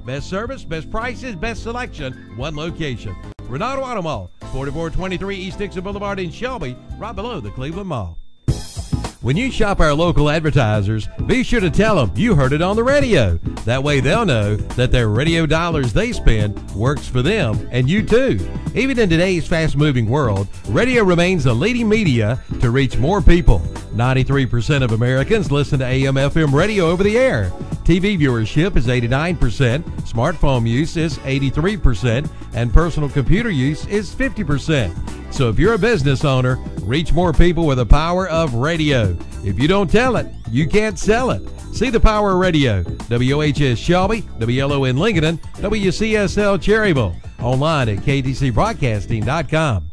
Best service, best prices, best selection, one location. Renato Auto Mall, 4423 East Dixon Boulevard in Shelby, right below the Cleveland Mall. When you shop our local advertisers, be sure to tell them you heard it on the radio. That way they'll know that their radio dollars they spend works for them and you too. Even in today's fast-moving world, radio remains the leading media to reach more people. 93% of Americans listen to AM/FM radio over the air. TV viewership is 89%, smartphone use is 83%, and personal computer use is 50%. So if you're a business owner, reach more people with the power of radio. If you don't tell it, you can't sell it. See the power of radio. WOHS Shelby, WLON Lincoln, WCSL Cherryville. Online at KTCBroadcasting.com.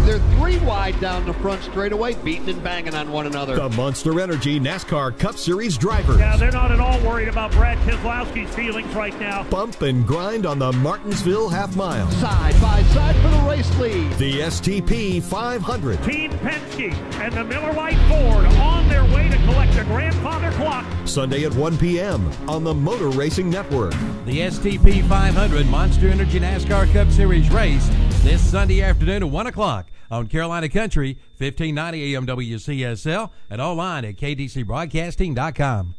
They're three wide down the front straightaway, beating and banging on one another. The Monster Energy NASCAR Cup Series drivers. Yeah, they're not at all worried about Brad Keselowski's feelings right now. Bump and grind on the Martinsville Half Mile. Side by side for the race lead. The STP 500. Team Penske and the Miller Lite Ford on their way to collect a grandfather clock. Sunday at 1 p.m. on the Motor Racing Network. The STP 500 Monster Energy NASCAR Cup Series race this Sunday afternoon at 1 o'clock on Carolina Country, 1590 AM WCSL, and online at KTCBroadcasting.com.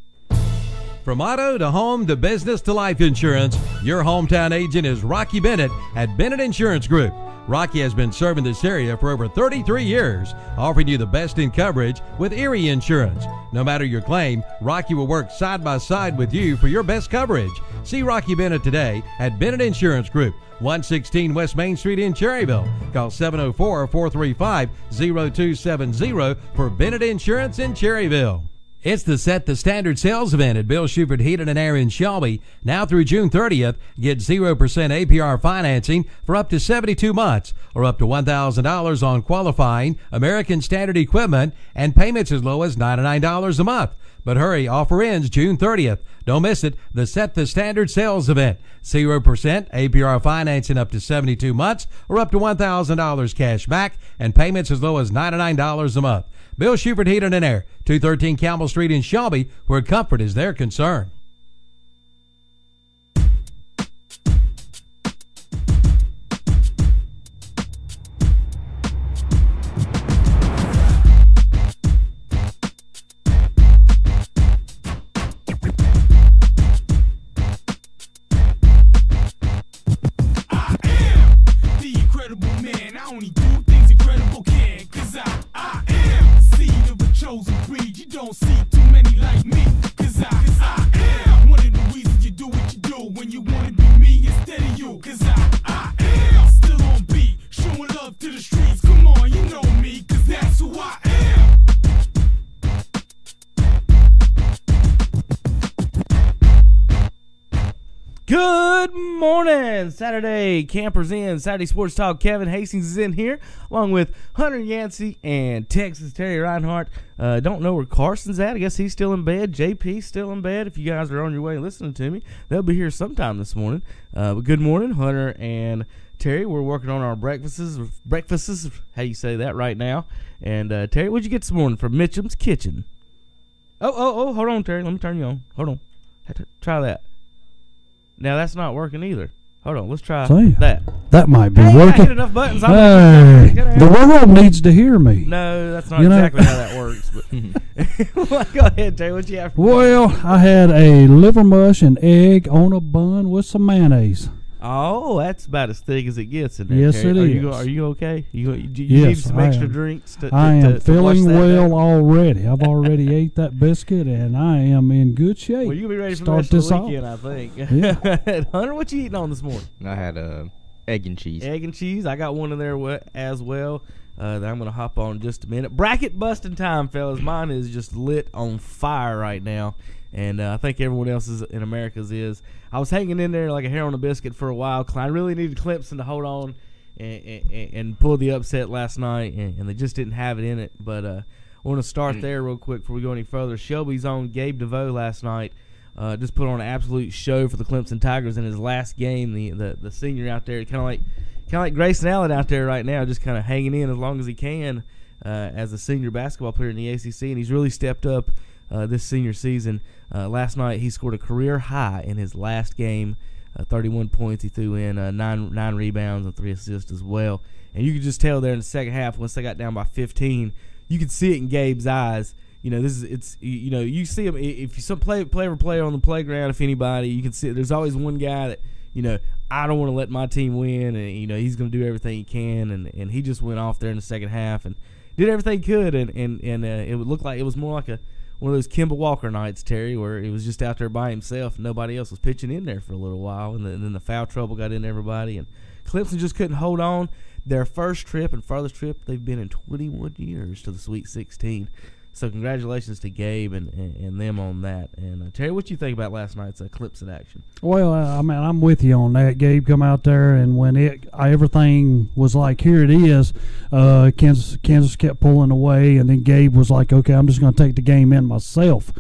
From auto to home to business to life insurance, your hometown agent is Rocky Bennett at Bennett Insurance Group. Rocky has been serving this area for over 33 years, offering you the best in coverage with Erie Insurance. No matter your claim, Rocky will work side by side with you for your best coverage. See Rocky Bennett today at Bennett Insurance Group, 116 West Main Street in Cherryville. Call 704-435-0270 for Bennett Insurance in Cherryville. It's the Set the Standard sales event at Bill Schubert Heating and Air in Shelby. Now through June 30th, get 0% APR financing for up to 72 months or up to $1,000 on qualifying American Standard equipment and payments as low as $99 a month. But hurry, offer ends June 30th. Don't miss it. The Set the Standard sales event. 0% APR financing up to 72 months or up to $1,000 cash back and payments as low as $99 a month. Bill Schubert Heating and Air, 213 Campbell Street in Shelby, where comfort is their concern. Good morning, Saturday Campers in. Saturday Sports Talk. Kevin Hastings is in here, along with Hunter Yancey and Texas Terry Reinhardt. Don't know where Carson's at. I guess he's still in bed. JP's still in bed. If you guys are on your way listening to me, they'll be here sometime this morning. But good morning, Hunter and Terry. We're working on our breakfasts. How do you say that right now? And Terry, what'd you get this morning from Mitchem's Kitchen? Oh, hold on, Terry. Let me turn you on. Hold on. Have to try that. Now that's not working either. Hold on, let's try that. That might be working. I hit enough buttons. The world needs to hear me. No, that's not exactly how that works. But go ahead, Terry. What you have for me? Well, I had a liver mush and egg on a bun with some mayonnaise. Oh, that's about as thick as it gets in there. Yes, Terry. it is. Are you okay? You yes, need some extra drinks? I am feeling well already. I've already ate that biscuit, and I am in good shape. Well, you'll be ready for the rest of the weekend, I think. Yeah. Hunter, what you eating on this morning? I had egg and cheese. Egg and cheese. I got one in there as well that I'm going to hop on in just a minute. Bracket busting time, fellas. Mine is just lit on fire right now. And I think everyone else's in America's is. I was hanging in there like a hair on a biscuit for a while. I really needed Clemson to hold on and pull the upset last night, and they just didn't have it in it. But I want to start there real quick before we go any further. Shelby's own Gabe DeVoe last night just put on an absolute show for the Clemson Tigers in his last game. The senior out there, kind of like Grayson Allen out there right now, just kind of hanging in as long as he can as a senior basketball player in the ACC, and he's really stepped up this senior season. Last night he scored a career high in his last game, 31 points. He threw in nine rebounds and 3 assists as well. And you could just tell there in the second half, once they got down by 15, you could see it in Gabe's eyes. You see him if you play on the playground. If anybody, you can see it. There's always one guy that I don't want to let my team win, and he's going to do everything he can, and he just went off there in the second half and did everything he could, and it would look like it was more like one of those Kemba Walker nights, Terry, where he was just out there by himself and nobody else was pitching in there for a little while, and then the foul trouble got in everybody, and Clemson just couldn't hold on. Their first trip and farthest trip they've been in 21 years to the Sweet 16. So congratulations to Gabe and them on that. And Terry, what you think about last night's Clemson action? Well, I'm with you on that. Gabe come out there, and when everything was like, here it is, Kansas kept pulling away, and then Gabe was like, okay, I'm just going to take the game in myself,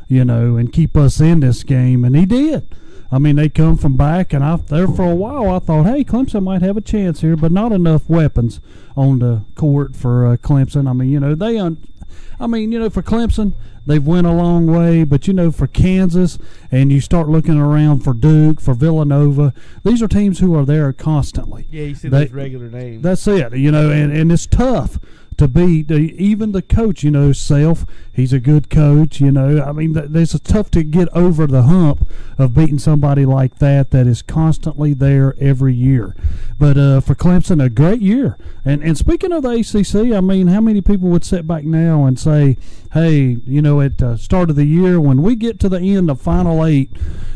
and keep us in this game, and he did. I mean, they come from back, and there for a while I thought, hey, Clemson might have a chance here, but not enough weapons on the court for Clemson. I mean, for Clemson, they've went a long way, but, for Kansas, and you start looking around for Duke, for Villanova, these are teams who are there constantly. Yeah, you see those regular names. That's it, and it's tough to beat even the coach, Self. He's a good coach, I mean, it's tough to get over the hump of beating somebody like that is constantly there every year. But for Clemson, a great year. And speaking of the ACC, I mean, how many people would sit back now and say, hey, at the start of the year, when we get to the end of Final 8,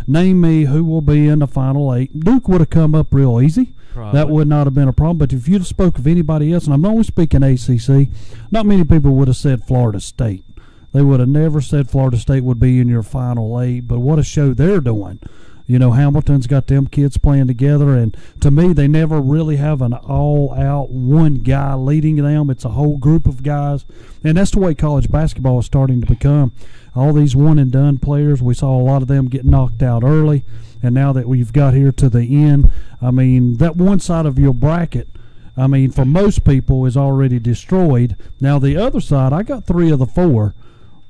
name me who will be in the Final 8. Duke would have come up real easy. Probably. That would not have been a problem. But if you'd have spoke of anybody else, and I'm only speaking ACC, not many people would have said Florida State. They would have never said Florida State would be in your Final 8, but what a show they're doing. Hamilton's got them kids playing together, and to me, they never really have an all-out one guy leading them. It's a whole group of guys, and that's the way college basketball is starting to become. All these one-and-done players, we saw a lot of them get knocked out early, and now that we've got here to the end, I mean, that one side of your bracket, I mean, for most people is already destroyed. Now, the other side, I got 3 of the 4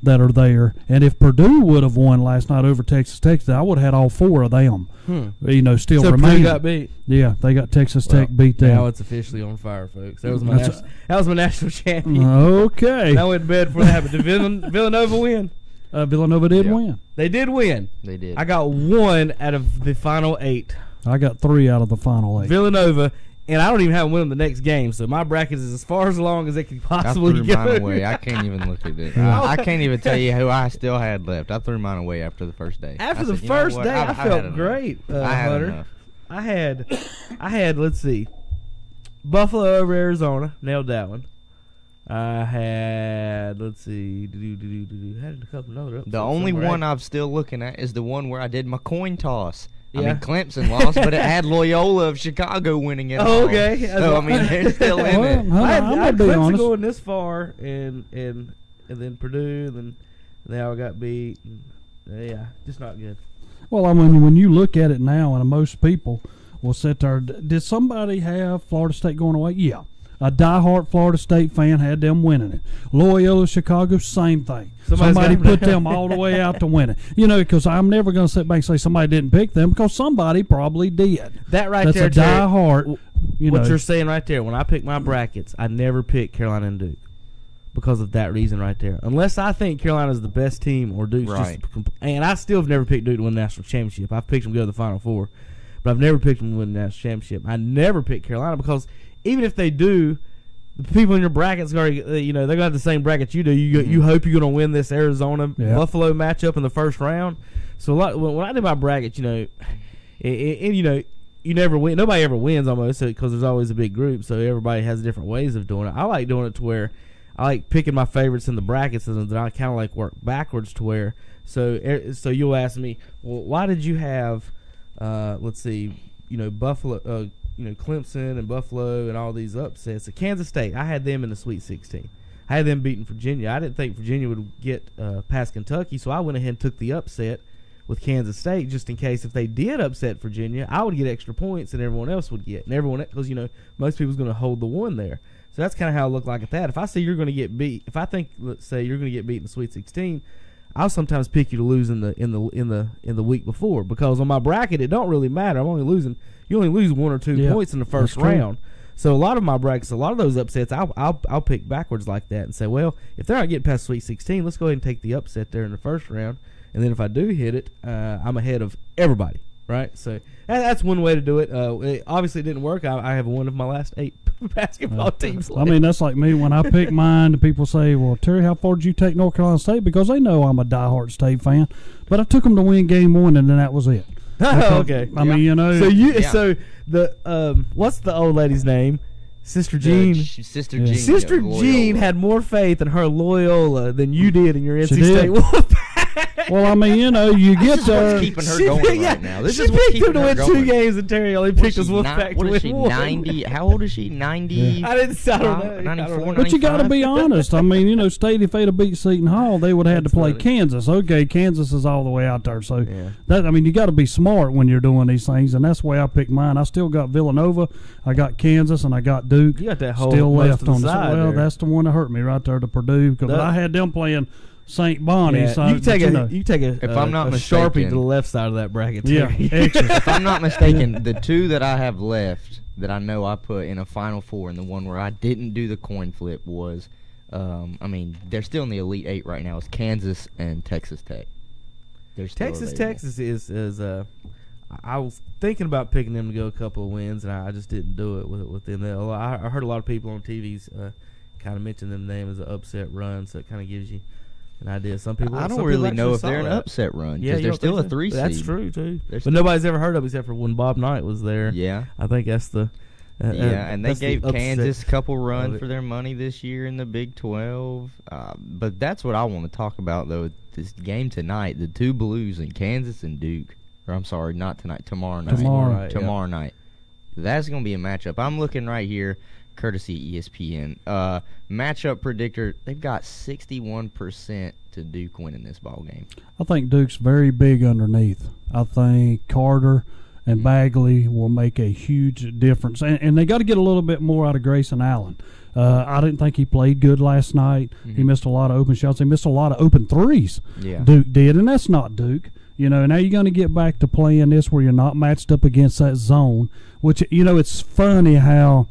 that are there, and if Purdue would have won last night over Texas Tech, I would have had all 4 of them. Still remaining. Purdue got beat. Yeah, they got Texas Tech beat them. Now it's officially on fire, folks. That was my national champion. Okay. I went to bed before that happened. Did Villanova win? Villanova did win. They did win. They did. I got 1 out of the Final 8. I got 3 out of the Final 8. Villanova. And I don't even have them win the next game, so my bracket is as far as long as it can possibly go. I threw mine away. I can't even look at it. I can't even tell you who I still had left. I threw mine away after the first day. After the first day, I felt great, Hunter. I had, let's see, Buffalo over Arizona. Nailed that one. I had, let's see, had a couple other upsets. The only one I'm still looking at is the one where I did my coin toss. Yeah. I mean, Clemson lost, but it had Loyola of Chicago winning it. Oh, okay. So, I mean, they're still in it. I had Clemson going this far, and then Purdue, and they all got beat. And, just not good. Well, I mean, when you look at it now, and most people will sit there, did somebody have Florida State going away? Yeah. A diehard Florida State fan had them winning it. Loyola, Chicago, same thing. Somebody put them all the way out to win it. Because I'm never going to sit back and say somebody didn't pick them, because somebody probably did. That right That's there, a diehard. What you're saying right there, when I pick my brackets, I never pick Carolina and Duke because of that reason right there. Unless I think Carolina's the best team or Duke's just and I still have never picked Duke to win the national championship. I've picked them to go to the Final Four, but I've never picked them to win the national championship. I never pick Carolina because even if they do, the people in your brackets are, they're going to have the same bracket you do. You hope you're going to win this Arizona Buffalo matchup in the first round. So when I do my bracket, you never win. Nobody ever wins almost because there's always a big group. So everybody has different ways of doing it. I like doing it to where I like picking my favorites in the brackets, and then I kind of like work backwards to where. So you'll ask me, well, why did you have, let's see, Buffalo. Clemson and Buffalo and all these upsets. So Kansas State, I had them in the Sweet 16. I had them beating Virginia. I didn't think Virginia would get past Kentucky, so I went ahead and took the upset with Kansas State just in case if they did upset Virginia, I would get extra points and everyone else would get. And everyone, because, most people's going to hold the one there. So that's kind of how it looked like at that. If I say you're going to get beat, if I think, let's say, you're going to get beat in the Sweet 16, I'll sometimes pick you to lose in the week before, because on my bracket it don't really matter. You only lose 1 or 2 points in the first round. So a lot of my brackets, a lot of those upsets, I'll pick backwards like that and say, well, if they're not getting past Sweet 16, let's go ahead and take the upset there in the first round, and then if I do hit it, I'm ahead of everybody. Right, so that's one way to do it. It obviously didn't work. I have one of my last 8 basketball teams left. I mean, that's like me when I pick mine. People say, "Well, Terry, how far did you take North Carolina State?" Because they know I'm a diehard State fan. But I took them to win game 1, and then that was it. Okay. I mean, you know. So the what's the old lady's name? Sister Jean. Sister Jean. Sister Jean had more faith in her Loyola than you did in your NC State Wolfpack. Well, I mean, you know, you get what's keeping her going right now. This is what's picked him to win 2 games, and Terry only picked his Wolfpack to win 1. What is she, 90? How old is she? 90? Yeah. I don't know. 94, but you got to be honest. I mean, you know, State, if they'd have beat Seton Hall, they would have had to play Kansas. Okay, Kansas is all the way out there. So, that, I mean, you got to be smart when you're doing these things, and that's the way I picked mine. I still got Villanova, I got Kansas, and I got Duke. You got that whole still left on the side. Well, that's the one that hurt me right there, to Purdue, because I had them playing St. Bonnie. Yeah, so, you take a if I'm not mistaken, Sharpie to the left side of that bracket. If I'm not mistaken, the 2 that I have left that I know I put in a Final Four, and the one where I didn't do the coin flip was, I mean, they're still in the Elite 8 right now. It's Kansas and Texas Tech. Texas is I was thinking about picking them to go a couple of wins, and I just didn't do it with them. I heard a lot of people on TVs kind of mention them name as an upset run, so it kind of gives you an idea. Some people I don't really know if they're an upset run, because they're still a 3 seed. That's true too. But nobody's ever heard of them except for when Bob Knight was there. Yeah, I think that's the and they gave Kansas a couple run for their money this year in the Big 12. But that's what I want to talk about, though. This game tonight, the 2 Blues in Kansas and Duke. Or I'm sorry, not tonight. Tomorrow night. Tomorrow night. That's going to be a matchup. I'm looking right here, courtesy ESPN. Matchup predictor, they've got 61% to Duke winning this ball game. I think Duke's very big underneath. I think Carter and Bagley will make a huge difference. And they got to get a little bit more out of Grayson Allen. I didn't think he played good last night. He missed a lot of open shots. He missed a lot of open threes. Duke did, and that's not Duke. You know, now you're going to get back to playing this where you're not matched up against that zone, which, you know, it's funny how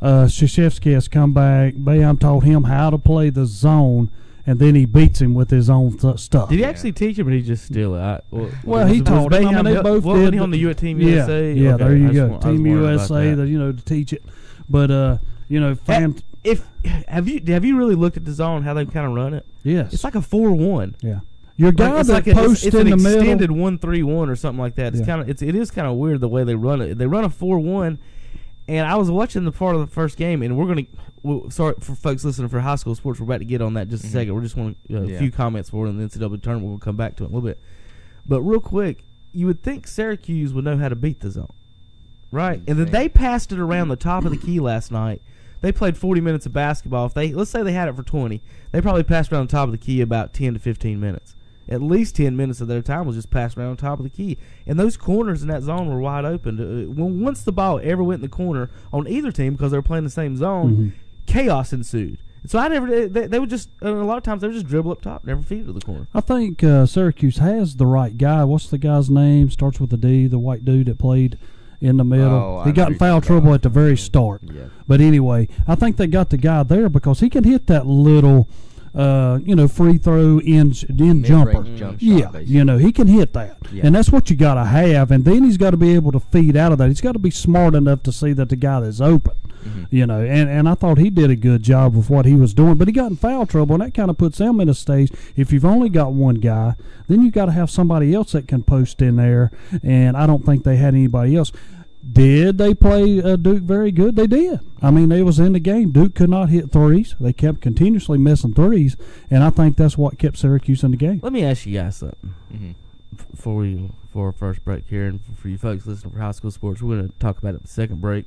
Krzyzewski has come back. Bayham taught him how to play the zone, and then he beats him with his own stuff. Did he actually teach him, or did he just steal it? Well, he taught him. I mean, they both did. He on the Team USA? Yeah, okay, there you go. Team USA, you know, to teach it. But, you know, have you really looked at the zone, how they kind of run it? Yes. It's like a 4-1. Yeah. Your guy that posts it's in the middle, extended 1-3-1 or something like that. It's it is kind of weird the way they run it. They run a 4-1, and I was watching the part of the first game, and sorry for folks listening for high school sports. We're about to get on that just a second. We're just want a few comments for it in the NCAA tournament. We'll come back to it in a little bit, but real quick, you would think Syracuse would know how to beat the zone, right? And then they passed it around the top of the key last night. They played 40 minutes of basketball. Let's say they had it for 20, they probably passed around the top of the key about 10 to 15 minutes. At least 10 minutes of their time was just passed around on top of the key. And those corners in that zone were wide open. Once the ball ever went in the corner on either team, because they were playing the same zone, chaos ensued. So they would just, a lot of times they would just dribble up top, never feed to the corner. I think Syracuse has the right guy. What's the guy's name? Starts with a D, the white dude that played in the middle. He got in foul trouble at the very start. Yeah. But anyway, I think they got the guy there because he can hit that little free throw in jumper. You know, he can hit that. Yeah. And that's what you got to have. And then he's got to be able to feed out of that. He's got to be smart enough to see that the guy that's open. You know, and I thought he did a good job with what he was doing. But he got in foul trouble, and that kind of puts them in a stage. If you've only got one guy, then you've got to have somebody else that can post in there. And I don't think they had anybody else. Did they play Duke very good? They did. I mean, they was in the game. Duke could not hit threes. They kept continuously missing threes, and I think that's what kept Syracuse in the game. Let me ask you guys something before our first break here, and for you folks listening for high school sports, we're going to talk about it in the second break.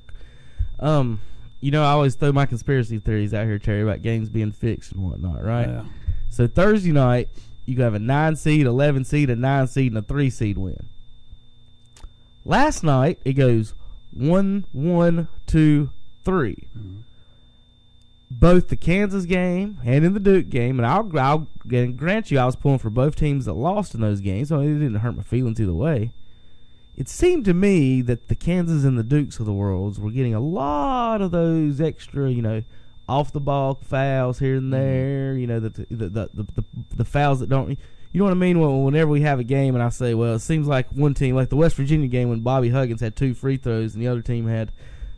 You know, I always throw my conspiracy theories out here, Terry, about games being fixed and whatnot, right? Yeah. So Thursday night, you have a 9 seed, 11 seed, a 9 seed, and a 3 seed win. Last night, it goes 1, 1, 2, 3. both the Kansas game and in the Duke game, and I'll grant you I was pulling for both teams that lost in those games, so it didn't hurt my feelings either way. It seemed to me that the Kansas and the Dukes of the world were getting a lot of those extra, off the ball fouls here and there, the fouls that don't, you know what I mean? Whenever we have a game and I say, well, it seems like one team, like the West Virginia game when Bobby Huggins had 2 free throws and the other team had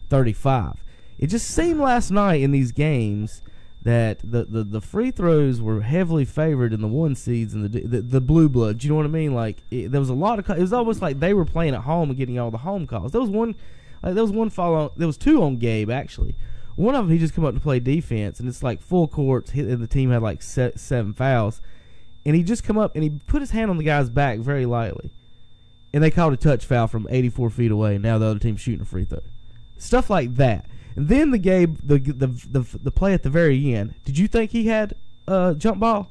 35. It just seemed last night in these games that the free throws were heavily favored in the 1 seeds and the blue bloods. You know what I mean? Like there was a lot of. It was almost like they were playing at home and getting all the home calls. There was one foul on. There was 2 on Gabe actually. One of them he just come up to play defense and it's like full court and the team had like 7 fouls, and he just come up and he put his hand on the guy's back very lightly, and they called a touch foul from 84 feet away. And now the other team's shooting a free throw, stuff like that. And then the play at the very end. Did you think he had jump ball?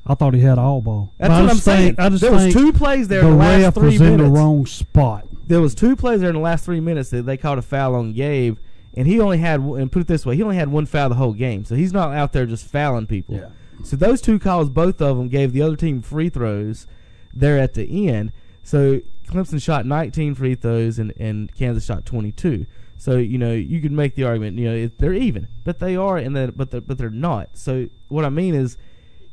I thought he had all ball. That's what I'm saying. There was 2 plays there in the last 3 minutes. The ref was in the wrong spot. There was 2 plays there in the last 3 minutes that they called a foul on Gabe, and he only had, and put it this way, he only had 1 foul the whole game. So he's not out there just fouling people. Yeah. So those 2 calls, both of them gave the other team free throws there at the end. So Clemson shot 19 free throws and Kansas shot 22. So you could make the argument, they're even, but they are, but they're not. So what I mean is,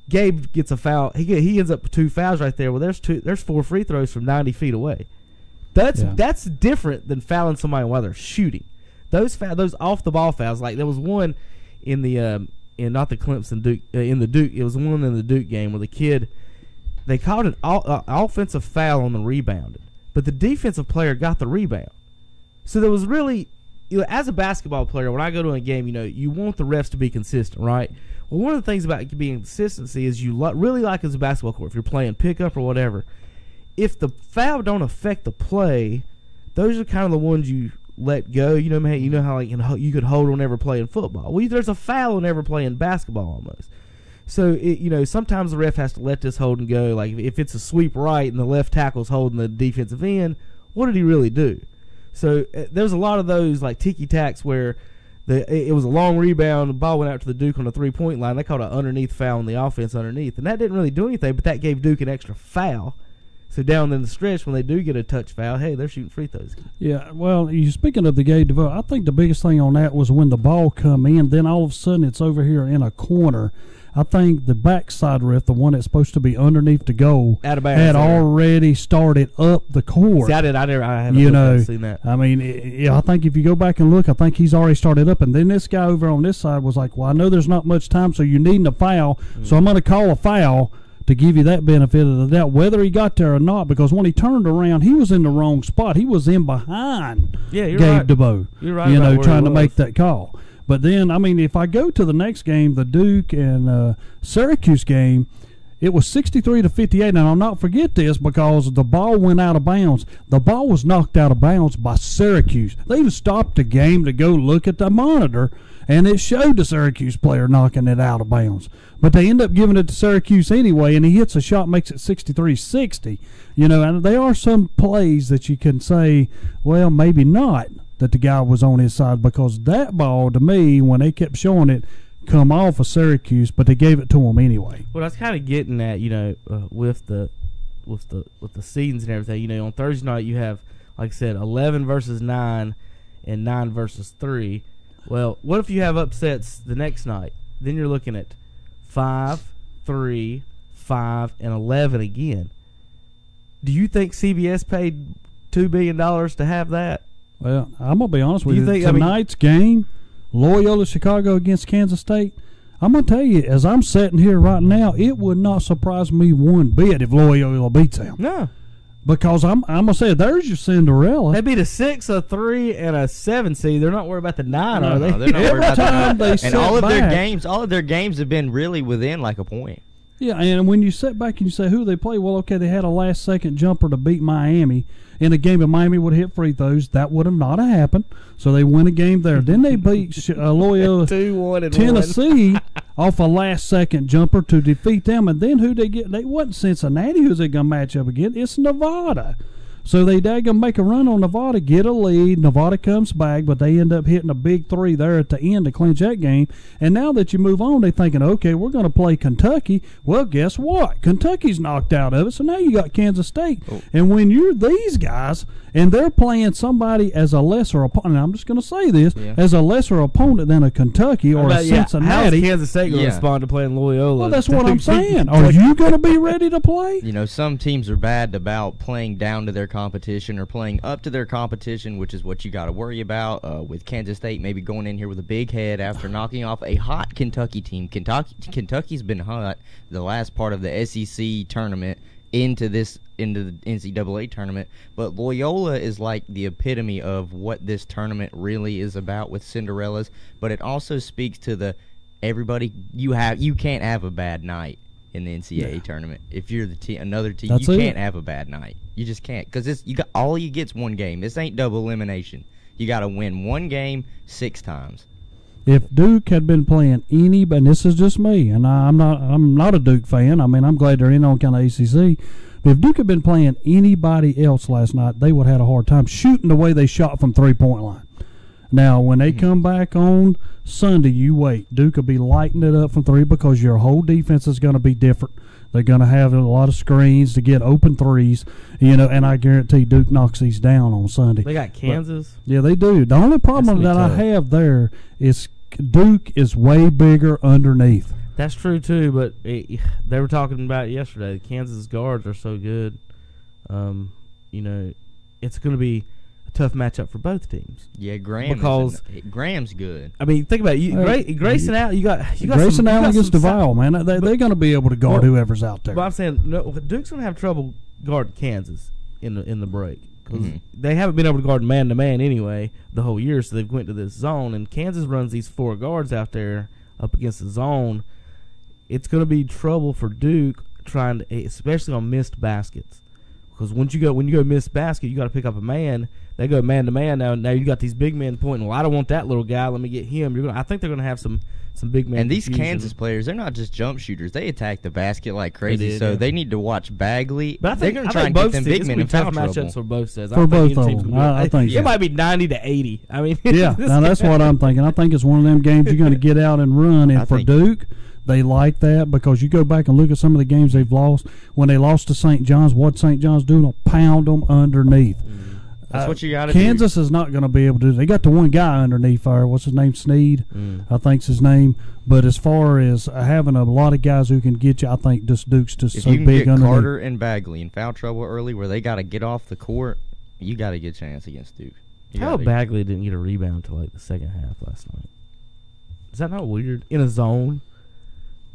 Gabe gets a foul. He ends up with 2 fouls right there. Well, there's 4 free throws from 90 feet away. That's different than fouling somebody while they're shooting. Those off the ball fouls, like there was one in the in not the Clemson Duke in the Duke. It was one in the Duke game where the kid, they called an offensive foul on the rebound, but the defensive player got the rebound. So there was really, as a basketball player, when I go to a game, you want the refs to be consistent, right? Well, one of the things about being consistency is you really like as a basketball court, if you're playing pickup or whatever, if the foul don't affect the play, those are kind of the ones you let go. You know how like you could hold on every play in football. Well, there's a foul on every play in basketball almost. So sometimes the ref has to let this hold and go. Like if it's a sweep right and the left tackle's holding the defensive end, what did he really do? So there's a lot of those like ticky-tacks where it was a long rebound, the ball went out to the Duke on the 3-point line. They called an underneath foul on the offense underneath, and that didn't really do anything, but that gave Duke an extra foul. So down in the stretch, when they do get a touch foul, hey, they're shooting free throws. Yeah, well, speaking of the Gabe DeVoe, I think the biggest thing on that was when the ball come in, then all of a sudden it's over here in a corner. I think the backside ref, the one that's supposed to be underneath the goal, had already started up the court. See, I haven't seen that. I mean, I think if you go back and look, I think he's already started up. And then this guy over on this side was like, well, I know there's not much time, so you need a foul, so I'm going to call a foul to give you that benefit of the doubt, whether he got there or not, because when he turned around, he was in the wrong spot. He was in behind Gabe DeVoe, you're right, trying to make that call. But then, I mean, if I go to the next game, the Duke and Syracuse game, it was 63-58. Now, I'll not forget this because the ball went out of bounds. The ball was knocked out of bounds by Syracuse. They even stopped the game to go look at the monitor, and it showed the Syracuse player knocking it out of bounds. But they end up giving it to Syracuse anyway, and he hits a shot, makes it 63-60. And there are some plays that you can say, well, maybe not, that the guy was on his side, because that ball, to me, when they kept showing it, come off of Syracuse, but they gave it to him anyway. What I was kind of getting at, with the seedings and everything, on Thursday night you have, like I said, 11 versus 9 and 9 versus 3. Well, what if you have upsets the next night? Then you're looking at 5, 3, 5, and 11 again. Do you think CBS paid $2 billion to have that? Well, I'm going to be honest with you. Tonight's game, Loyola Chicago against Kansas State, I'm going to tell you, as I'm sitting here right now, it would not surprise me one bit if Loyola beats them. No. Because I'm going to say, there's your Cinderella. They beat a 6, a 3, and a 7 seed. They're not worried about the 9, are they? No, they're not worried about that. And all of their games have been really within like a point. Yeah, and when you sit back and you say who they play, well, okay, they had a last-second jumper to beat Miami. In a game, if Miami would have hit free throws, that would have not happened. So they win a game there. Then they beat Loyola 2-1 Tennessee off a last-second jumper to defeat them. And then who they get? They wasn't Cincinnati. Who's they going to match up against? It's Nevada. So they daggum make a run on Nevada, get a lead. Nevada comes back, but they end up hitting a big 3 there at the end to clinch that game. And now that you move on, they're thinking, okay, we're going to play Kentucky. Well, guess what? Kentucky's knocked out of it, so now you got Kansas State. Oh. And when you're these guys and they're playing somebody as a lesser opponent, I'm just going to say this, as a lesser opponent than a Kentucky or a Cincinnati. How's Kansas State going to respond to playing Loyola? Well, that's what I'm saying. Are you going to be ready to play? You know, some teams are bad about playing down to their competition or playing up to their competition, which is what you got to worry about. With Kansas State maybe going in here with a big head after knocking off a hot Kentucky team. Kentucky's been hot the last part of the SEC tournament into the NCAA tournament, but Loyola is like the epitome of what this tournament really is about with Cinderellas. But it also speaks to the everybody you can't have a bad night in the NCAA tournament. If you're the another team, you can't have a bad night. You just can't, because all you get's one game. This ain't double elimination. You got to win one game 6 times. If Duke had been playing and this is just me, and I'm not a Duke fan. I mean, I'm glad they're in on kind of ACC. But if Duke had been playing anybody else last night, they would have had a hard time shooting the way they shot from 3-point line. Now, when they come back on Sunday, you wait. Duke will be lighting it up from 3 because your whole defense is going to be different. They're going to have a lot of screens to get open threes, and I guarantee Duke knocks these down on Sunday. They got Kansas. Yeah, they do. The only problem that I have there is Duke is way bigger underneath. That's true, too, but they were talking about it yesterday. Kansas guards are so good. It's going to be tough matchup for both teams. Yeah, Graham's good. I mean, think about it. Grayson Allen, you got Grayson Allen against DeVal, man. They're going to be able to guard whoever's out there. But I'm saying Duke's going to have trouble guarding Kansas in the break because they haven't been able to guard man to man anyway the whole year. So they've went to this zone, and Kansas runs these 4 guards out there up against the zone. It's going to be trouble for Duke trying to, especially on missed baskets. Because when you go miss basket, you got to pick up a man. They go man to man now. Now you got these big men pointing. Well, I don't want that little guy. Let me get him. I think they're going to have some big men. And these Kansas players, they're not just jump shooters. They attack the basket like crazy. They need to watch Bagley. But they're going to try and get them big men in foul trouble. Matchups for both sides. For both of them, I think it might be 90-80. I mean, yeah. Now that's what I'm thinking. I think it's one of them games you're going to get out and run. And for Duke, they like that because you go back and look at some of the games they've lost. When they lost to St. John's, what St. John's do? They'll pound them underneath. That's what you got to do. Kansas is not going to be able to do. They got the one guy underneath there. What's his name? Sneed, I think's his name. But as far as having a lot of guys who can get you, I think this Duke's just so big underneath. If you can get Carter and Bagley in foul trouble early where they got to get off the court, you got a good chance against Duke. How Bagley didn't get a rebound until like the second half last night? Is that not weird? In a zone?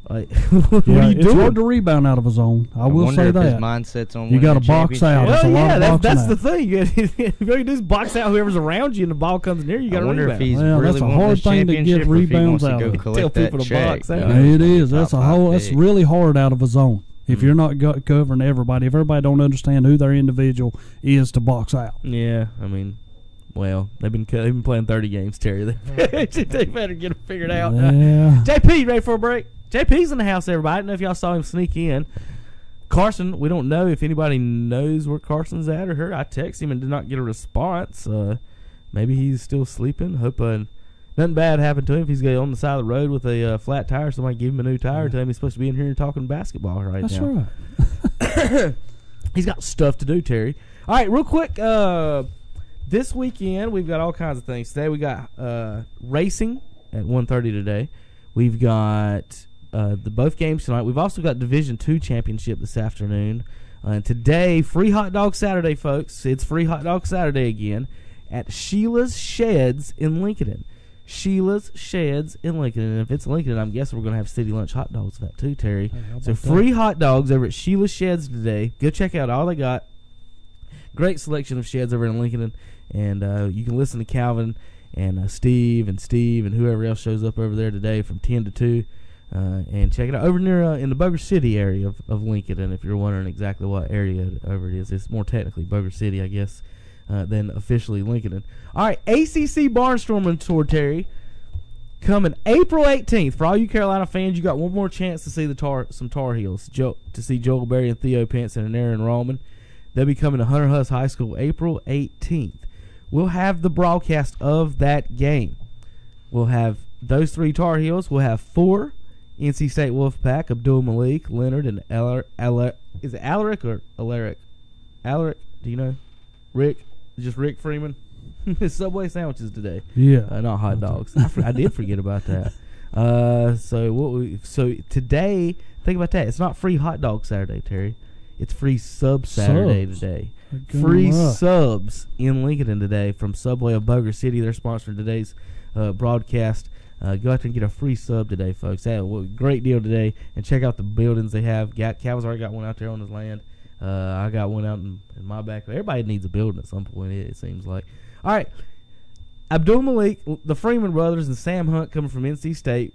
Like, it's hard to rebound out of a zone. I will say that. His mindset's on you got to box out. Well, that's the thing. If you just box out whoever's around you and the ball comes near, you got to rebound. If he's really that's a hard thing to get rebounds out of. Tell people to box out. It is. That's That's really hard out of a zone. If you're not covering everybody, if everybody don't understand who their individual is to box out. Yeah, I mean. Well, they've been playing 30 games, Terry. They better get it figured out. Yeah. JP, ready for a break? JP's in the house, everybody. I don't know if y'all saw him sneak in. Carson, we don't know if anybody knows where Carson's at or her. I texted him and did not get a response. Maybe he's still sleeping. Hope nothing bad happened to him. If he's on the side of the road with a flat tire, somebody give him a new tire and tell him he's supposed to be in here talking basketball now. That's right. He's got stuff to do, Terry. All right, real quick. This weekend, we've got all kinds of things. Today, we got racing at 1:30 today. We've got both games tonight. We've also got Division II championship this afternoon. And today, free hot dog Saturday, folks. It's free hot dog Saturday again at Sheila's Sheds in Lincoln. Sheila's Sheds in Lincoln. And if it's Lincoln, I'm guessing we're going to have city lunch hot dogs for that too, Terry. Hey, so free hot dogs over at Sheila's Sheds today. Go check out all they got. Great selection of sheds over in Lincoln. And you can listen to Calvin and Steve and whoever else shows up over there today from 10 to 2. And check it out over near in the Boger City area of Lincoln. And if you're wondering exactly what area over it is, it's more technically Boger City, I guess, than officially Lincoln. All right, ACC Barnstorming Tour, Terry, coming April 18th. For all you Carolina fans, you got one more chance to see some Tar Heels, to see Joel Berry and Theo Pinson and Aaron Roman. They'll be coming to Hunter Huss High School April 18th. We'll have the broadcast of that game. We'll have those 3 Tar Heels. We'll have 4 NC State Wolfpack, Abdul Malik, Leonard, and is it Alaric or Alaric? Alaric, do you know? Rick? Just Rick Freeman? Subway sandwiches today. Yeah. Not hot dogs. I did forget about that. So today, think about that. It's not free hot dog Saturday, Terry. It's free sub Saturday today. Free subs in Lincoln today from Subway of Boger City. They're sponsoring today's broadcast. Go out there and get a free sub today, folks. Great deal today. And check out the buildings they have. Calvin's already got one out there on his land. I got one out in my backyard. Everybody needs a building at some point, it seems like. All right. Abdul Malik, the Freeman brothers, and Sam Hunt coming from NC State.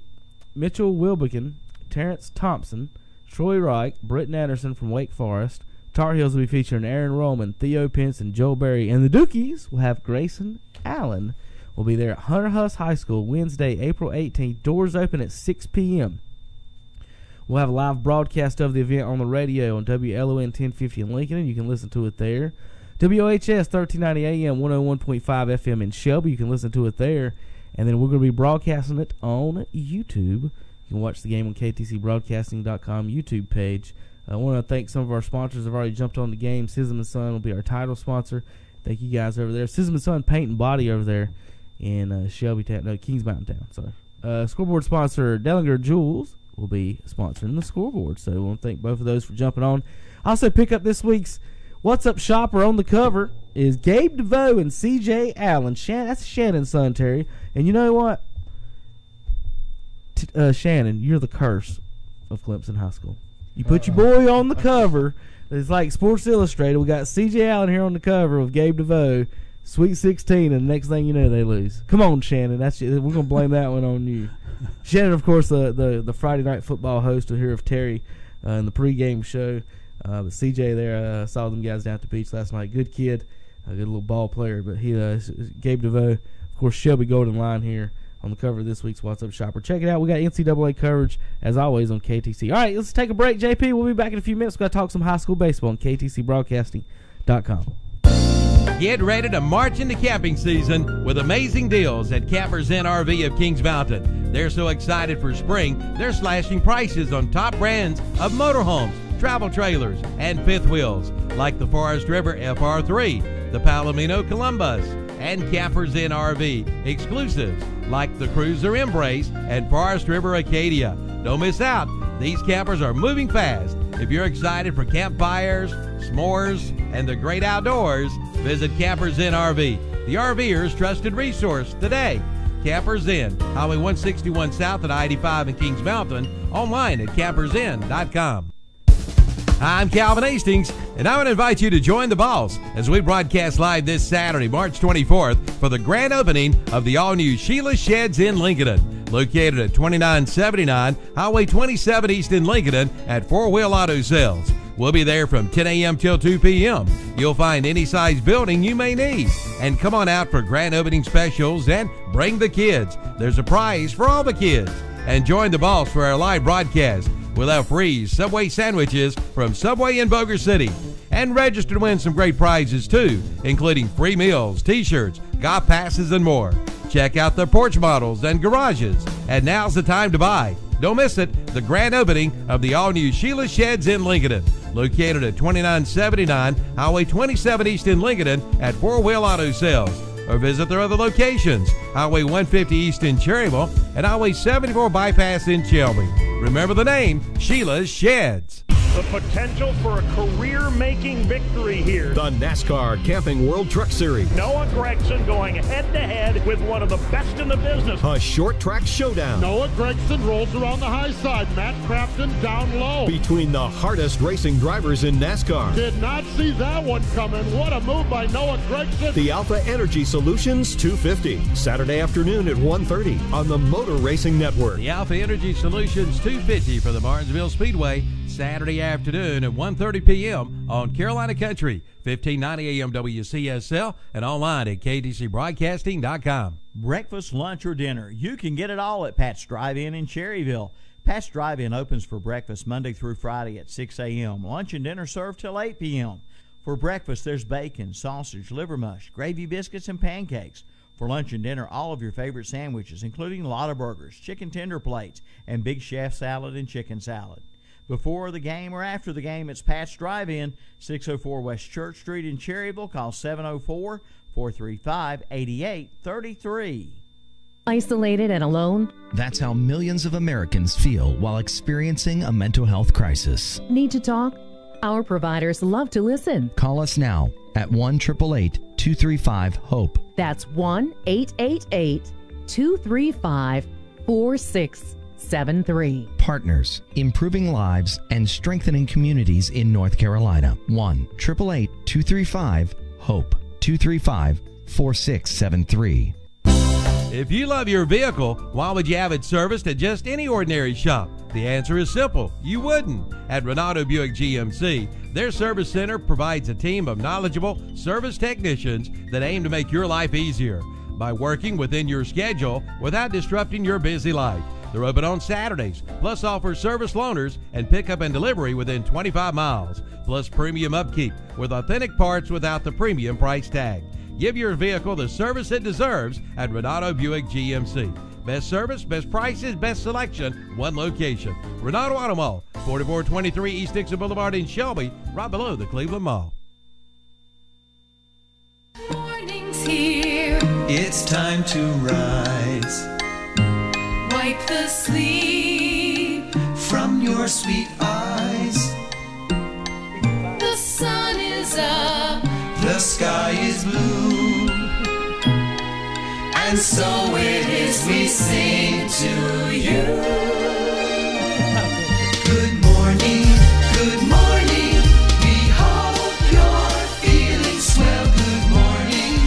Mitchell Wilbekin, Terrence Thompson, Troy Reich, Britton Anderson from Wake Forest. Tar Heels will be featuring Aaron Roman, Theo Pence, and Joe Berry. And the Dukies will have Grayson Allen. Will be there at Hunter Huss High School Wednesday, April 18th. Doors open at 6 p.m. We'll have a live broadcast of the event on the radio on WLON 1050 in Lincoln, and you can listen to it there. WOHS 1390 AM, 101.5 FM in Shelby. You can listen to it there. And then we're going to be broadcasting it on YouTube. You can watch the game on KTCBroadcasting.com YouTube page. I want to thank some of our sponsors that have already jumped on the game. Sism & Son will be our title sponsor. Thank you guys over there. Sism & Son Paint and Body over there in Kings Mountain Town. Sorry. Scoreboard sponsor Dellinger Jewels will be sponsoring the scoreboard. So we want to thank both of those for jumping on. Also pick up this week's What's Up Shopper. On the cover is Gabe DeVoe and C.J. Allen. That's Shannon's son, Terry. And you know what? Shannon, you're the curse of Clemson High School. You put your boy on the cover. It's like Sports Illustrated. We got C.J. Allen here on the cover with Gabe DeVoe. Sweet 16, and the next thing you know, they lose. Come on, Shannon. We're going to blame that one on you. Shannon, of course, the Friday Night Football host will hear of Terry in the pregame show. But CJ there, I saw them guys down at the beach last night. Good kid, a good little ball player. But he, Gabe DeVoe, of course, Shelby Golden Line here on the cover of this week's What's Up Shopper. Check it out. We got NCAA coverage, as always, on KTC. All right, let's take a break, JP. We'll be back in a few minutes. We've got to talk some high school baseball on KTCBroadcasting.com. Get ready to march into camping season with amazing deals at Campers Inn RV of Kings Mountain. They're so excited for spring, they're slashing prices on top brands of motorhomes, travel trailers, and fifth wheels, like the Forest River FR3, the Palomino Columbus, and Campers Inn RV exclusives like the Cruiser Embrace and Forest River Acadia. Don't miss out. These campers are moving fast. If you're excited for campfires, s'mores, and the great outdoors, visit Campers Inn RV, the RVer's trusted resource today. Campers Inn, Highway 161 South at I-85 in Kings Mountain, online at campersinn.com. I'm Calvin Hastings, and I want to invite you to join the boss as we broadcast live this Saturday, March 24th, for the grand opening of the all-new Sheila Sheds in Lincoln, located at 2979 Highway 27 East in Lincoln at Four Wheel Auto Sales. We'll be there from 10 a.m. till 2 p.m. You'll find any size building you may need. And come on out for grand opening specials and bring the kids. There's a prize for all the kids. And join the boss for our live broadcast. We'll have free Subway sandwiches from Subway in Boger City. And register to win some great prizes too, including free meals, t-shirts, golf passes, and more. Check out the porch models and garages. And now's the time to buy. Don't miss it, the grand opening of the all-new Sheila Sheds in Lincoln, located at 2979 Highway 27 East in Lincoln at Four Wheel Auto Sales. Or visit their other locations, Highway 150 East in Cherryville and Highway 74 Bypass in Shelby. Remember the name, Sheila's Sheds. The potential for a career-making victory here. The NASCAR Camping World Truck Series. Noah Gregson going head-to-head with one of the best in the business. A short track showdown. Noah Gregson rolls around the high side. Matt Crafton down low. Between the hardest racing drivers in NASCAR. Did not see that one coming. What a move by Noah Gregson. The Alpha Energy Solutions 250. Saturday afternoon at 1:30 on the Motor Racing Network. The Alpha Energy Solutions 250 for the Martinsville Speedway. Saturday afternoon at 1:30 p.m. on Carolina Country, 1590 AM WCSL, and online at KTCBroadcasting.com. Breakfast, lunch, or dinner, you can get it all at Pat's Drive-In in Cherryville. Pat's Drive-In opens for breakfast Monday through Friday at 6 a.m. Lunch and dinner served till 8 p.m. For breakfast, there's bacon, sausage, liver mush, gravy biscuits, and pancakes. For lunch and dinner, all of your favorite sandwiches, including Lotta Burgers, chicken tender plates, and Big Chef salad and chicken salad. Before the game or after the game, it's Pat's Drive-In, 604 West Church Street in Cherryville. Call 704-435-8833. Isolated and alone? That's how millions of Americans feel while experiencing a mental health crisis. Need to talk? Our providers love to listen. Call us now at 1-888-235-HOPE. That's 1-888-235-4673. Partners, improving lives and strengthening communities in North Carolina. 1-888-235-HOPE. 235-4673. If you love your vehicle, why would you have it serviced at just any ordinary shop? The answer is simple. You wouldn't. At Renato Buick GMC, their service center provides a team of knowledgeable service technicians that aim to make your life easier by working within your schedule without disrupting your busy life. They're open on Saturdays, plus offer service loaners and pickup and delivery within 25 miles, plus premium upkeep with authentic parts without the premium price tag. Give your vehicle the service it deserves at Renato Buick GMC. Best service, best prices, best selection, one location. Renato Auto Mall, 4423 East Dixon Boulevard in Shelby, right below the Cleveland Mall. Morning's here. It's time to rise. Wipe the sleep from your sweet eyes. The sun is up. The sky is blue, and so it is we sing to you. Good morning, we hope you're feeling swell. Good morning,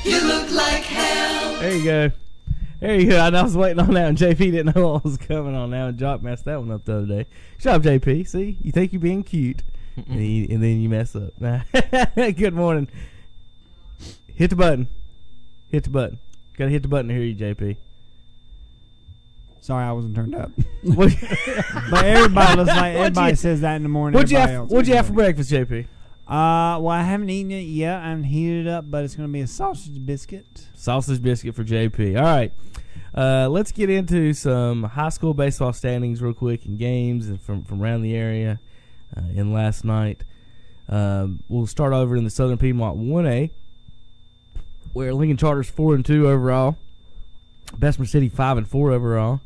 you look like hell. There you go. I was waiting on that, and JP didn't know what was coming on now, and Jock messed that one up the other day. Shut up, JP. See, you think you're being cute. And then you mess up. Good morning. Hit the button. Gotta hit the button to hear you, JP. Sorry, I wasn't turned up. But everybody says that in the morning. What'd you have for breakfast, JP? Well, I haven't eaten it yet. I haven't heated it up, but it's going to be a sausage biscuit. Sausage biscuit for JP. All right. Let's get into some high school baseball standings real quick and games and from around the area. In last night, we'll start over in the Southern Piedmont 1A, where Lincoln Charter's 4-2 overall, Bessemer City 5-4 overall,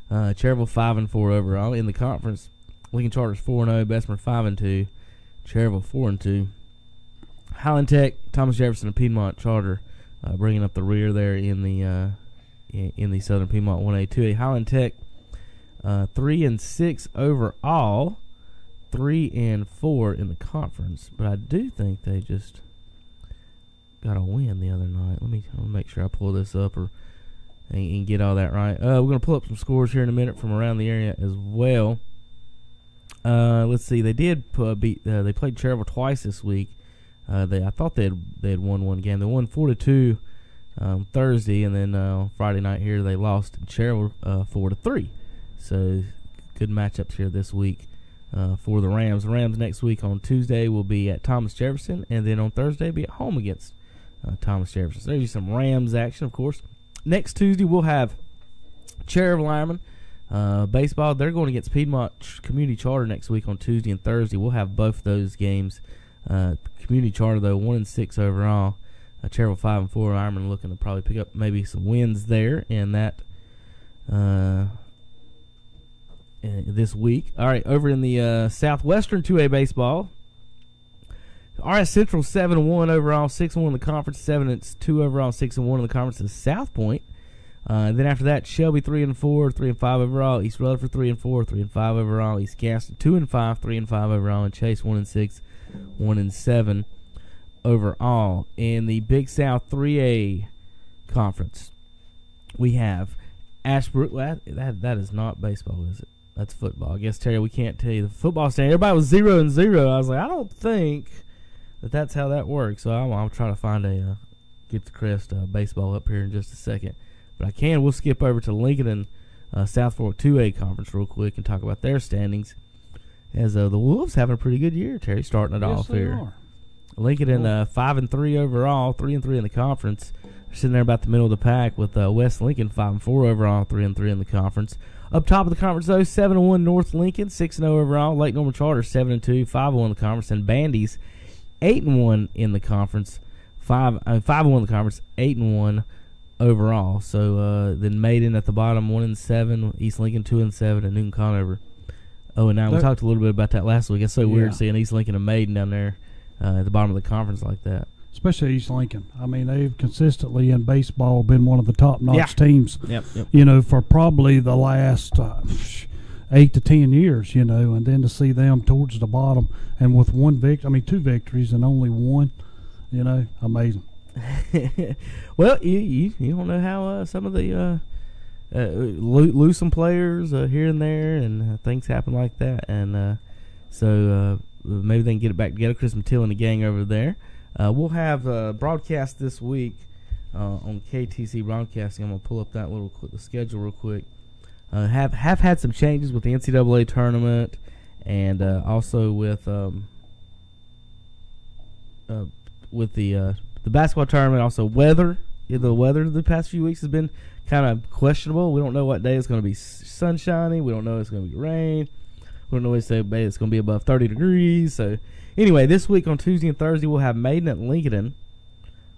Cherryville 5-4 overall. In the conference, Lincoln Charter's 4-0, Bessemer 5-2, Cherryville 4-2. Highland Tech, Thomas Jefferson, and Piedmont Charter bringing up the rear there in the Southern Piedmont 1A 2A. Highland Tech 3-6 overall. 3-4 in the conference, but I do think they just got a win the other night. Let me make sure I pull this up and get all that right. We're going to pull up some scores here in a minute from around the area as well. Let's see. They did they played Cherryville twice this week. I thought they had won one game. They won 4-2 Thursday, and then Friday night here they lost to Cherryville 4-3. So good matchups here this week. For the Rams. The Rams next week on Tuesday will be at Thomas Jefferson, and then on Thursday be at home against Thomas Jefferson. So there's some Rams action, of course. Next Tuesday we'll have Cherryville Ironman baseball. They're going against Piedmont Community Charter next week on Tuesday and Thursday. We'll have both those games. Community Charter though 1-6 overall. Cherryville 5-4. Ironman looking to probably pick up maybe some wins there in that. This week. All right, over in the Southwestern 2A baseball, RS Central 7-1 overall, 6-1 in the conference, 7-2 overall, 6-1 in the conference is South Point. Then after that, Shelby 3-4, 3-5 overall, East Rutherford 3-4, 3-5 overall, East Gaston 2-5, 3-5 overall, and Chase 1-6, 1-7 overall. In the Big South 3A conference, we have Ashbrook. Well, that is not baseball, is it? That's football. I guess, Terry, we can't tell you the football stand. Everybody was 0-0. I was like, I don't think that's how that works. So I'll try to find get the crest baseball up here in just a second. But I can. We'll skip over to Lincoln and South Fork 2A conference real quick and talk about their standings. as the Wolves having a pretty good year, Terry, starting it off here. Are. Lincoln in 5-3 overall, 3-3 in the conference. They're sitting there about the middle of the pack with West Lincoln 5-4 overall, 3-3 in the conference. Up top of the conference though, 7-1 North Lincoln, 6-0 overall. Lake Norman Charter 7-2, 5-1 in the conference, and Bandy's 8-1 in the conference, 5-1 in the conference, 8-1 overall. So then Maiden at the bottom, 1-7, East Lincoln 2-7, and Newton Conover 0-9. We talked a little bit about that last week. It's so weird seeing East Lincoln and Maiden down there at the bottom of the conference like that. Especially East Lincoln. I mean, they've consistently in baseball been one of the top-notch teams, Yep. For probably the last 8 to 10 years, and then to see them towards the bottom and with two victories and only one, amazing. Well, you don't know how some of the lose some players here and there, and things happen like that, and so maybe they can get it back together. Chris Mathill and the gang over there. We'll have broadcast this week on KTC Broadcasting. I'm gonna pull up that the schedule real quick. Have had some changes with the NCAA tournament, and also with the basketball tournament. Also, weather. The weather the past few weeks has been kind of questionable. We don't know what day it's going to be sunshiny. We don't know it's going to be rain. We don't know what day it's going to be above 30 degrees. So, anyway, this week on Tuesday and Thursday, we'll have Maiden at Lincoln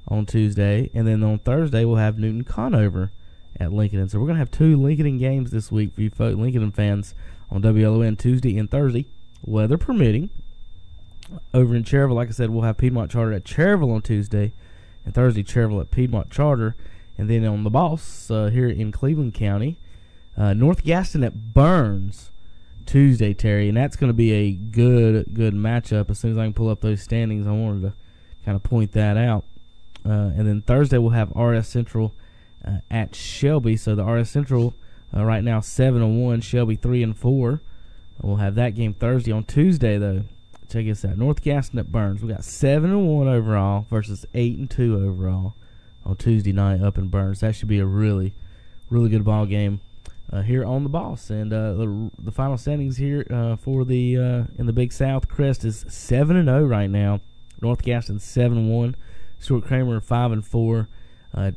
on Tuesday. And then on Thursday, we'll have Newton Conover at Lincoln. So, we're going to have 2 Lincoln games this week for you Lincoln fans on WLON Tuesday and Thursday, weather permitting. Over in Cherryville, like I said, we'll have Piedmont Charter at Cherryville on Tuesday. And Thursday, Cherryville at Piedmont Charter. And then on the Boss here in Cleveland County, North Gaston at Burns Tuesday, Terry, and that's going to be a good matchup. As soon as I can pull up those standings, I wanted to kind of point that out. And then Thursday we'll have RS Central at Shelby. So the RS Central right now 7-1, Shelby 3-4. We'll have that game Thursday. On Tuesday though, check this out: North Gaston at Burns. We got 7-1 overall versus 8-2 overall on Tuesday night up in Burns. That should be a really good ball game. Here on the Boss, and the final standings here for the in the Big South. Crest is 7-0 right now. North Gaston 7-1. Stuart Kramer 5-4.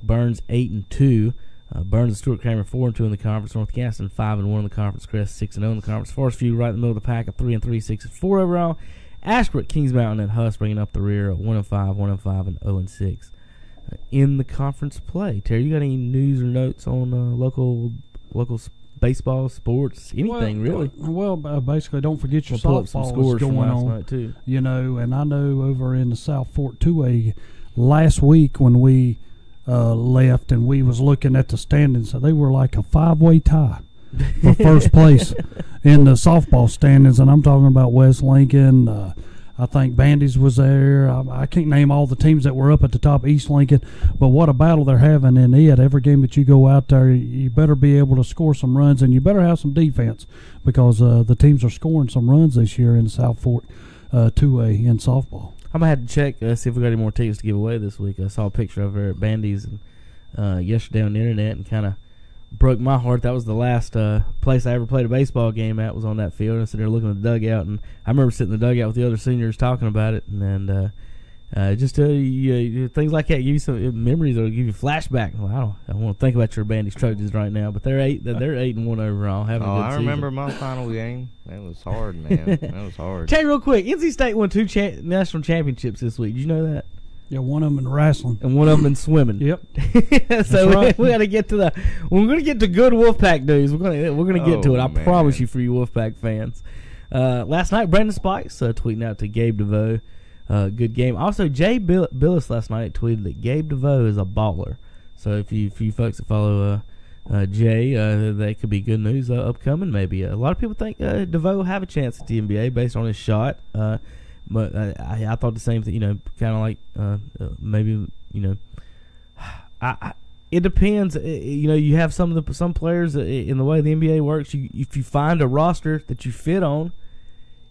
Burns 8-2. Burns and Stuart Kramer 4-2 in the conference. North Gaston 5-1 in the conference. Crest 6-0 in the conference. Forest View right in the middle of the pack at 3-3, 6-4 overall. Ashbrook, Kings Mountain, and Huss bringing up the rear at 1-5, 1-5, and 0-6 in the conference play. Terry, you got any news or notes on local baseball, sports, anything really? Well, basically, don't forget your softball some scores going from last on night too. And I know over in the South Fork 2A last week when we left and we was looking at the standings, they were like a 5-way tie for first place in the softball standings, and I'm talking about West Lincoln. I think Bandy's was there. I can't name all the teams that were up at the top. East Lincoln, but what a battle they're having in it. Every game that you go out there, you better be able to score some runs, and you better have some defense because the teams are scoring some runs this year in South Fork 2A in softball. I'm going to have to check, see if we got any more tickets to give away this week. I saw a picture of her at Bandy's yesterday on the internet and kind of broke my heart. That was the last place I ever played a baseball game at, was on that field. I sit there looking at the dugout, and I remember sitting in the dugout with the other seniors talking about it, and just things like that give you some memories or give you flashback. Well, I don't want to think about your Bandy's Trojans right now, but they're 8-1 overall. Having a good I remember my final game. That was hard, man. That was hard. Tell you real quick, NC State won 2 national championships this week. Did you know that? Yeah, one of them in wrestling. And one of them in swimming. Yep. So we got to get to we're going to get to good Wolfpack news. We're going to get to it. I promise you, for you Wolfpack fans. Last night, Brandon Spikes tweeting out to Gabe DeVoe. Good game. Also, Jay Billis last night tweeted that Gabe DeVoe is a baller. So if you folks that follow Jay, that could be good news upcoming. Maybe a lot of people think DeVoe have a chance at the NBA based on his shot. But I thought the same thing, kind of like maybe, it depends. You have some players in the way the NBA works. If you find a roster that you fit on,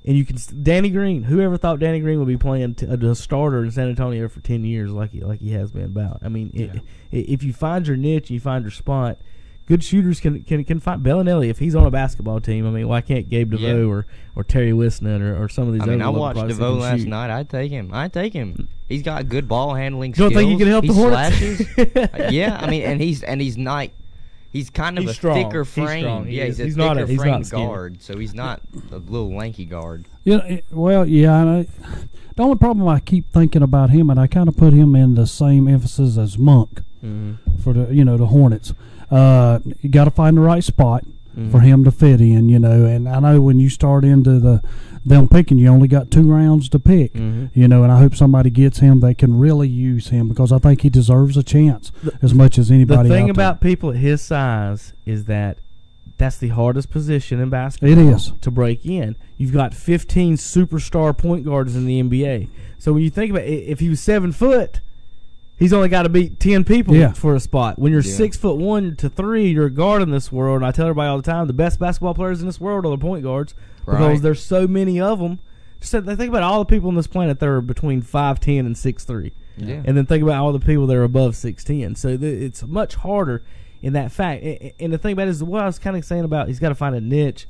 and you can, Danny Green. Whoever thought Danny Green would be playing a starter in San Antonio for 10 years, like he has been about. I mean, if you find your niche, you find your spot, good shooters can find Bellinelli if he's on a basketball team. I mean, why can't Gabe DeVoe or Terry Wisnant or some of these? I watched DeVoe last night. I'd take him. He's got good ball handling skills. You don't think he can help the Hornets? Yeah, I mean, and he's not. He's kind of a strong. thicker frame. He's a thicker frame guard, so he's not a little lanky guard. Yeah, well, yeah. The only problem I keep thinking about him, and I kind of put him in the same emphasis as Monk for the Hornets. You got to find the right spot for him to fit in, And I know when you start into them picking, you only got 2 rounds to pick, And I hope somebody gets him that can really use him because I think he deserves a chance as much as anybody. The thing out about people at his size is that's the hardest position in basketball. It is to break in. You've got 15 superstar point guards in the NBA. So when you think about it, if he was 7 foot. He's only got to beat 10 people for a spot. When you're 6'1" to 3, you're a guard in this world. And I tell everybody all the time, the best basketball players in this world are the point guards because there's so many of them. Just think about all the people on this planet that are between 5'10" and 6'3", and then think about all the people that are above 6'10". So it's much harder in that fact. And the thing about it is what I was kind of saying about he's got to find a niche.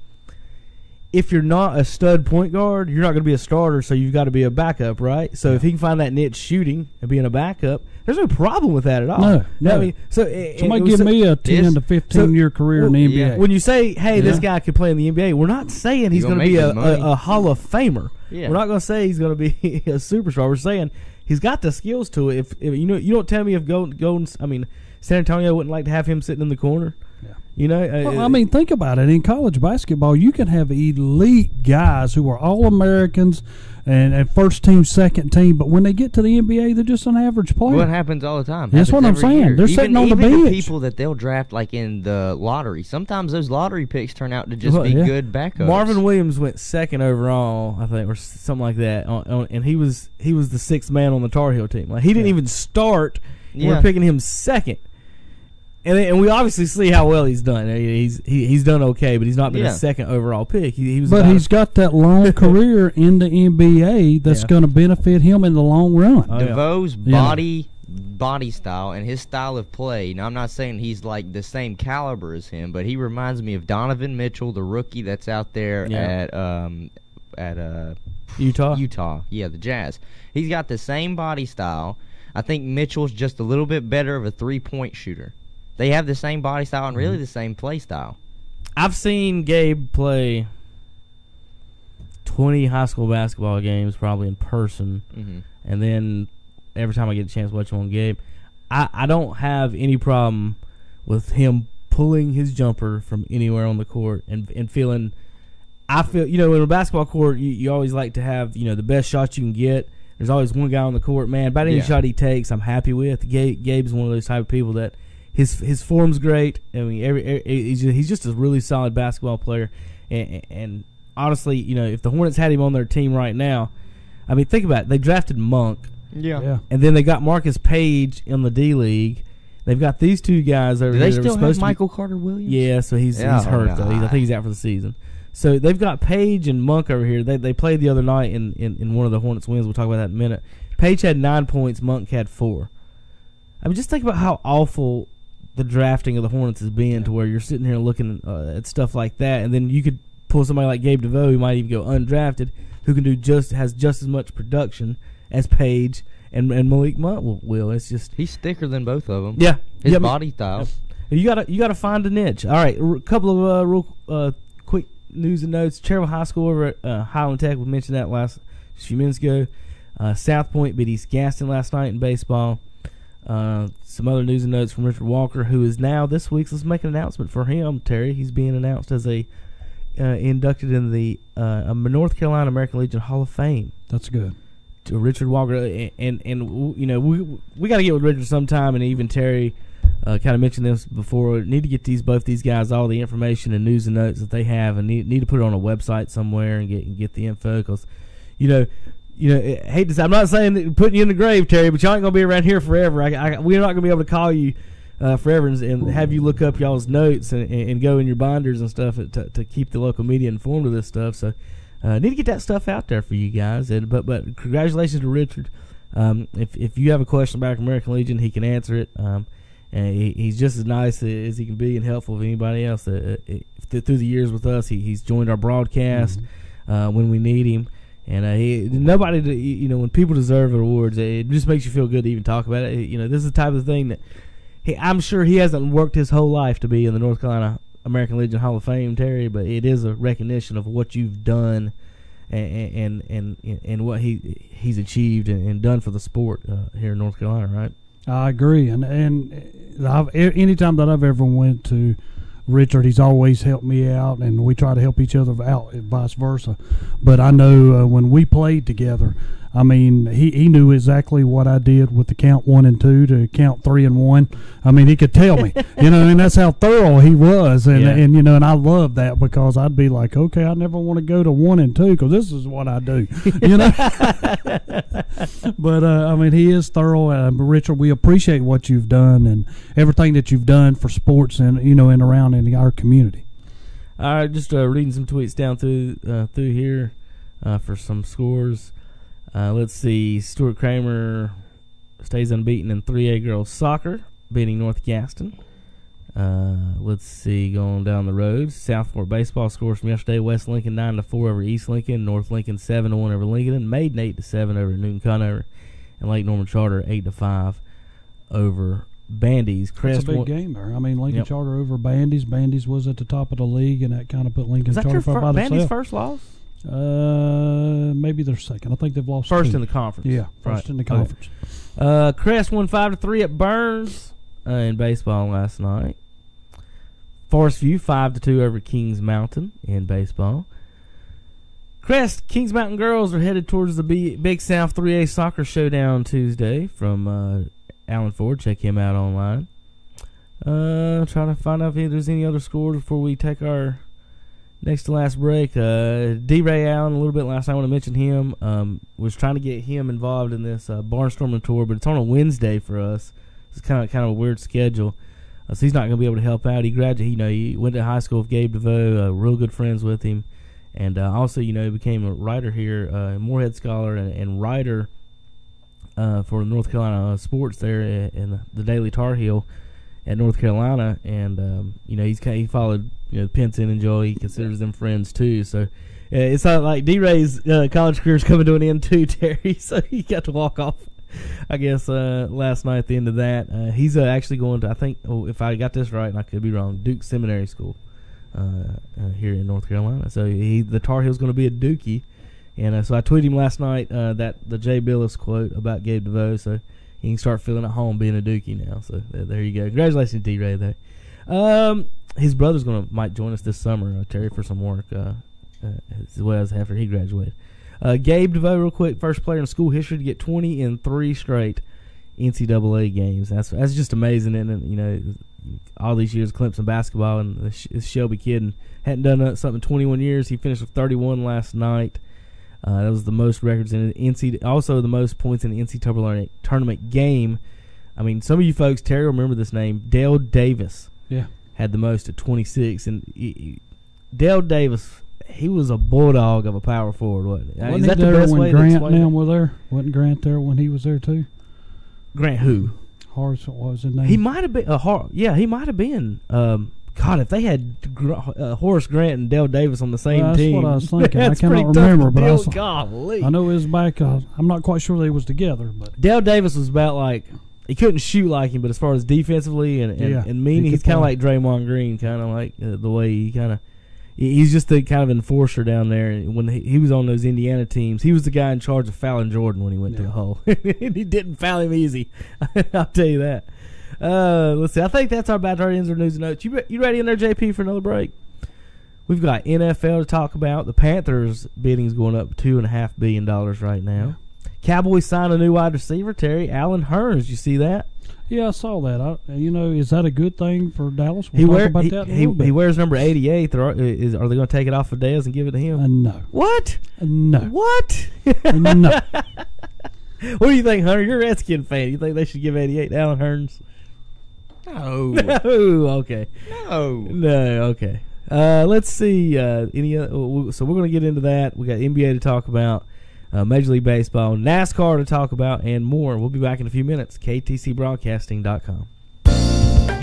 If you're not a stud point guard, you're not going to be a starter, so you've got to be a backup, right? So if he can find that niche shooting and being a backup, there's no problem with that at all. No. I mean, somebody give me a 10 to 15-year career in the NBA. When you say, hey, this guy could play in the NBA, we're not saying he's going to be a Hall of Famer. Yeah. We're not going to say he's going to be a superstar. We're saying he's got the skills to it. If you don't tell me if San Antonio wouldn't like to have him sitting in the corner. Yeah. Think about it. In college basketball, you can have elite guys who are All-Americans and first team, second team, but when they get to the NBA, they're just an average player. Well, it happens all the time. That's what I'm saying. Year. They're sitting on the bench. Even the people that they'll draft like in the lottery, sometimes those lottery picks turn out to just be good backups. Marvin Williams went 2nd overall, I think, or something like that, and he was the 6th man on the Tar Heel team. Like he didn't even start. We're picking him 2nd. And we obviously see how well he's done. He's done okay, but he's not been a 2nd overall pick. But he's got that long career in the NBA that's going to benefit him in the long run. DeVoe's body style and his style of play. Now, I'm not saying he's like the same caliber as him, but he reminds me of Donovan Mitchell, the rookie that's out there at Utah. Yeah, the Jazz. He's got the same body style. I think Mitchell's just a little bit better of a 3-point shooter. They have the same body style and really the same play style. I've seen Gabe play 20 high school basketball games probably in person, and then every time I get a chance to watch him on Gabe, I don't have any problem with him pulling his jumper from anywhere on the court and feeling. I feel in a basketball court you always like to have the best shot you can get. There's always one guy on the court, man. About any shot he takes, I'm happy with. Gabe's one of those type of people that. His form's great. I mean, he's just a really solid basketball player. And honestly, if the Hornets had him on their team right now, I mean, think about it. They drafted Monk. Yeah. And then they got Marcus Page in the D League. They've got these 2 guys over there. Do they still have Michael Carter-Williams? Yeah, so he's hurt though. I think he's out for the season. So they've got Page and Monk over here. They played the other night in one of the Hornets wins. We'll talk about that in a minute. Page had 9 points. Monk had 4. I mean, just think about how awful the drafting of the Hornets has been to where you're sitting here looking at stuff like that, and then you could pull somebody like Gabe DeVoe who might even go undrafted, who can has just as much production as Page and Malik Monk will. It's just he's thicker than both of them. Yeah, his body style. You gotta find a niche. All right, a couple of real quick news and notes. Cherryville High School over at Highland Tech. We mentioned that just a few minutes ago. South Point beat East Gaston last night in baseball. Some other news and notes from Richard Walker, who is now this week's. Let's make an announcement for him, Terry. He's being announced as inducted in the North Carolina American Legion Hall of Fame. That's good. To Richard Walker, and we got to get with Richard sometime, and even Terry kind of mentioned this before. We need to get both these guys all the information and news and notes that they have, and need to put it on a website somewhere and get the info because, hate to say, I'm not saying that putting you in the grave, Terry, but y'all ain't gonna be around here forever. We're not gonna be able to call you forever and have you look up y'all's notes and go in your binders and stuff to keep the local media informed of this stuff. So need to get that stuff out there for you guys. But congratulations to Richard. If you have a question about American Legion, he can answer it. And he's just as nice as he can be and helpful with anybody else. Through the years with us, he's joined our broadcast when we need him. And nobody, when people deserve awards, it just makes you feel good to even talk about it. This is the type of thing that I'm sure he hasn't worked his whole life to be in the North Carolina American Legion Hall of Fame, Terry, but it is a recognition of what you've done and what he's achieved and done for the sport here in North Carolina, right? I agree, and anytime that I've ever went to Richard, he's always helped me out, and we try to help each other out, and vice versa. But I know when we played together, I mean, he knew exactly what I did with the count 1 and 2 to count 3 and 1. I mean, he could tell me, and that's how thorough he was, and and I love that because I'd be like, okay, I never want to go to 1 and 2 because this is what I do, But I mean, he is thorough, Richard. We appreciate what you've done and everything that you've done for sports and and around in our community. All right, just reading some tweets down through here for some scores. Let's see. Stuart Kramer stays unbeaten in 3A girls soccer, beating North Gaston. Let's see. Going down the road, South Fork baseball scores from yesterday: West Lincoln 9-4 over East Lincoln, North Lincoln 7-1 over Lincoln, and Maiden 8-7 over Newton Conover, and Lake Norman Charter 8-5 over Bandy's. It's a big game there. I mean, Lincoln Charter over Bandy's. Bandy's was at the top of the league, and that kind of put Lincoln Charter by themselves. Bandy's first loss? Maybe they're second. I think they've lost first 2. in the conference. Yeah, first in the conference. Okay. Crest won 5-3 at Burns in baseball last night. Forest View 5-2 over Kings Mountain in baseball. Crest Kings Mountain girls are headed towards the Big South 3A soccer showdown Tuesday from Alan Ford. Check him out online. Trying to find out if there's any other scores before we take our next to last break. D. Ray Allen, a little bit last night, I want to mention him. Was trying to get him involved in this barnstorming tour, but it's on a Wednesday for us. It's kind of a weird schedule, so he's not going to be able to help out. He graduated. He went to high school with Gabe DeVoe. Real good friends with him, and also he became a writer here, Moorhead Scholar and writer for North Carolina sports there in the Daily Tar Heel at North Carolina, and he followed Pinson and Joel. He considers them friends too. So it's not like D-Ray's college career is coming to an end too, Terry. So he got to walk off, I guess, last night at the end of that. He's actually going to, I think, if I got this right, and I could be wrong, Duke Seminary School here in North Carolina. So the Tar Heel's going to be a Dookie. And so I tweeted him last night that the Jay Billis quote about Gabe DeVoe, so he can start feeling at home being a Dookie now. So there you go. Congratulations, D-Ray there. His brother's might join us this summer, Terry, for some work as well as after he graduated. Gabe DeVoe, real quick, first player in school history to get 20 in 3 straight NCAA games. That's just amazing, and all these years of Clemson basketball, and this Shelby kid and hadn't done something in 21 years. He finished with 31 last night. That was the most records in also the most points in the NCAA tournament game. I mean, some of you folks, Terry, remember this name, Dale Davis. Yeah. Had the most at 26, and Dale Davis, he was a bulldog of a power forward, wasn't he? Wasn't Is that he the there best when way to Grant explain and them it? were there? Wasn't Grant there when he was there too? Grant who? Horace, what was his name? He might have been. He might have been. God, if they had Horace Grant and Dale Davis on the same team. That's what I was thinking. I cannot remember, but I know it was back. I'm not quite sure they was together. But Dale Davis was about like, he couldn't shoot like him, but as far as defensively and meaning, he's kind of like Draymond Green, kind of like the way he kind of. He's just the kind of enforcer down there. When he was on those Indiana teams, he was the guy in charge of fouling Jordan when he went to the hole. He didn't foul him easy. I'll tell you that. Let's see. I think that's our about to ends our news and notes. You ready in there, JP, for another break? We've got NFL to talk about. The Panthers bidding is going up $2.5 billion right now. Cowboys sign a new wide receiver, Terry. Alan Hearns. You see that? Yeah, I saw that. Is that a good thing for Dallas? We'll talk about that in a little bit. He wears number 88. Are they going to take it off of Dez and give it to him? No. What? No. What? No. What do you think, Hunter? You're a Redskin fan. You think they should give 88 to Alan Hearns? No. No. Okay. No. Okay. Let's see. Any other, so we're going to get into that. We got NBA to talk about, Major League Baseball, NASCAR to talk about, and more. We'll be back in a few minutes. KTCBroadcasting.com.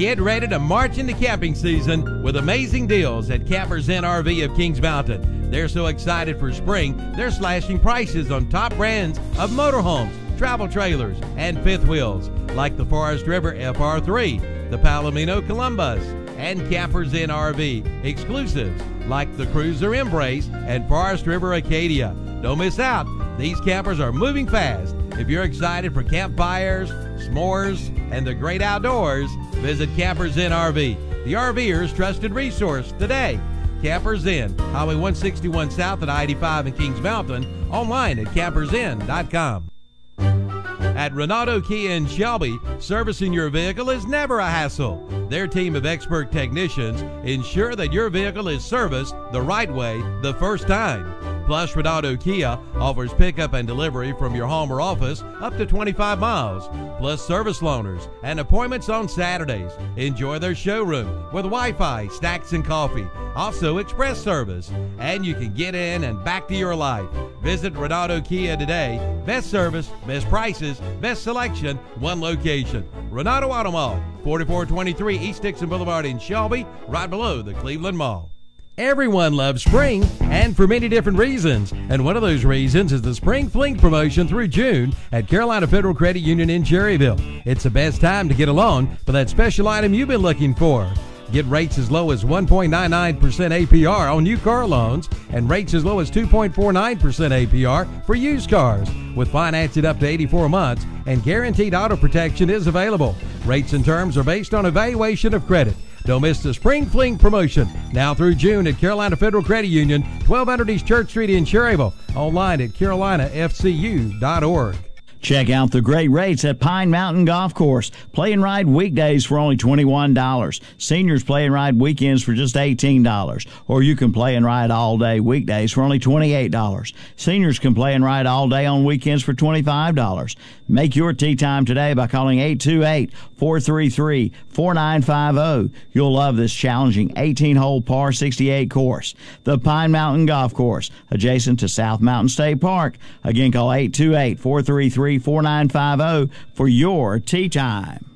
Get ready to march into camping season with amazing deals at Campers Inn RV of Kings Mountain. They're so excited for spring, they're slashing prices on top brands of motorhomes, travel trailers, and fifth wheels, like the Forest River FR3, the Palomino Columbus, and Campers Inn RV. Exclusives like the Cruiser Embrace and Forest River Acadia. Don't miss out. These campers are moving fast. If you're excited for campfires, s'mores, and the great outdoors, visit Campers Inn RV, the RVer's trusted resource today. Campers Inn, Highway 161 South at I-85 in Kings Mountain, online at campersinn.com. At Renato Kia in Shelby, servicing your vehicle is never a hassle. Their team of expert technicians ensure that your vehicle is serviced the right way the first time. Plus, Renato Kia offers pickup and delivery from your home or office up to 25 miles, plus service loaners and appointments on Saturdays. Enjoy their showroom with Wi-Fi, snacks, and coffee. Also, express service. And you can get in and back to your life. Visit Renato Kia today. Best service, best prices, best selection, one location. Renato Auto Mall, 4423 East Dixon Boulevard in Shelby, right below the Cleveland Mall. Everyone loves spring, and for many different reasons. And one of those reasons is the Spring Fling promotion through June at Carolina Federal Credit Union in Cherryville. It's the best time to get a loan for that special item you've been looking for. Get rates as low as 1.99% APR on new car loans and rates as low as 2.49% APR for used cars. With financing up to 84 months and guaranteed auto protection is available. Rates and terms are based on evaluation of credit. Don't miss the Spring Fling promotion now through June at Carolina Federal Credit Union, 1200 East Church Street in Cherryville. Online at carolinafcu.org. Check out the great rates at Pine Mountain Golf Course. Play and ride weekdays for only $21. Seniors play and ride weekends for just $18. Or you can play and ride all day weekdays for only $28. Seniors can play and ride all day on weekends for $25. Make your tee time today by calling 828-433-4950. You'll love this challenging 18-hole par 68 course. The Pine Mountain Golf Course, adjacent to South Mountain State Park. Again, call 828-433-4950 for your tee time.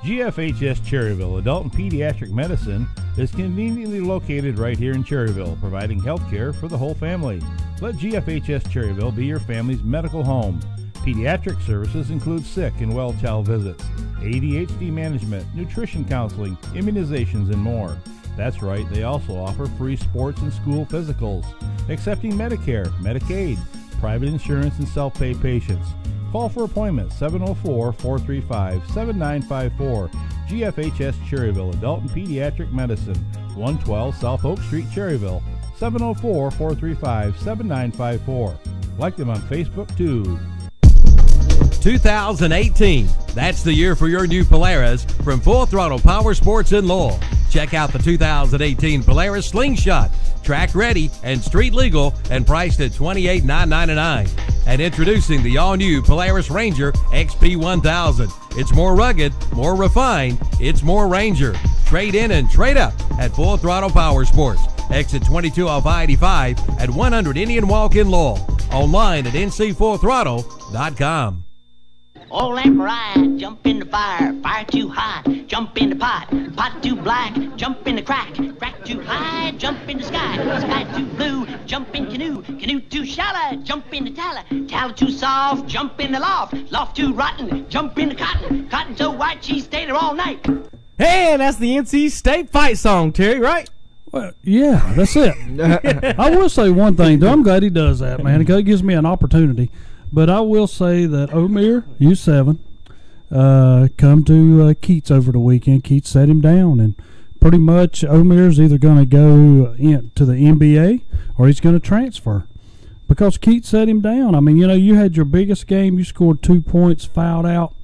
GFHS Cherryville Adult and Pediatric Medicine is conveniently located right here in Cherryville, providing health care for the whole family. Let GFHS Cherryville be your family's medical home. Pediatric services include sick and well child visits, ADHD management, nutrition counseling, immunizations, and more. That's right, they also offer free sports and school physicals, accepting Medicare, Medicaid, private insurance, and self-pay patients. Call for appointments 704-435-7954. GFHS Cherryville Adult and Pediatric Medicine, 112 South Oak Street, Cherryville, 704-435-7954. Like them on Facebook too. 2018. That's the year for your new Polaris from Full Throttle Power Sports in Lowell. Check out the 2018 Polaris Slingshot, track ready and street legal and priced at $28,999. And introducing the all-new Polaris Ranger XP 1000. It's more rugged, more refined, it's more Ranger. Trade in and trade up at Full Throttle Power Sports. Exit 22 off I-85 at 100 Indian Walk in Lowell. Online at ncfullthrottle.com. All that ride, jump in the fire, fire too high, jump in the pot, pot too black, jump in the crack, crack too high, jump in the sky, sky too blue, jump in canoe, canoe too shallow, jump in the tallow, tallow too soft, jump in the loft, loft too rotten, jump in the cotton, cotton so white she stayed there all night. Hey, that's the NC State fight song, Terry, right? Well, yeah, that's it. I will say one thing, though. I'm glad he does that, man. It gives me an opportunity. But I will say that Omer, U7, come to Keats over the weekend. Keats set him down, and pretty much Omer's either going to go to the NBA or he's going to transfer because Keats set him down. I mean, you know, you had your biggest game. You scored 2 points, fouled out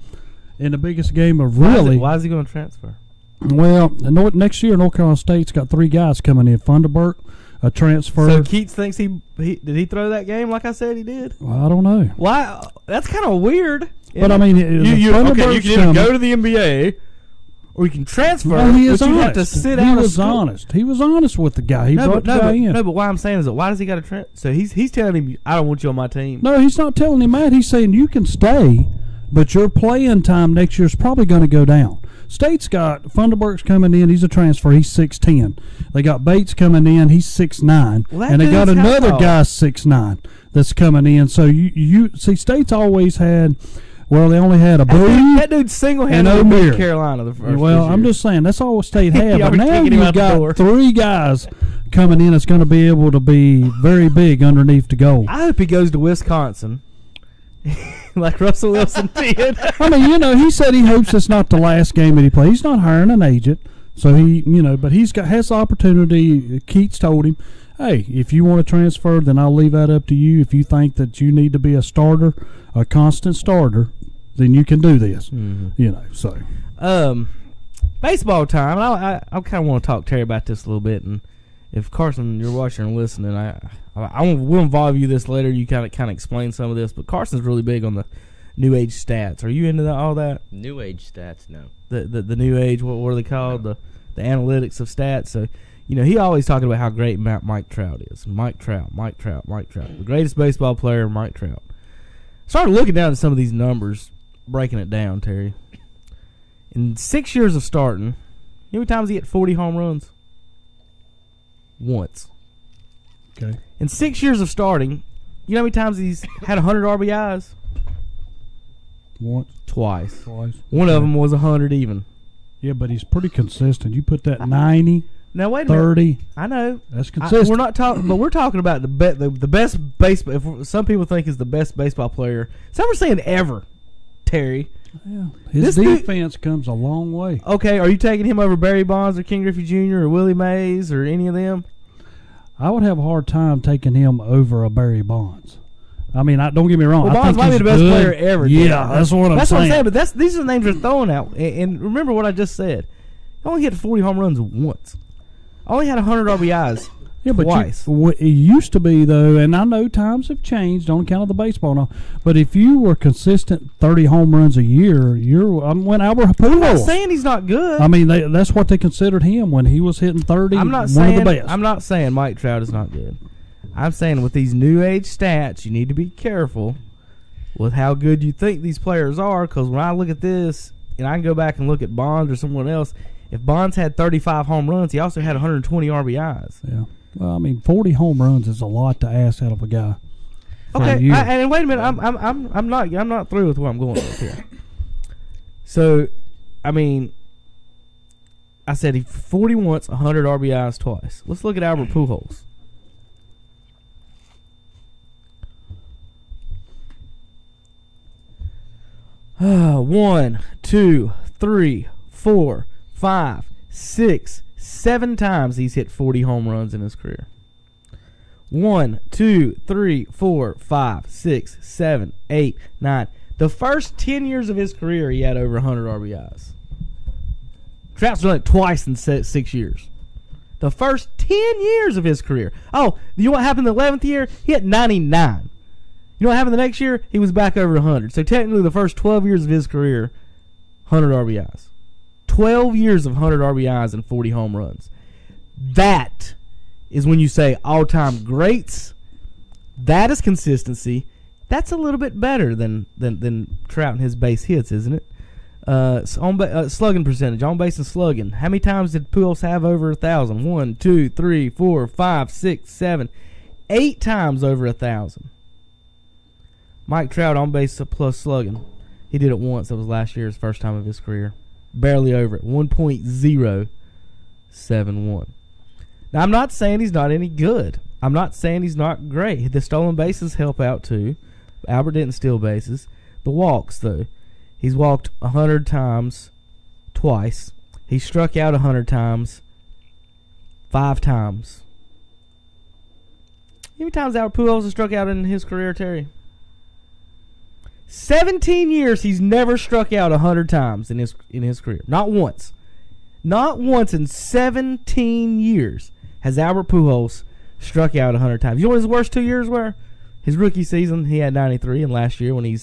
in the biggest game of really. Why is he going to transfer? Well, next year North Carolina State's got 3 guys coming in. Funderburk, a transfer. So Keats thinks did he throw that game like I said he did? Well, I don't know. Why? That's kind of weird. But I mean, you can either go to the NBA or you can transfer. No, he is but honest. You have to sit out. He was honest. He was honest with the guy. He brought the guy in. No, but why I'm saying is that why does he got to transfer? So he's telling him I don't want you on my team. No, he's not telling him that. He's saying you can stay, but your playing time next year is probably going to go down. State's got Funderburk's coming in. He's a transfer. He's 6'10". They got Bates coming in. He's 6'9". Well, and they got another guy 6'9" that's coming in. So you see, State's always had. Well, they only had a Boone. That dude single-handedly beat Carolina the first. Well, I'm just saying that's all State had. But now you've got 3 guys coming in that's going to be able to be very big underneath the goal. I hope he goes to Wisconsin, like Russell Wilson did. I mean, he said he hopes it's not the last game that he plays. He's not hiring an agent, so but has the opportunity. Keats told him, hey, if you want to transfer, then I'll leave that up to you. If you think that you need to be a starter, a constant starter, then you can do this. So. Baseball time. I kind of want to talk to Terry about this a little bit, and if Carson, you're watching and listening, we'll involve you this later. You kind of explain some of this, but Carson's really big on the new age stats. Are you into all that? New age stats, no. The new age. What are they called? The analytics of stats. So. He always talking about how great Mike Trout is. Mike Trout. The greatest baseball player, Mike Trout. Started looking down at some of these numbers, breaking it down, Terry. In 6 years of starting, you know how many times he hit 40 home runs? Once. Okay. In 6 years of starting, you know how many times he's had 100 RBIs? Once. Twice. One of them was 100 even. Yeah, but he's pretty consistent. You put that 90... Now wait a 30. minute. I know that's consistent. We're not talking, but we're talking about the best baseball. If some people think is the best baseball player, some are saying ever. Terry, yeah, his defense comes a long way. Okay, are you taking him over Barry Bonds or King Griffey Jr. or Willie Mays or any of them? I would have a hard time taking him over a Barry Bonds. I mean, don't get me wrong. Well, Bonds might be the best player ever. Yeah, that's what I'm saying. That's what I'm saying. But these are the names they're throwing out. And remember what I just said. He only hit 40 home runs once. Only had 100 RBIs twice. It used to be, though, and I know times have changed on account of the baseball and all, but if you were consistent 30 home runs a year, when Albert Pujols. I'm not saying he's not good. I mean, that's what they considered him when he was hitting 30. I'm not saying Mike Trout is not good. I'm saying with these new age stats, you need to be careful with how good you think these players are, because when I look at this, and I can go back and look at Bonds or someone else, if Bonds had 35 home runs, he also had 120 RBIs. Yeah. Well, I mean, 40 home runs is a lot to ask out of a guy. Okay, and wait a minute, I'm not through with where I'm going with here. So, I mean, I said he 40 once, 100 RBIs twice. Let's look at Albert Pujols. One, 2, 3, 4, 5, 6, 7 times he's hit 40 home runs in his career. 1, 2, 3, 4, 5, 6, 7, 8, 9. The first 10 years of his career, he had over 100 RBIs. Trout's done it twice in 6 years. The first 10 years of his career. Oh, you know what happened the 11th year? He hit 99. You know what happened the next year? He was back over 100. So technically the first 12 years of his career, 100 RBIs. 12 years of 100 RBIs and 40 home runs. That is when you say all-time greats. That is consistency. That's a little bit better than Trout and his base hits, isn't it? Slugging percentage, on base and slugging. How many times did Pujols have over 1,000? 1, 2, 3, 4, 5, 6, 7, 8 times over 1,000. Mike Trout on base plus slugging. He did it once. That was last year's first time of his career. Barely over it. 1.071. Now, I'm not saying he's not any good. I'm not saying he's not great. The stolen bases help out, too. Albert didn't steal bases. The walks, though. He's walked 100 times twice. He struck out 100 times 5 times. How many times Albert Pujols has struck out in his career, Terry? 17 years he's never struck out 100 times in his career. Not once. Not once in 17 years has Albert Pujols struck out 100 times. You know what his worst 2 years were? His rookie season, he had 93, and last year when he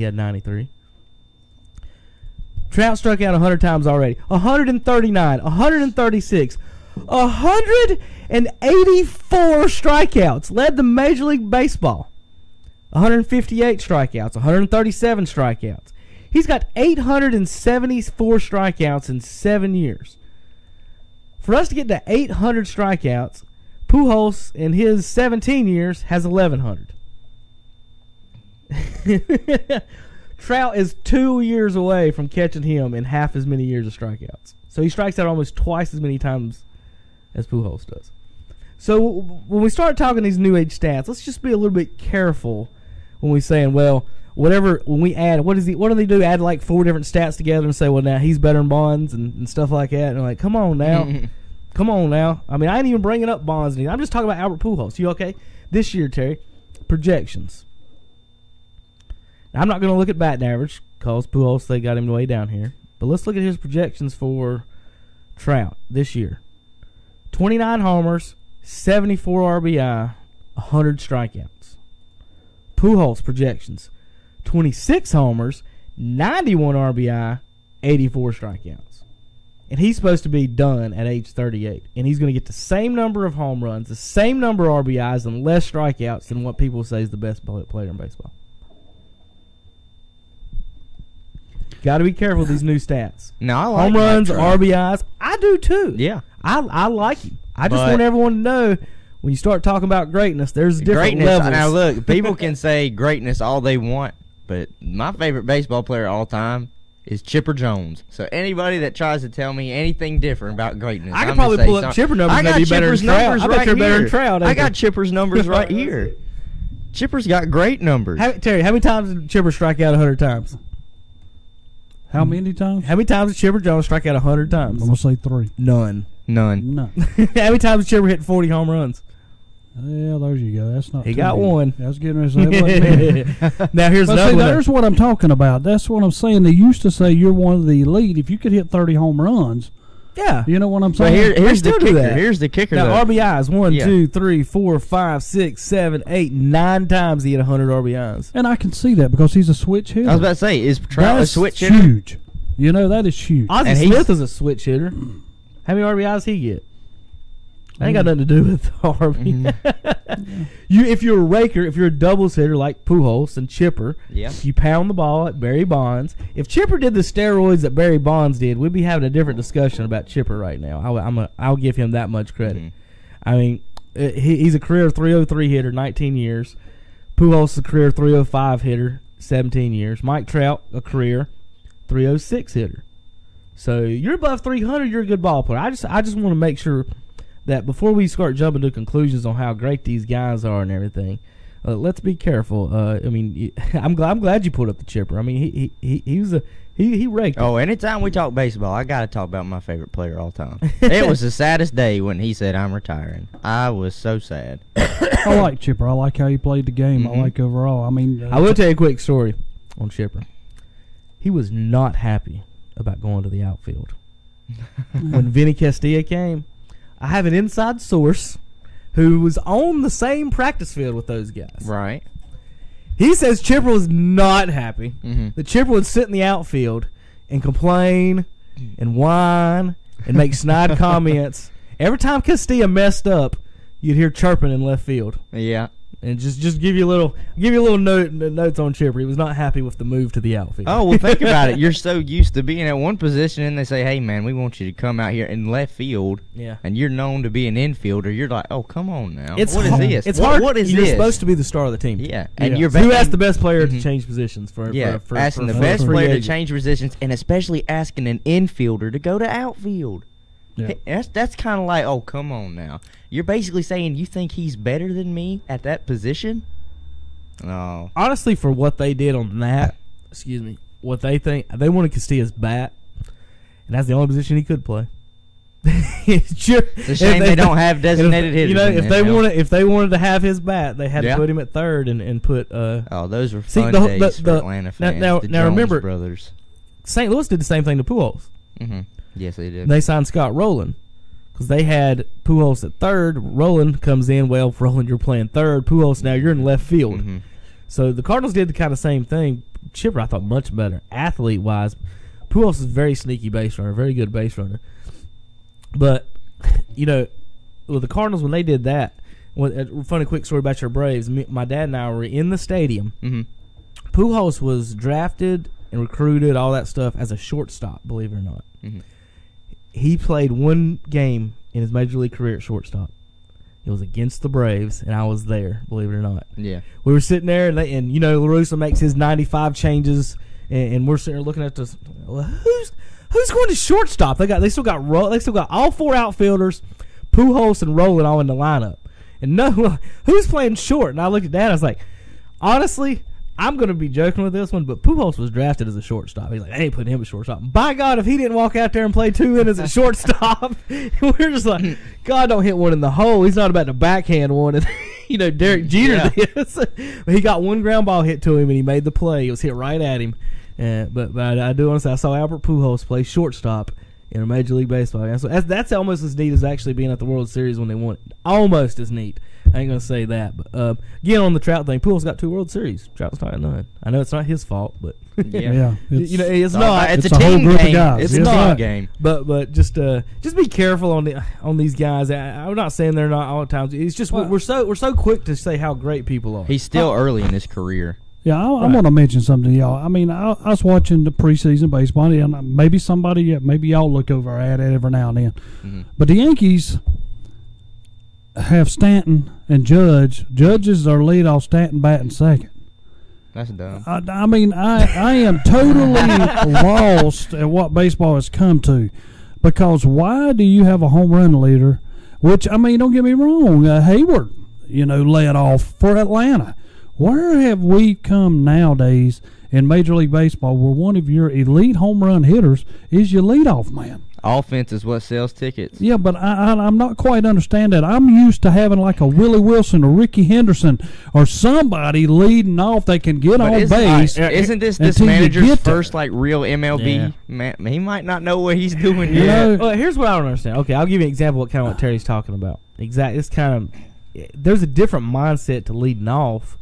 had 93. Trout struck out 100 times already. 139, 136, 184 strikeouts. Led the Major League Baseball. 158 strikeouts, 137 strikeouts. He's got 874 strikeouts in 7 years. For us to get to 800 strikeouts, Pujols in his 17 years has 1,100. Trout is 2 years away from catching him in half as many years of strikeouts. So he strikes out almost twice as many times as Pujols does. So when we start talking these new age stats, let's just be a little bit careful when we saying, well, whatever, when we add, what do they do? Add like 4 different stats together and say, well, now he's better than Bonds and stuff like that. And like, come on now. Come on now. I mean, I ain't even bringing up Bonds. I'm just talking about Albert Pujols. You okay? This year, Terry, projections. Now, I'm not going to look at batting average because Pujols, they got him way down here. But let's look at his projections for Trout this year. 29 homers, 74 RBI, 100 strikeouts. Pujols projections. 26 homers, 91 RBI, 84 strikeouts. And he's supposed to be done at age 38. And he's going to get the same number of home runs, the same number of RBIs, and less strikeouts than what people say is the best player in baseball. Got to be careful with these new stats. No, I like home runs, Trout. RBIs. I do too. Yeah. I like him. I just want everyone to know when you start talking about greatness, there's different levels. Now, look, people can say greatness all they want, but my favorite baseball player of all time is Chipper Jones. So anybody that tries to tell me anything different about greatness, I can probably pull up Chipper numbers. I got Chipper's numbers I bet you're better than Trout. I got Chipper's numbers right here. Chipper's got great numbers. Terry, how many times did Chipper strike out 100 times? How many times? How many times did Chipper Jones strike out 100 times? I'm going to say 3. None. None. How many times did Chipper hit 40 home runs? Yeah, there you go. That's not. He got one. I was getting that. Now here's another one. There's what I'm talking about. That's what I'm saying. They used to say you're one of the elite if you could hit 30 home runs. Yeah, you know what I'm saying. But here's the kicker. Here's the kicker. Now though. RBIs 1, 2, 3, 4, 5, 6, 7, 8, 9 times he hit 100 RBIs. And I can see that because he's a switch hitter. I was about to say, is Trout a switch hitter? Huge. You know that is huge. Ozzie Smith is a switch hitter. How many RBIs he get? That ain't got nothing to do with RB. If you're a raker, if you're a doubles hitter like Pujols and Chipper, you pound the ball at Barry Bonds. If Chipper did the steroids that Barry Bonds did, we'd be having a different discussion about Chipper right now. I'll give him that much credit. I mean, he's a career 303 hitter, 19 years. Pujols is a career 305 hitter, 17 years. Mike Trout, a career 306 hitter. So you're above 300, you're a good ball player. I just want to make sure that before we start jumping to conclusions on how great these guys are and everything, let's be careful. I mean, I'm glad you put up the Chipper. I mean, he raked. Oh, anytime we talk baseball, I got to talk about my favorite player all time. It was the saddest day when he said, "I'm retiring." I was so sad. I like Chipper. I like how he played the game. I like overall. I mean, I will tell you a quick story on Chipper. He was not happy about going to the outfield. When Vinny Castilla came, I have an inside source who was on the same practice field with those guys. Right. He says Chipper was not happy. The Chipper would sit in the outfield and complain and whine and make snide comments. Every time Castilla messed up, you'd hear chirping in left field. Yeah. And just give you a little notes on Chipper. He was not happy with the move to the outfield. Oh, well, think about it. You're so used to being at one position, and they say, "Hey, man, we want you to come out here in left field." Yeah. And you're known to be an infielder. You're like, "Oh, come on now. It's what hard. is this? It's hard. What is you're this?" You're supposed to be the star of the team. Yeah. And you're who asked the best player to change positions for asking the best player to change positions, and especially asking an infielder to go to outfield. Yeah. That's kind of like, oh, come on now. You're basically saying you think he's better than me at that position? Oh. Honestly, for what they did on that, what they think, they wanted Castilla's bat, and that's the only position he could play. It's a shame they don't have designated hitters. You know, if they wanted to have his bat, they had to put him at third and put. Those were fun days for Atlanta fans. Now remember, brothers. St. Louis did the same thing to Pujols. Yes, they did. And they signed Scott Rowland because they had Pujols at third. Rowland comes in. Well, Rowland, you're playing third. Pujols, now you're in left field. So the Cardinals did the kind of same thing. Chipper, I thought, much better athlete-wise. Pujols is a very sneaky base runner, very good base runner. But, you know, with the Cardinals, when they did that, a funny quick story about your Braves. My dad and I were in the stadium. Pujols was drafted and recruited, all that stuff, as a shortstop, believe it or not. Mm-hmm. He played one game in his major league career at shortstop. It was against the Braves, and I was there, believe it or not. Yeah. We were sitting there, and La Russa makes his 95 changes, and we're sitting there looking at this. Well, who's going to shortstop? They still got all 4 outfielders, Pujols and Rowland all in the lineup. And who's playing short? And I looked at that, I was like, honestly, I'm going to be joking with this one, but Pujols was drafted as a shortstop. He's like, I ain't putting him at shortstop. By God, if he didn't walk out there and play 2 innings at shortstop, we're just like, God, don't hit one in the hole. He's not about to backhand one. And, Derek Jeter did. But he got 1 ground ball hit to him, and he made the play. It was hit right at him. But I do want to say, I saw Albert Pujols play shortstop in a Major League Baseball game. So that's almost as neat as actually being at the World Series when they won it. Almost as neat. I ain't going to say that. But again, on the Trout thing, Pujols got 2 World Series. Trout's not none. I know it's not his fault, but it's not. It's a team game. It's a team game. But just be careful on these guys. I'm not saying they're not all the time. It's just we're so quick to say how great people are. He's still early in his career. Yeah, I want to mention something to y'all. I mean, I was watching the preseason baseball, and maybe y'all look over at it every now and then. Mm-hmm. But the Yankees have Stanton and Judge. Judge is their leadoff, Stanton batting second. That's dumb. I mean, I am totally lost at what baseball has come to. Because why do you have a home run leader, which, I mean, don't get me wrong, Hayward, led off for Atlanta. Where have we come nowadays in Major League Baseball where one of your elite home run hitters is your leadoff man? Offense is what sells tickets. Yeah, but I'm not quite understanding that. I'm used to having like a Willie Wilson or Ricky Henderson or somebody leading off that can get on base. Isn't this manager's first real MLB? Yeah. He might not know what he's doing yet. Well, here's what I don't understand. Okay, I'll give you an example of kind of what Terry's talking about. Exactly. It's kind of there's a different mindset to leading off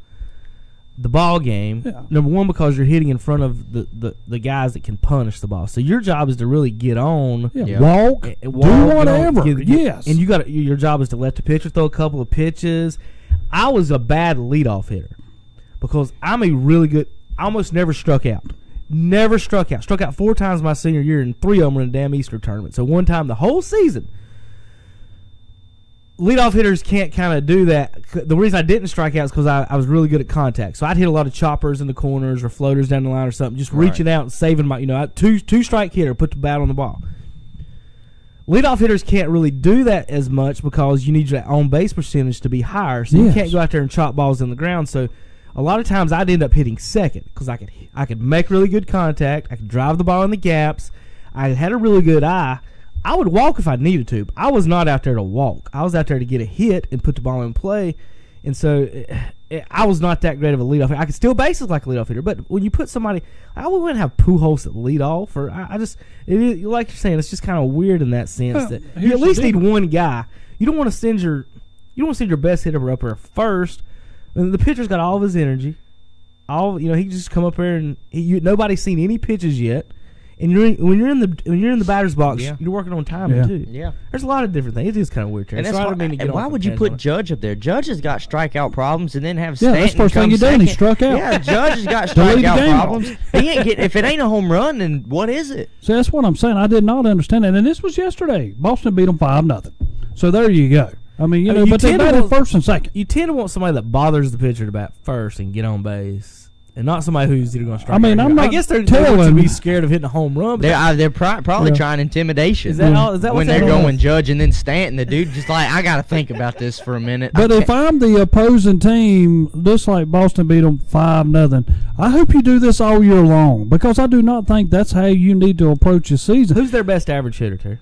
the ball game. Yeah. Number one, because you're hitting in front of the guys that can punish the ball. So your job is to really get on, walk, do whatever. Yes, and your job is to let the pitcher throw a couple of pitches. I was a bad leadoff hitter because I'm a really good. I almost never struck out. Never struck out. Struck out 4 times my senior year, and 3 of them were in the damn Easter tournament. So one time the whole season. Leadoff hitters can't kind of do that. The reason I didn't strike out is because I was really good at contact. So I'd hit a lot of choppers in the corners or floaters down the line or something, just reaching out and saving my, two-strike hitter, put the bat on the ball. Leadoff hitters can't really do that as much because you need your on-base percentage to be higher. So you can't go out there and chop balls in the ground. So a lot of times I'd end up hitting second because I could make really good contact. I could drive the ball in the gaps. I had a really good eye. I would walk if I needed to. I was not out there to walk. I was out there to get a hit and put the ball in play. And so I was not that great of a leadoff hitter. I could steal bases like a leadoff hitter, but when you put somebody, I wouldn't have Pujols at leadoff. Or like you're saying, it's just kind of weird in that sense that you at least need one guy. You don't want to send your best hitter up there first. And the pitcher's got all of his energy. He just come up there and nobody's seen any pitches yet. And when you're in the batter's box, you're working on timing too. Yeah, there's a lot of different things. It is kind of weird. And why would you put Judge up there? Judge has got strikeout problems, and then have Stanton that's the first thing you done. He struck out. Yeah, Judge has got strikeout problems. He ain't getting. If it ain't a home run, then what is it? See, that's what I'm saying. I did not understand that. And this was yesterday. Boston beat them 5-0. So there you go. I mean, but they batted first and second. You tend to want somebody that bothers the pitcher to bat first and get on base. And not somebody who's either going to strike. I guess they're to be scared of hitting a home run. They're probably trying intimidation. Is that all? Is that when they're going Judge and then Stanton? The dude just I got to think about this for a minute. But if I'm the opposing team, just like Boston beat them 5-0, I hope you do this all year long because I do not think that's how you need to approach your season. Who's their best average hitter, Terry?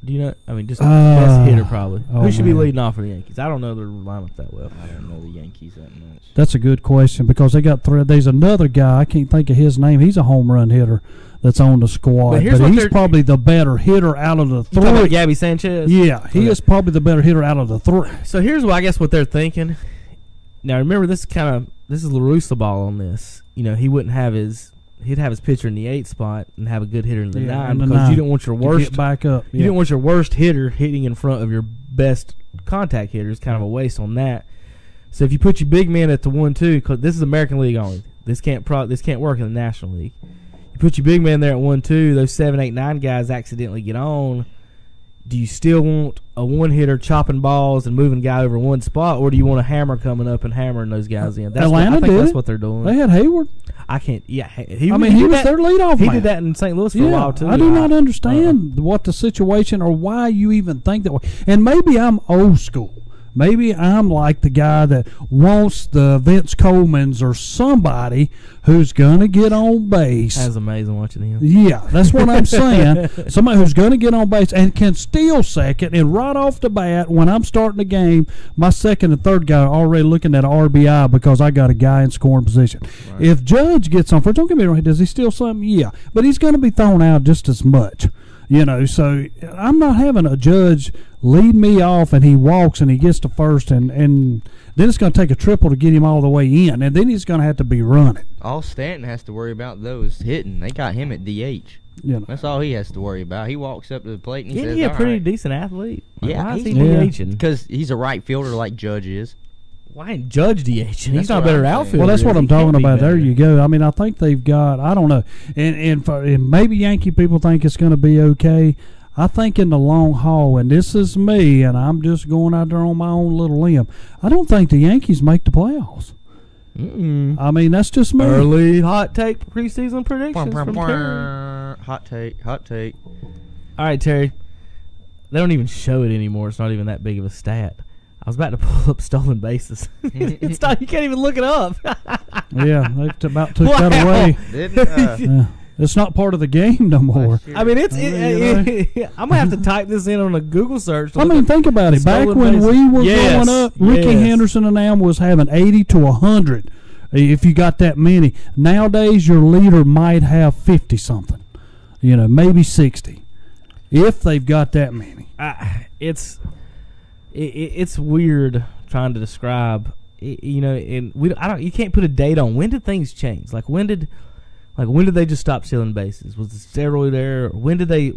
Do you know? I mean, just the best hitter probably. Who should be leading off for the Yankees? I don't know their lineup that well. I don't know the Yankees that much. That's a good question because they got there's another guy, I can't think of his name. He's a home run hitter that's on the squad. But he's probably the better hitter out of the 3. You talking about Gabby Sanchez? Yeah, he is probably the better hitter out of the 3. So here's what I guess what they're thinking. Now remember, this is La Russa ball on this. He'd have his pitcher in the 8 spot and have a good hitter in the 9 because you didn't want your worst back up. You didn't want your worst hitter hitting in front of your best contact hitter. It's kind of a waste on that. So if you put your big men at the 1-2, because this is American League only, this can't work in the National League. You put your big man there at 1-2, those 7, 8, 9 guys accidentally get on. Do you still want a one-hitter chopping balls and moving guy over one spot, or do you want a hammer coming up and hammering those guys in? Atlanta did. That's what they're doing. They had Hayward. I can't. Yeah, he was their leadoff man. He did that in St. Louis for a while too. I do not understand what the situation or why you even think that way. And maybe I'm old school. Maybe I'm like the guy that wants the Vince Colemans or somebody who's going to get on base. That's amazing watching him. Yeah, that's what I'm saying. Somebody who's going to get on base and can steal second, and right off the bat, when I'm starting the game, my second and third guy are already looking at RBI because I got a guy in scoring position. Right. If Judge gets on first, don't get me wrong, does he steal something? Yeah, but he's going to be thrown out just as much. So I'm not having a Judge lead me off and he walks and he gets to first and then it's going to take a triple to get him all the way in, and then he's going to have to be running. All Stanton has to worry about those hitting. They got him at DH. That's all he has to worry about. He walks up to the plate and he says, he's a pretty decent athlete. Yeah, he's DHing? Because he's a right fielder like Judge is. Why ain't Judge DHing? He's not a better outfielder. Well, that's what I'm talking about. There you go. I mean, I think they've got, I don't know, and maybe Yankee people think it's going to be okay. I think in the long haul, and this is me, and I'm just going out there on my own little limb, I don't think the Yankees make the playoffs. I mean, that's just me. Early hot take preseason predictions from Terry. Hot take. All right, Terry. They don't even show it anymore. It's not even that big of a stat. I was about to pull up stolen bases. It's not, you can't even look it up. Yeah, they about took that away. It's not part of the game no more. I mean, I'm going to have to type this in on a Google search. I mean, think about it. Back when we were growing up, Ricky Henderson and them was having 80 to 100 if you got that many. Nowadays, your leader might have 50-something, maybe 60, if they've got that many. It's weird trying to describe, and you can't put a date on when did things change. When did they just stop stealing bases? Was the steroid era? When did they?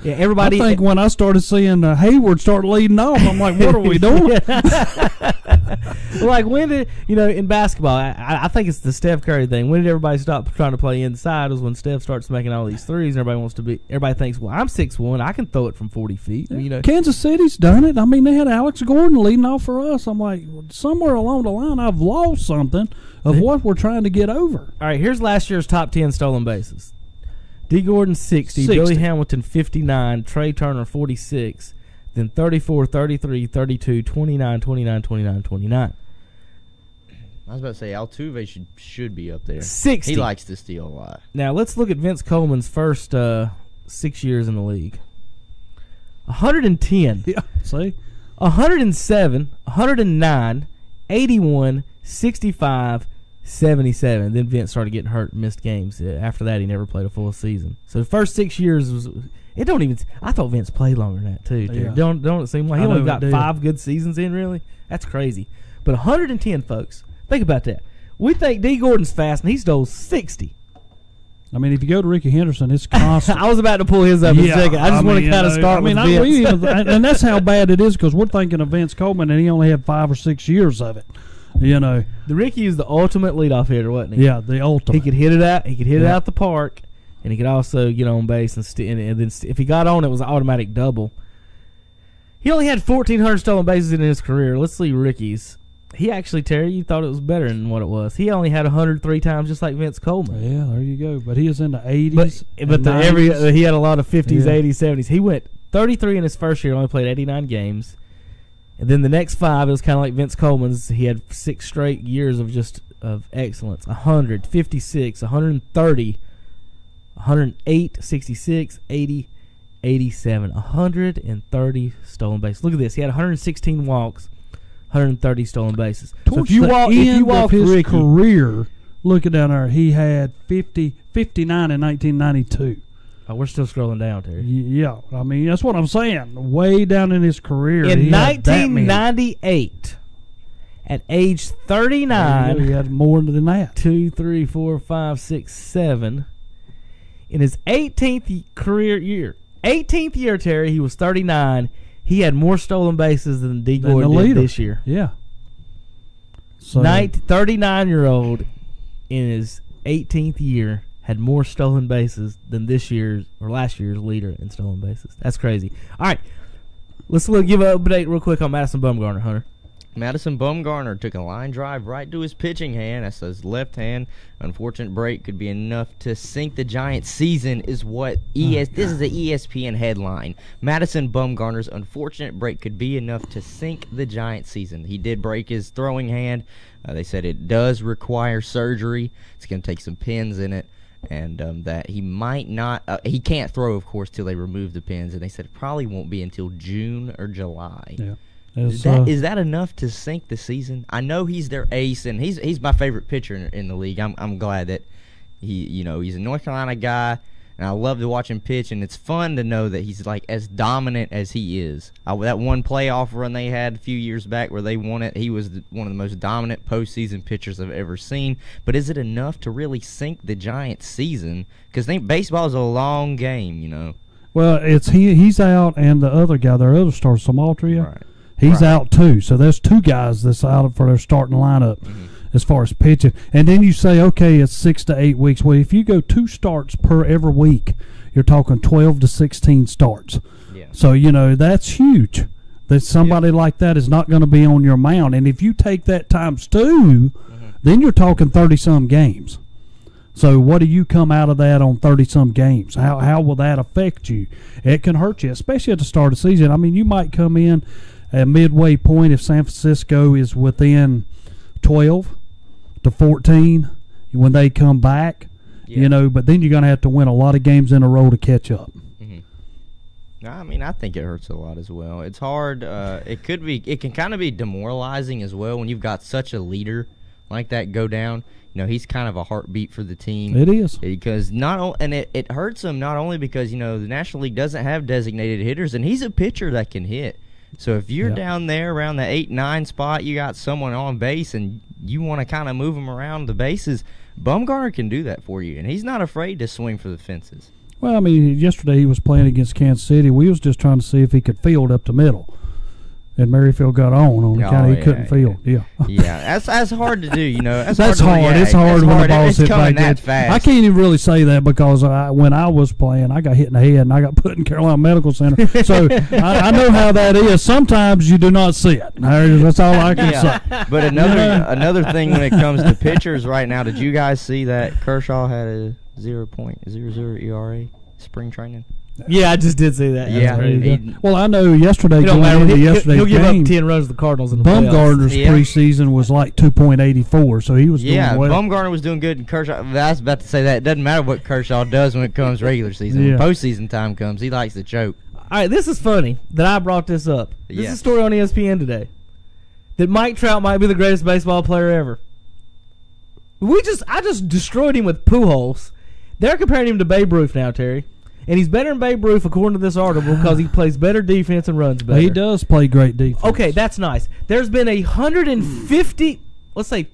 Yeah, everybody. I think when I started seeing Hayward start leading off, I'm like, what are we doing? When did in basketball? I think it's the Steph Curry thing. When did everybody stop trying to play inside? Was when Steph starts making all these threes, and everybody thinks, well, I'm 6'1", I can throw it from 40 feet. Kansas City's done it. I mean, they had Alex Gordon leading off for us. I'm like, somewhere along the line, I've lost something of what we're trying to get over. All right, here's last year's top 10 stolen bases. D. Gordon 60, Billy Hamilton 59, Trey Turner 46, then 34, 33, 32, 29, 29, 29, 29. I was about to say Altuve should be up there. 60. He likes to steal a lot. Now let's look at Vince Coleman's first 6 years in the league. 110. Yeah, see? 107, 109, 81, 65, 77. Then Vince started getting hurt, missed games. After that, he never played a full season. So the first 6 years was. It don't even. I thought Vince played longer than that too. Yeah. Don't it seem like he only got 5 good seasons in? Really, that's crazy. But 110, folks. Think about that. We think D. Gordon's fast, and he stole 60. I mean, if you go to Ricky Henderson, it's constant. I was about to pull his up in a second. I just want to kind of start with Vince. And that's how bad it is because we're thinking of Vince Coleman, and he only had 5 or 6 years of it. The Ricky is the ultimate leadoff hitter, wasn't he? Yeah, the ultimate. He could hit it out. He could hit it out the park, and he could also get on base and then if he got on, it was an automatic double. He only had 1,400 stolen bases in his career. Let's see Ricky's. He actually, Terry, you thought it was better than what it was. He only had 103 times, just like Vince Coleman. Yeah, there you go. But he is in the 80s. But he had a lot of 50s, 80s, 70s. He went 33 in his first year, only played 89 games. And then the next 5, it was kind of like Vince Coleman's. He had 6 straight years of excellence. 100, 56, 130, 108, 66, 80, 87. 130 stolen bases. Look at this. He had 116 walks, 130 stolen bases. So if you walk his Ricky, career, look at down there, he had 59 in 1992. Oh, we're still scrolling down, Terry. Yeah, I mean, that's what I'm saying. Way down in his career. In 1998, at age 39. He had more than that. 2, 3, 4, 5, 6, 7. In his 18th career year. 18th year, Terry, he was 39. He had more stolen bases than D. Gordon did this year. Yeah. So 39-year-old in his 18th year had more stolen bases than this year's or last year's leader in stolen bases. That's crazy. All right, let's give an update real quick on Madison Bumgarner, Hunter. Madison Bumgarner took a line drive right to his pitching hand. That's his left hand. Unfortunate break could be enough to sink the Giants' season is what this is the ESPN headline. Madison Bumgarner's unfortunate break could be enough to sink the Giants' season. He did break his throwing hand. They said it does require surgery. It's going to take some pins in it. And that he might not he can't throw, of course, till they remove the pins. And they said it probably won't be until June or July. Yeah. Is that enough to sink the season? I know he's their ace, and he's my favorite pitcher in the league. I'm glad that he's a North Carolina guy, and I love to watch him pitch. And it's fun to know that he's like as dominant as he is. That one playoff run they had a few years back where they won it, he was one of the most dominant postseason pitchers I've ever seen. But is it enough to really sink the Giants' season? Because baseball is a long game, Well, it's he's out, and the other guy, their other star, Samaltria. Right. He's out too, so there's two guys that's out for their starting lineup as far as pitching. And then you say, okay, it's 6 to 8 weeks. Well, if you go 2 starts per every week, you're talking 12 to 16 starts. Yeah. So, that's huge. That somebody like that is not going to be on your mound. And if you take that times 2, then you're talking 30-some games. So what do you come out of that on 30-some games? How will that affect you? It can hurt you, especially at the start of the season. I mean, you might come in at midway point if San Francisco is within 12 to 14 when they come back, but then you're going to have to win a lot of games in a row to catch up. I mean, I think it hurts a lot as well. It's hard. It can kind of be demoralizing as well when you've got such a leader like that go down. He's kind of a heartbeat for the team. It is. Because it hurts him not only because, the National League doesn't have designated hitters, and he's a pitcher that can hit. So if you're down there around the 8-9 spot, you got someone on base, and you want to kind of move them around the bases, Bumgarner can do that for you, and he's not afraid to swing for the fences. Well, I mean, yesterday he was playing against Kansas City. We was just trying to see if he could field up the middle. And Merrifield got on account he couldn't field. Yeah, that's hard to do. That's hard. It's hard when the ball's hit back that fast. I can't even really say that because when I was playing, I got hit in the head and I got put in Carolina Medical Center. So I know how that is. Sometimes you do not see it. That's all I can say. But another thing when it comes to pitchers right now, did you guys see that Kershaw had a 0.00 ERA spring training? Yeah, I just did see that. Yeah. Well, I know yesterday. He'll give up 10 runs to the Cardinals in the playoffs. Bumgarner's preseason was like 2.84, so he was doing well. Bumgarner was doing good, and Kershaw. I was about to say that it doesn't matter what Kershaw does when it comes regular season. When postseason time comes, he likes to choke. All right, this is funny that I brought this up. This is a story on ESPN today that Mike Trout might be the greatest baseball player ever. I just destroyed him with Pujols. They're comparing him to Babe Ruth now, Terry. And he's better than Babe Ruth, according to this article, because he plays better defense and runs better. He does play great defense. Okay, that's nice. There's been 150, let's say,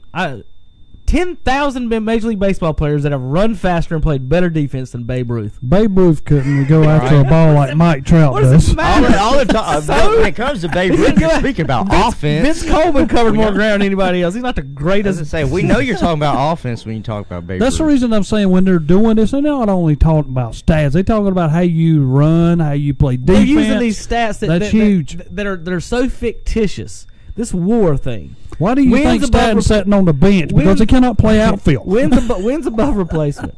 10,000 Major League Baseball players that have run faster and played better defense than Babe Ruth. Babe Ruth couldn't go after a ball like Mike Trout does. All the time. When it comes to Babe Ruth, you're speaking about offense. Vince Coleman covered more ground than anybody else. He's not the greatest. We know you're talking about offense when you talk about Babe Ruth. That's the reason I'm saying when they're doing this, they're not only talking about stats. They're talking about how you run, how you play defense. They're using these stats that's huge. That are so fictitious. This WAR thing. Why do you think Stanton's sitting on the bench? Because he cannot play outfield. Wins above replacement.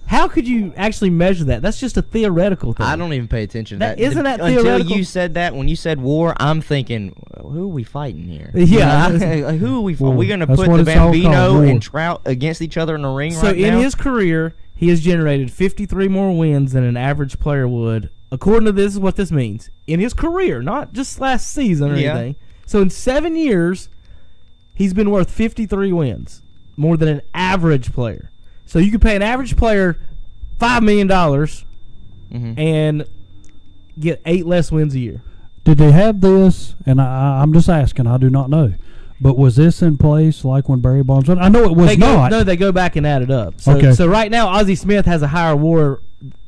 How could you actually measure that? That's just a theoretical thing. I don't even pay attention to that. Isn't that Until theoretical? you said that, when you said WAR, I'm thinking, who are we fighting here? Yeah. Who are we fighting? Are we going to put the Bambino and Trout against each other in the ring right now? So in his career, he has generated 53 more wins than an average player would. According to this, is what this means. In his career, not just last season or anything. So in 7 years, he's been worth 53 wins, more than an average player. So you could pay an average player $5 million and get 8 less wins a year. Did they have this? And I'm just asking. I do not know. But was this in place like when Barry Bonds went? I know it was not. No, they go back and add it up. So, so right now, Ozzie Smith has a higher WAR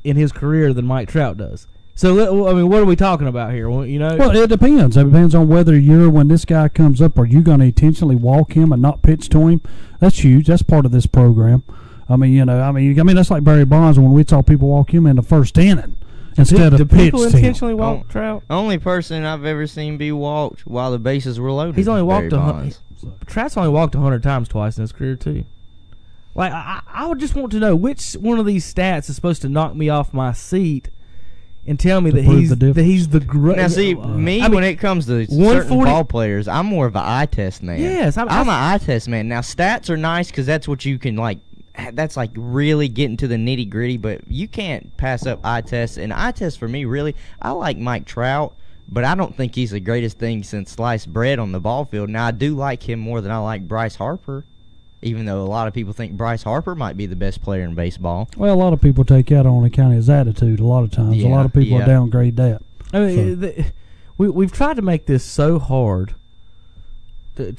in his career than Mike Trout does. So I mean, what are we talking about here? Well, Well, it depends. It depends on whether when this guy comes up, are you going to intentionally walk him and not pitch to him? That's huge. That's part of this program. I mean, that's like Barry Bonds when we saw people walk him in the first inning instead of pitch to him. People intentionally walk Trout? Only person I've ever seen be walked while the bases were loaded. He's only walked Trout's only walked 100 times twice in his career too. Like I would just want to know which one of these stats is supposed to knock me off my seat and tell me that he's the great. Now, see, when it comes to certain ball players, I'm more of an eye test man. Yes, I'm an eye test man. Now, stats are nice because that's what you can that's really getting to the nitty gritty. But you can't pass up eye tests. And eye tests for me, really, I like Mike Trout, but I don't think he's the greatest thing since sliced bread on the ball field. Now, I do like him more than I like Bryce Harper. Even though a lot of people think Bryce Harper might be the best player in baseball. Well, a lot of people take that on account of his attitude a lot of times. A lot of people downgrade that. I mean, we've tried to make this so hard to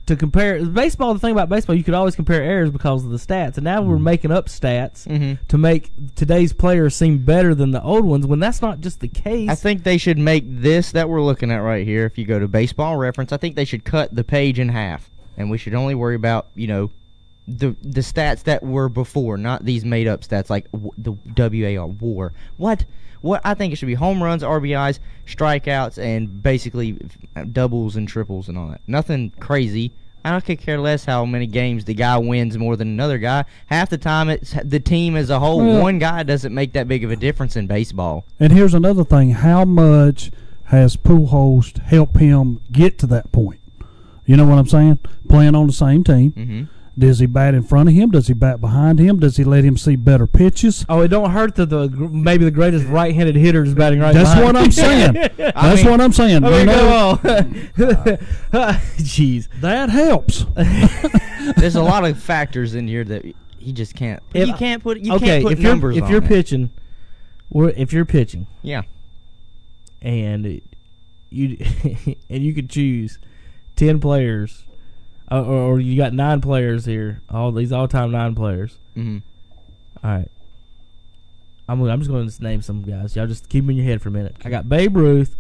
compare. Baseball, the thing about baseball, you could always compare errors because of the stats. And now we're making up stats to make today's players seem better than the old ones when that's not just the case. I think they should make this that we're looking at right here, if you go to Baseball Reference, I think they should cut the page in half. And we should only worry about, the stats that were before, not these made-up stats like the WAR. What? I think it should be home runs, RBIs, strikeouts, and basically doubles and triples and all that. Nothing crazy. I could care less how many games the guy wins more than another guy. Half the time, it's the team as a whole. One guy doesn't make that big of a difference in baseball. And here's another thing. How much has Pujols helped him get to that point? You know what I'm saying? Playing on the same team. Does he bat in front of him? Does he bat behind him? Does he let him see better pitches? Oh, it don't hurt that maybe the greatest right-handed hitter is batting right That's behind. What I'm saying. That's what I'm saying. Jeez. That helps. There's a lot of factors in here that he just can't. You can't put numbers on if you're pitching, yeah, and you could choose 10 players, or you got 9 players here. All these all-time 9 players. All right, I'm just going to name some guys. Y'all just keep them in your head for a minute. I got Babe Ruth,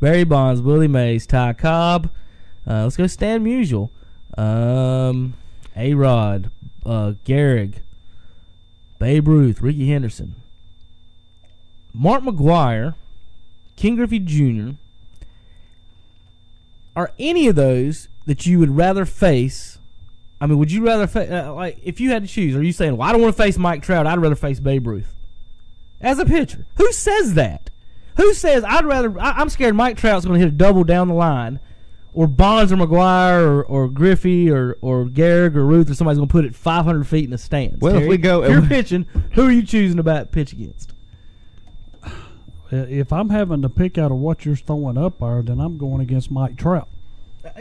Barry Bonds, Willie Mays, Ty Cobb. Let's go Stan Musial, A-Rod, Gehrig, Babe Ruth, Ricky Henderson, Mark McGwire, King Griffey Jr. Are any of those that you would rather face? I mean, would you rather face, like, if you had to choose, are you saying, well, I don't want to face Mike Trout, I'd rather face Babe Ruth as a pitcher? Who says that? Who says I'm scared Mike Trout's going to hit a double down the line, or Bonds or McGwire or Griffey or Gehrig or Ruth or somebody's going to put it 500 feet in the stands? Well, Terry, if we go, if you're pitching, who are you choosing to pitch against? If I'm having to pick out of what you're throwing up there, then I'm going against Mike Trout.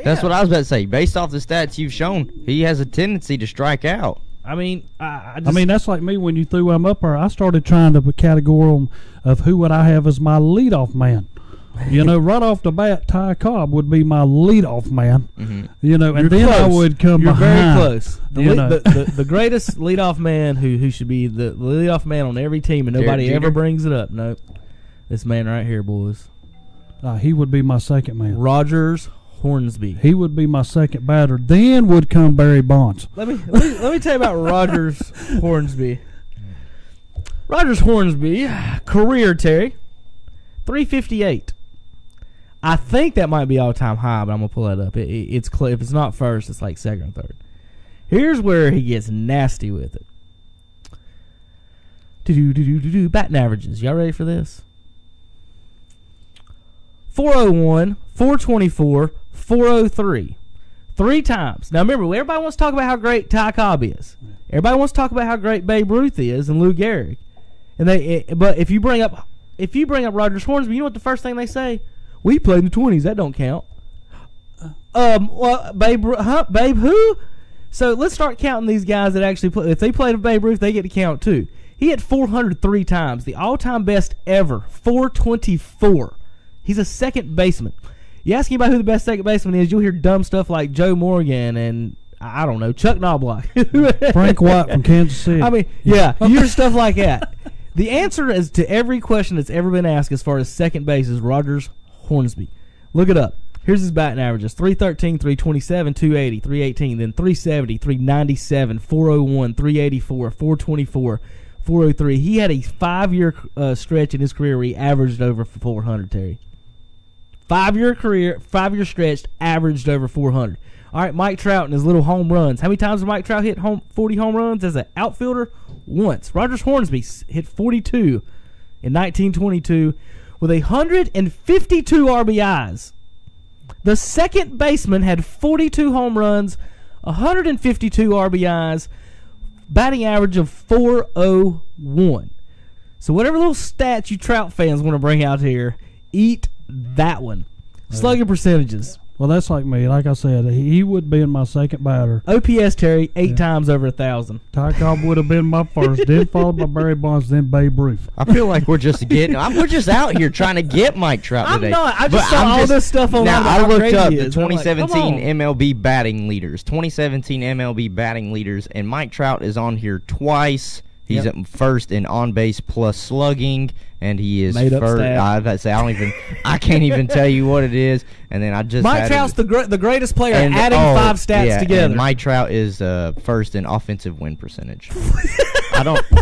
That's what I was about to say. Based off the stats you've shown, he has a tendency to strike out. I mean, that's like me when you threw him up there. I started trying to categorize of who would I have as my leadoff man. Right off the bat, Ty Cobb would be my leadoff man. And you're then close. I would come You're behind. very close. The greatest leadoff man who should be the leadoff man on every team, and nobody ever brings it up. Nope. This man right here, boys. He would be my second man. Rogers Hornsby. He would be my second batter. Then would come Barry Bonds. Let me tell you about Rogers Hornsby. Rogers Hornsby, career, Terry, 358. I think that might be all-time high, but I'm gonna pull that up. It's if it's not first, it's like second or third. Here's where he gets nasty with it. Batting averages. Y'all ready for this? 401, 424, 403. 3 times. Now remember, everybody wants to talk about how great Ty Cobb is. Everybody wants to talk about how great Babe Ruth is and Lou Gehrig. But if you bring up Rogers Hornsby, you know what the first thing they say? We played in the 20s. That don't count. Babe who? So let's start counting these guys that actually play. If they played with Babe Ruth, they get to count too. He hit 403 times, the all-time best ever, 424. He's a second baseman. You ask anybody who the best second baseman is, you'll hear dumb stuff like Joe Morgan and, I don't know, Chuck Knobloch. Frank White from Kansas City. I mean, yeah, you hear stuff like that. The answer is to every question that's ever been asked as far as second base is Rogers Hornsby. Look it up. Here's his batting averages: 313, 327, 280, 318, then 370, 397, 401, 384, 424, 403. He had a 5-year stretch in his career where he averaged over 400, Terry. 5-year stretch, averaged over 400. All right, Mike Trout and his little home runs. How many times did Mike Trout hit 40 home runs as an outfielder? Once. Rogers Hornsby hit 42 in 1922 with 152 RBIs. The second baseman had 42 home runs, 152 RBIs, batting average of 401. So whatever little stats you Trout fans want to bring out here, eat that one. Slugging percentages. Well, that's like me. Like I said, he would be in my second batter. OPS, Terry, 8 times over 1,000. Ty Cobb would have been my first, then followed by Barry Bonds, then Babe Ruth. I feel like we're just out here trying to get Mike Trout today. I'm not. I just saw all this stuff online. Now, I looked up the 2017 MLB batting leaders. 2017 MLB batting leaders, and Mike Trout is on here twice. He's at first in on-base plus slugging, and he is first. I can't even tell you what it is. And then I just Mike Trout's the greatest player, adding 5 stats together. And Mike Trout is first in offensive win percentage.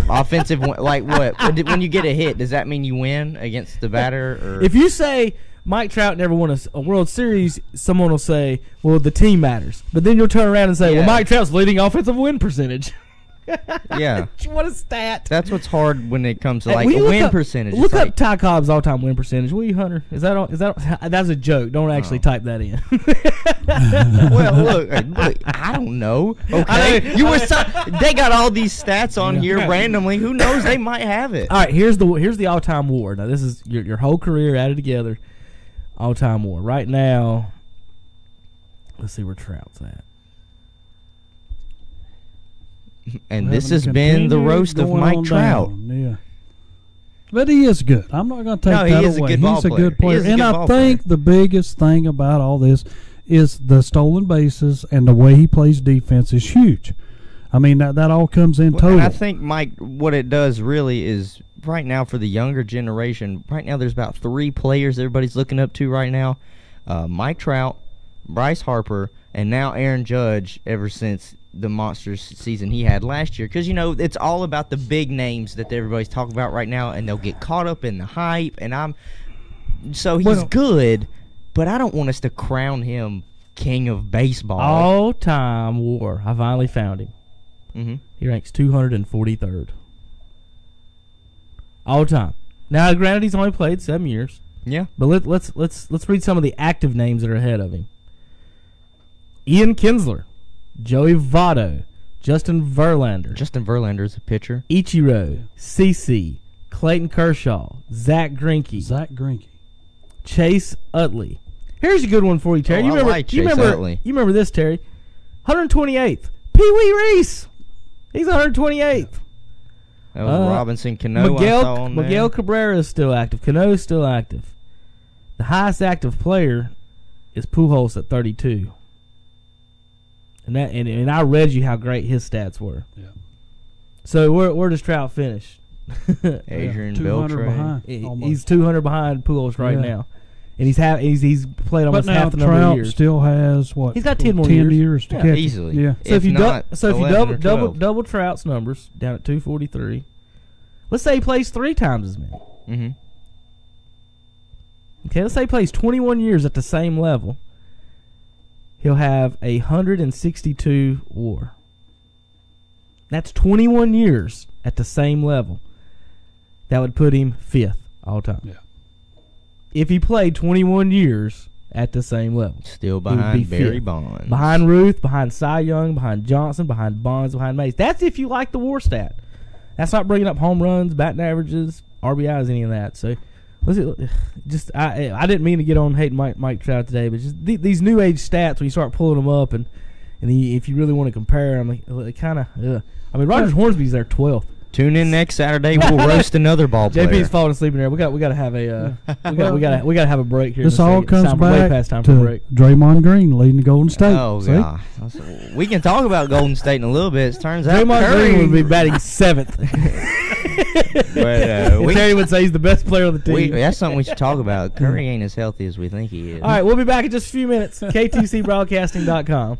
Offensive win, like what? When you get a hit, does that mean you win against the batter? Or? If you say Mike Trout never won a World Series, someone will say, well, the team matters. But then you'll turn around and say, well, Mike Trout's leading offensive win percentage. Yeah. What a stat. That's what's hard when it comes to win percentage. Look up Ty Cobb's all-time win percentage, will you, Hunter? That's a joke. Don't actually type that in. Well, look, I don't know. Okay. They got all these stats on here randomly. Who knows? They might have it. All right, here's the all-time WAR. Now this is your whole career added together. All-time WAR. Right now, let's see where Trout's at. And this has been the roast of Mike Trout. Yeah. But he is good. I'm not going to take that away. He's a good player. And I think the biggest thing about all this is the stolen bases and the way he plays defense is huge. I mean, that all comes in total. And I think, Mike, what it does really is right now for the younger generation, right now there's about 3 players everybody's looking up to right now. Mike Trout, Bryce Harper, and now Aaron Judge ever since the monsters season he had last year, because it's all about the big names that everybody's talking about right now, and they'll get caught up in the hype. And he's good, but I don't want us to crown him king of baseball. All-time WAR. I finally found him. Mm-hmm. He ranks 243rd. All time. Now, granted, he's only played 7 years. Yeah, but let's read some of the active names that are ahead of him. Ian Kinsler, Joey Votto, Justin Verlander. Justin Verlander is a pitcher. Ichiro, CC, Clayton Kershaw, Zach Greinke. Chase Utley. Here's a good one for you, Terry. I like Chase Utley. You remember this, Terry? 128th. Pee Wee Reese. He's 128th. That was Robinson Cano. Miguel Cabrera is still active. Cano is still active. The highest active player is Pujols at 32. And I read you how great his stats were. Yeah. So where does Trout finish? Adrian Beltre. He's 200 behind Pujols right now, and he's played almost half the number Trout of years. Still has what? He's got 10 more years to catch easily. Yeah. So if you double Trout's numbers down at 243, let's say he plays 3 times as many. Mm-hmm. Okay, let's say he plays 21 years at the same level. He'll have 162 WAR. That's 21 years at the same level. That would put him 5th all time. Yeah. If he played 21 years at the same level. Still behind Barry Bonds. Behind Ruth, behind Cy Young, behind Johnson, behind Bonds, behind Mays. That's if you like the WAR stat. That's not bringing up home runs, batting averages, RBIs, any of that. So, I didn't mean to get on hating Mike Trout today, but just these new age stats when you start pulling them up and if you really want to compare them, it kind of. I mean, Rogers Hornsby's there 12th. Tune in next Saturday. We'll roast another ball player. JP's falling asleep in there. We got to have a we got to have a break here. This all comes back to Draymond Green leading the Golden State. Oh yeah, we can talk about Golden State in a little bit. It turns out Draymond Green would be batting 7th. But Terry would say he's the best player on the team. that's something we should talk about. Curry ain't as healthy as we think he is. All right, we'll be back in just a few minutes. KTCBroadcasting.com.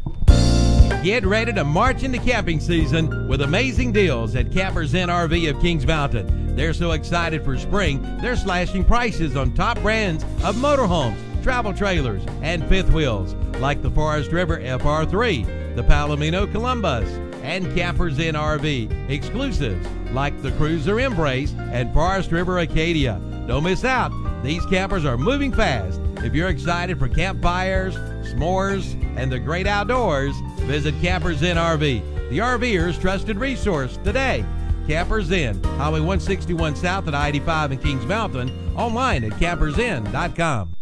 Get ready to march into camping season with amazing deals at Campers Inn RV of Kings Mountain. They're so excited for spring, they're slashing prices on top brands of motorhomes, travel trailers, and fifth wheels, like the Forest River FR3, the Palomino Columbus, and Campers Inn RV exclusives like the Cruiser Embrace and Forest River Acadia. Don't miss out. These campers are moving fast. If you're excited for campfires, s'mores, and the great outdoors, visit Campers Inn RV, the RVer's trusted resource today. Campers Inn, Highway 161 South at I-85 in Kings Mountain, online at campersinn.com.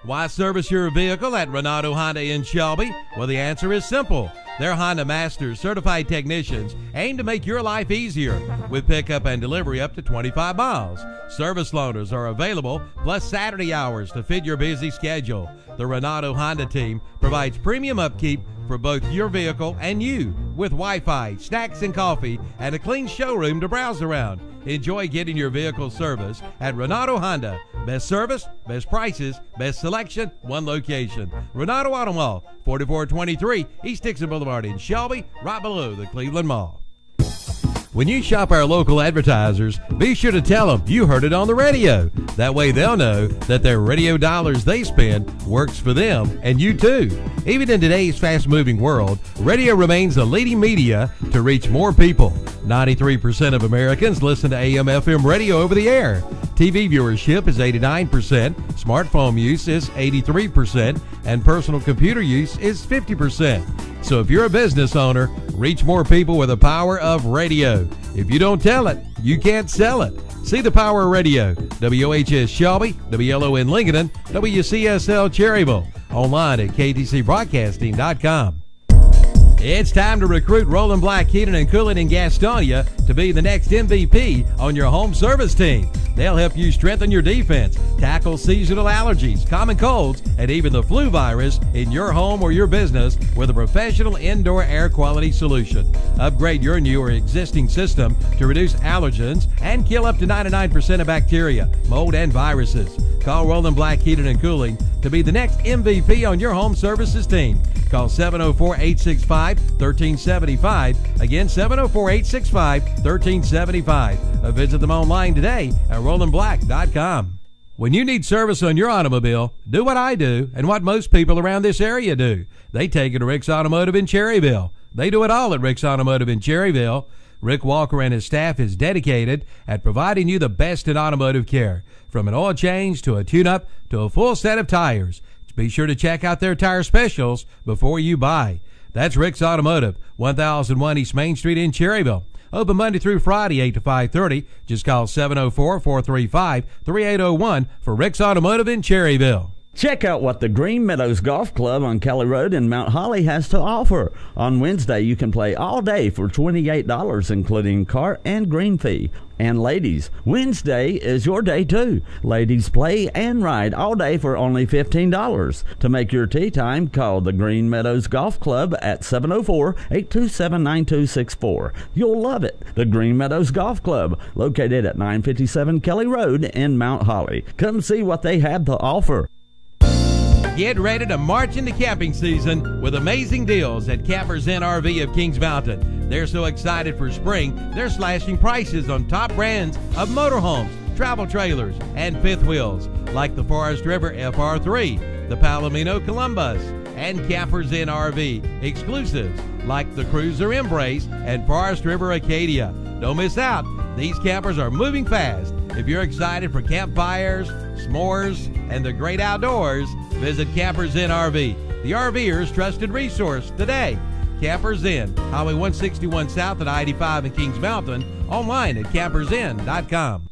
Why service your vehicle at Renato Honda in Shelby? Well, the answer is simple. Their Honda Masters certified technicians aim to make your life easier with pickup and delivery up to 25 miles. Service loaners are available, plus Saturday hours to fit your busy schedule. The Renato Honda team provides premium upkeep for both your vehicle and you with Wi-Fi, snacks and coffee, and a clean showroom to browse around. Enjoy getting your vehicle service at Renato Honda. Best service, best prices, best selection, one location. Renato Auto Mall, 4423 East Dixon Boulevard in Shelby, right below the Cleveland Mall. When you shop our local advertisers, be sure to tell them you heard it on the radio. That way they'll know that their radio dollars they spend works for them and you too. Even in today's fast-moving world, radio remains the leading media to reach more people. 93% of Americans listen to AM/FM radio over the air. TV viewership is 89%, smartphone use is 83%, and personal computer use is 50%. So if you're a business owner, reach more people with the power of radio. If you don't tell it, you can't sell it. See the power of radio. WHS Shelby, WLON Lincoln, WCSL Cherryville. Online at KTCBroadcasting.com. It's time to recruit Roland Black Heating and Cooling in Gastonia to be the next MVP on your home service team. They'll help you strengthen your defense, tackle seasonal allergies, common colds, and even the flu virus in your home or your business with a professional indoor air quality solution. Upgrade your new or existing system to reduce allergens and kill up to 99% of bacteria, mold, and viruses. Call Roland Black Heating and Cooling to be the next MVP on your home services team. Call 704-865-1375. Again, 704-865-1375. Visit them online today at RolandBlack.com. When you need service on your automobile, do what I do and what most people around this area do. They take it to Rick's Automotive in Cherryville. They do it all at Rick's Automotive in Cherryville. Rick Walker and his staff is dedicated at providing you the best in automotive care, from an oil change to a tune-up to a full set of tires. Be sure to check out their tire specials before you buy. That's Rick's Automotive, 1001 East Main Street in Cherryville. Open Monday through Friday, 8 to 5:30. Just call 704-435-3801 for Rick's Automotive in Cherryville. Check out what the Green Meadows Golf Club on Kelly Road in Mount Holly has to offer. On Wednesday, you can play all day for $28, including cart and green fee. And ladies, Wednesday is your day too. Ladies play and ride all day for only $15. To make your tee time, call the Green Meadows Golf Club at 704-827-9264. You'll love it. The Green Meadows Golf Club, located at 957 Kelly Road in Mount Holly. Come see what they have to offer. Get ready to march into camping season with amazing deals at Campers Inn RV of Kings Mountain. They're so excited for spring, they're slashing prices on top brands of motorhomes, travel trailers, and fifth wheels, like the Forest River FR3, the Palomino Columbus, and Campers Inn RV exclusives like the Cruiser Embrace and Forest River Acadia. Don't miss out. These campers are moving fast. If you're excited for campfires, s'mores, and the great outdoors, visit Campers Inn RV, the RVer's trusted resource today. Campers Inn, Highway 161 South at I-85 in Kings Mountain, online at campersinn.com.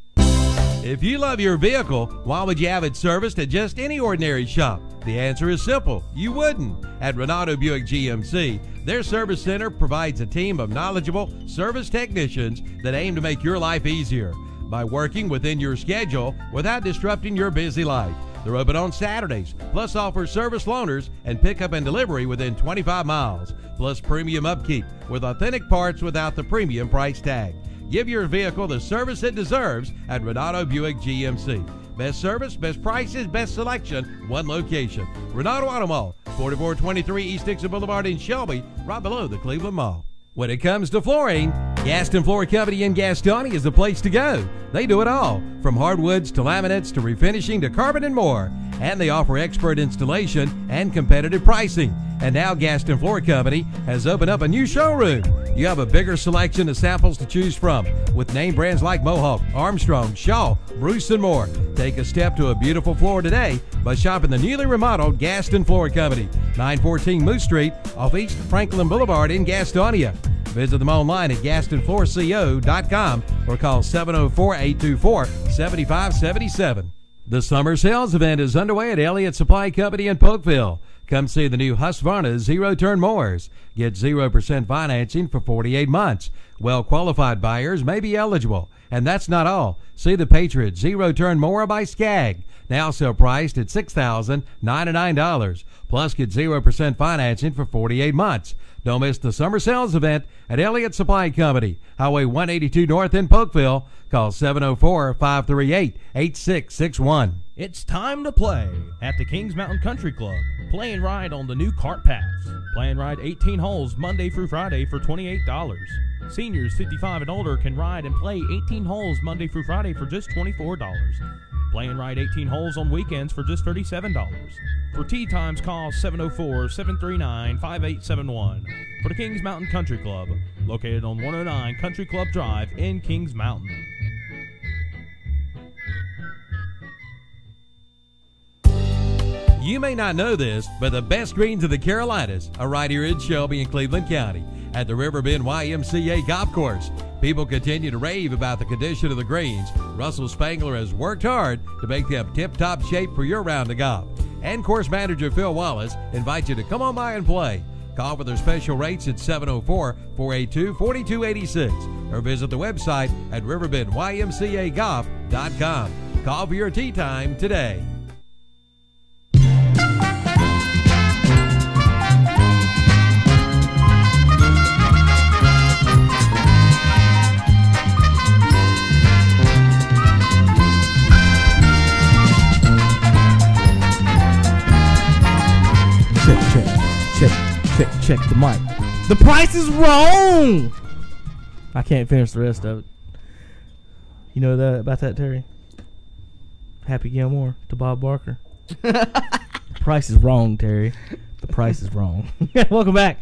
If you love your vehicle, why would you have it serviced at just any ordinary shop? The answer is simple. You wouldn't. At Renato Buick GMC, their service center provides a team of knowledgeable service technicians that aim to make your life easier by working within your schedule without disrupting your busy life. They're open on Saturdays, plus offer service loaners and pickup and delivery within 25 miles, plus premium upkeep with authentic parts without the premium price tag. Give your vehicle the service it deserves at Renato Buick GMC. Best service, best prices, best selection, one location. Renato Auto Mall, 4423 East Dixon Boulevard in Shelby, right below the Cleveland Mall. When it comes to flooring, Gaston Floor Company in Gastonia is the place to go. They do it all, from hardwoods to laminates to refinishing to carpet and more. And they offer expert installation and competitive pricing. And now Gaston Floor Company has opened up a new showroom. You have a bigger selection of samples to choose from with name brands like Mohawk, Armstrong, Shaw, Bruce, and more. Take a step to a beautiful floor today by shopping the newly remodeled Gaston Floor Company, 914 Moose Street off East Franklin Boulevard in Gastonia. Visit them online at GastonFloorCO.com or call 704-824-7577. The summer sales event is underway at Elliott Supply Company in Polkville. Come see the new Husqvarna zero-turn mowers. Get 0% financing for 48 months. Well-qualified buyers may be eligible. And that's not all. See the Patriot zero-turn mower by Skag. Now sell priced at $6,099. Plus get 0% financing for 48 months. Don't miss the summer sales event at Elliott Supply Company, Highway 182 North in Polkville. Call 704-538-8661. It's time to play at the Kings Mountain Country Club. Play and ride on the new cart paths. Play and ride 18 holes Monday through Friday for $28. Seniors 55 and older can ride and play 18 holes Monday through Friday for just $24. Play and ride 18 holes on weekends for just $37. For tee times, call 704-739-5871 for the Kings Mountain Country Club, located on 109 Country Club Drive in Kings Mountain. You may not know this, but the best greens of the Carolinas are right here in Shelby and Cleveland County at the Riverbend YMCA Golf Course. People continue to rave about the condition of the greens. Russell Spangler has worked hard to make them tip-top shape for your round of golf. And course manager Phil Wallace invites you to come on by and play. Call for their special rates at 704-482-4286 or visit the website at riverbendymcagolf.com. Call for your tee time today. Check the mic. The price is wrong. I can't finish the rest of it. You know that about that, Terry? Happy Gilmore to Bob Barker. The price is wrong, Terry. The price is wrong. Welcome back.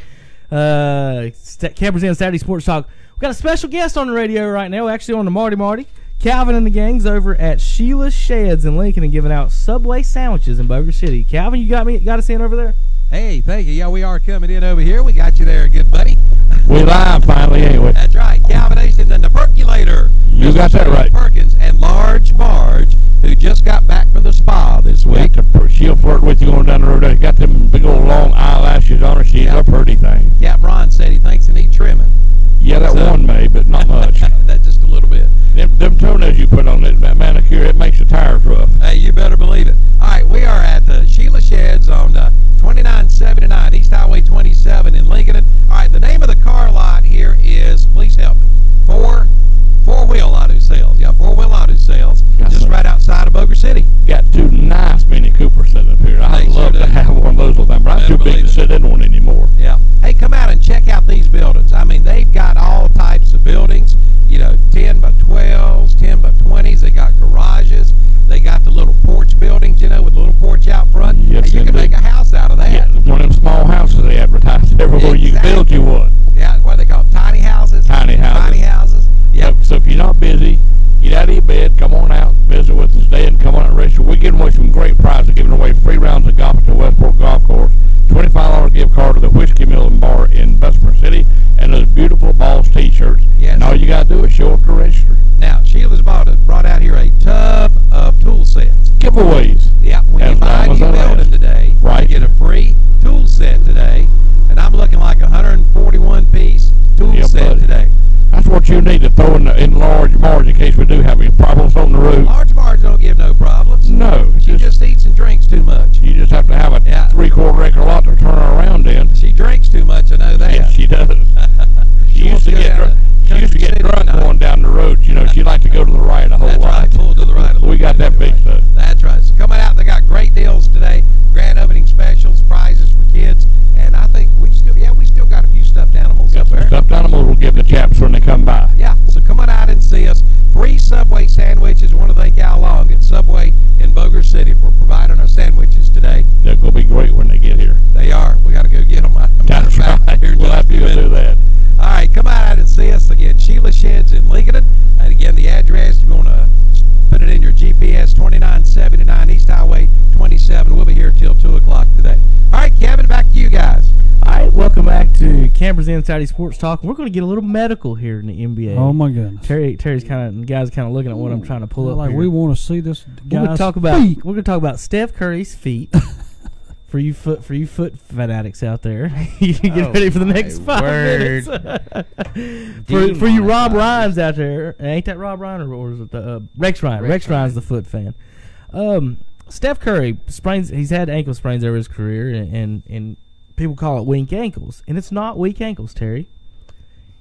Campers in Saturday Sports Talk. We've got a special guest on the radio right now. Actually on the Marty. Calvin and the gang's over at Sheila's Sheds in Lincoln and giving out Subway sandwiches in Boger City. Calvin, you got us in over there? Hey, thank you. Yeah, we are coming in over here. We got you there, good buddy. We live finally, ain't we? That's right. Calvination and the Percolator. You got that right. Perkins and Large Marge, who just got back from the spa this week. She'll flirt with you going down the road. She's got them big old long eyelashes on her. She's a pretty thing. Yeah, Ron said he thinks they need trimming. Yeah, that one may, but not much. That's just a little bit. Them toenails you put on that manicure, it makes the tires rough. Hey, you better believe it. All right, we are at Sheila Sheds on 2979 East Highway 27 in Lincoln. All right, the name of the car lot here is, please help me, Four Wheel Auto Sales. Yeah, Presents Saturday Sports Talk. We're going to get a little medical here in the NBA. Oh my goodness! Terry's guys kind of looking at what I'm trying to pull up. Like here. we want to see this guy's feet. We're going to talk about Steph Curry's feet. For you foot fanatics out there, you can get ready for the next 5 minutes. for you Rob Ryans out there, ain't that Rob Ryan or is it Rex Ryan? Rex Ryan's the foot fan. Steph Curry he's had ankle sprains over his career, and people call it weak ankles, and it's not weak ankles, Terry.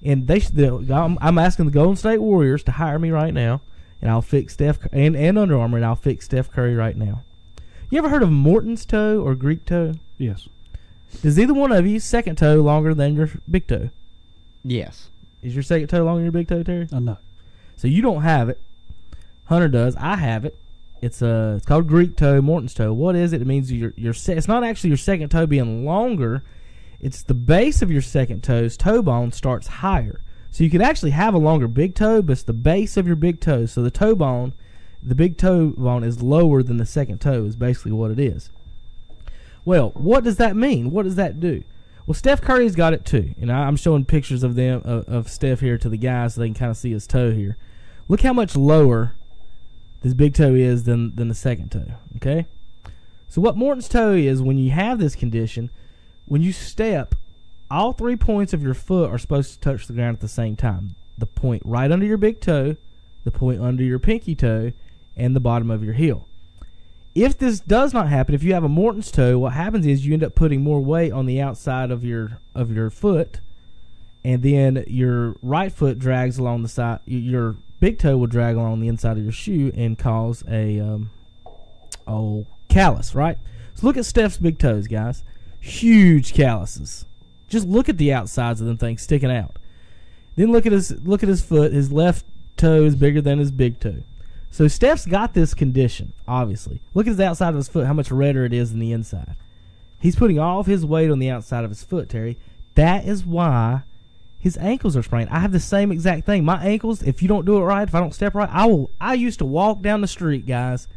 And I'm asking the Golden State Warriors to hire me right now, and I'll fix Steph and Under Armour, and I'll fix Steph Curry right now. You ever heard of Morton's toe or Greek toe? Yes. Does either one of you second toe longer than your big toe? Yes. Is your second toe longer than your big toe, Terry? No. So you don't have it. Hunter does. I have it. It's called Greek toe, Morton's toe. What is it? It means it's not actually your second toe being longer. It's the base of your second toe's toe bone starts higher. So you could actually have a longer big toe, but it's the base of your big toe. So the big toe bone is lower than the second toe is basically what it is. Well, what does that mean? What does that do? Well, Steph Curry's got it too. And I'm showing pictures of them of Steph here to the guys so they can kind of see his toe here. Look how much lower this big toe is than the second toe, okay? So what Morton's toe is, when you have this condition, when you step, all 3 points of your foot are supposed to touch the ground at the same time. The point right under your big toe, the point under your pinky toe, and the bottom of your heel. If this does not happen, if you have a Morton's toe, what happens is you end up putting more weight on the outside of your foot, and then your right foot drags along the side. Your big toe will drag along the inside of your shoe and cause a callus, right? So look at Steph's big toes, guys. Huge calluses. Just look at the outsides of them things sticking out. Then look at his foot. His left toe is bigger than his big toe. So Steph's got this condition, obviously. Look at the outside of his foot, how much redder it is than the inside. He's putting all of his weight on the outside of his foot, Terry. That is why his ankles are sprained. I have the same exact thing. My ankles, if you don't do it right, if I don't step right, I used to walk down the street, guys,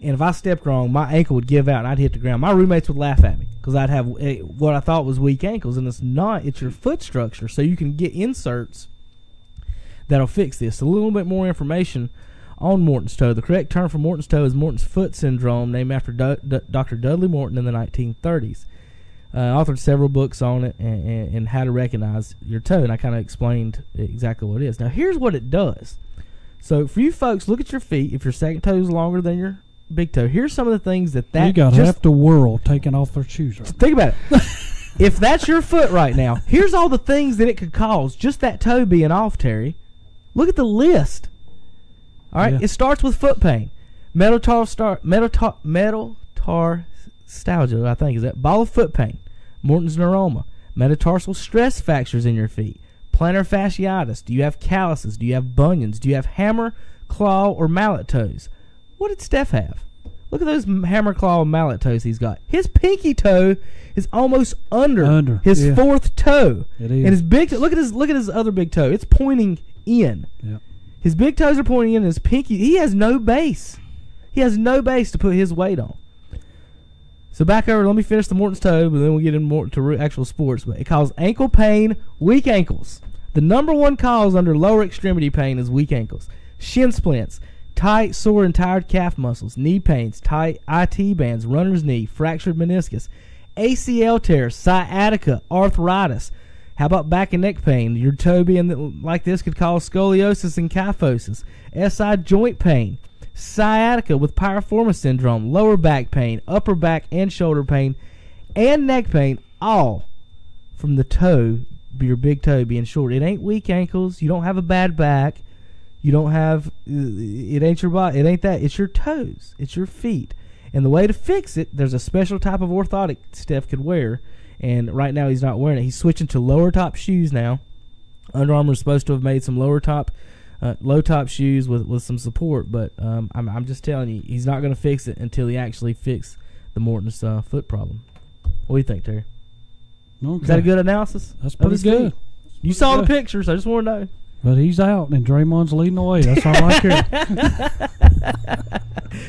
and if I stepped wrong, my ankle would give out and I'd hit the ground. My roommates would laugh at me because I'd have what I thought was weak ankles, and it's not. It's your foot structure. So you can get inserts that'll fix this. A little bit more information on Morton's toe. The correct term for Morton's toe is Morton's foot syndrome, named after Dr. Dudley Morton in the 1930s. Authored several books on it and how to recognize your toe, and I kind of explained exactly what it is. Now, here's what it does. So, for you folks, look at your feet. If your second toe is longer than your big toe, here's some of the things that you got half the world taking off their shoes. Right? Think about it. If that's your foot right now, here's all the things that it could cause. Just that toe being off, Terry. Look at the list. All right, It starts with foot pain, metatarsalgia, I think, is that ball of foot pain, Morton's neuroma, metatarsal stress fractures in your feet, plantar fasciitis. Do you have calluses? Do you have bunions? Do you have hammer, claw, or mallet toes? What did Steph have? Look at those hammer, claw, and mallet toes he's got. His pinky toe is almost under his fourth toe. It is. And his big toe, look at his other big toe. It's pointing in. Yeah. His big toes are pointing in. His pinky, he has no base. He has no base to put his weight on. So back over, let me finish the Morton's toe, but then we'll get into more to actual sports. But it causes ankle pain, weak ankles. The number one cause under lower extremity pain is weak ankles. Shin splints, tight, sore, and tired calf muscles, knee pains, tight IT bands, runner's knee, fractured meniscus, ACL tears, sciatica, arthritis. How about back and neck pain? Your toe being like this could cause scoliosis and kyphosis, SI joint pain, sciatica with piriformis syndrome, lower back pain, upper back and shoulder pain, and neck pain, all from the toe, your big toe being short. It ain't weak ankles. You don't have a bad back. You don't have, it ain't your body. It ain't that. It's your toes. It's your feet. And the way to fix it, there's a special type of orthotic Steph could wear. And right now he's not wearing it. He's switching to lower top shoes now. Under Armour is supposed to have made some low top shoes with some support, but I'm just telling you, he's not going to fix it until he actually fixes the Morton's foot problem. What do you think, Terry? Okay. Is that a good analysis? That's pretty good. You saw the pictures. I just want to know. But he's out, and Draymond's leading the way. That's all I care.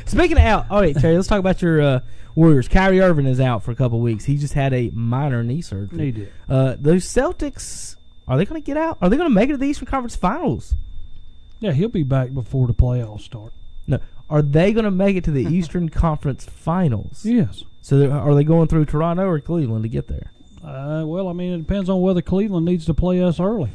Speaking of out, all right, Terry, let's talk about your Warriors. Kyrie Irving is out for a couple weeks. He just had a minor knee surgery. He did. Those Celtics, are they going to get out? Are they going to make it to the Eastern Conference Finals? Yeah, he'll be back before the playoffs start. No. Are they going to make it to the Eastern Conference Finals? Yes. So are they going through Toronto or Cleveland to get there? Well, I mean, it depends on whether Cleveland needs to play us early.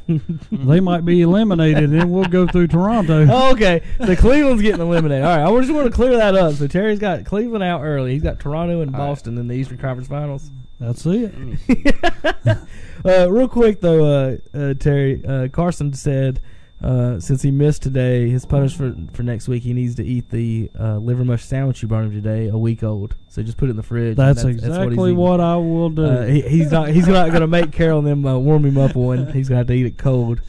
They might be eliminated, and then we'll go through Toronto. Oh, okay. The Cleveland's getting eliminated. All right, I just want to clear that up. So Terry's got Cleveland out early. He's got Toronto and Boston in the Eastern Conference Finals. That's it. Real quick, though, Terry, Carson said since he missed today, his punishment for next week, he needs to eat the liver mush sandwich you brought him today, a week old. So just put it in the fridge. That's exactly what I will do. He's not going to make Carol and them warm him up one. He's going to have to eat it cold.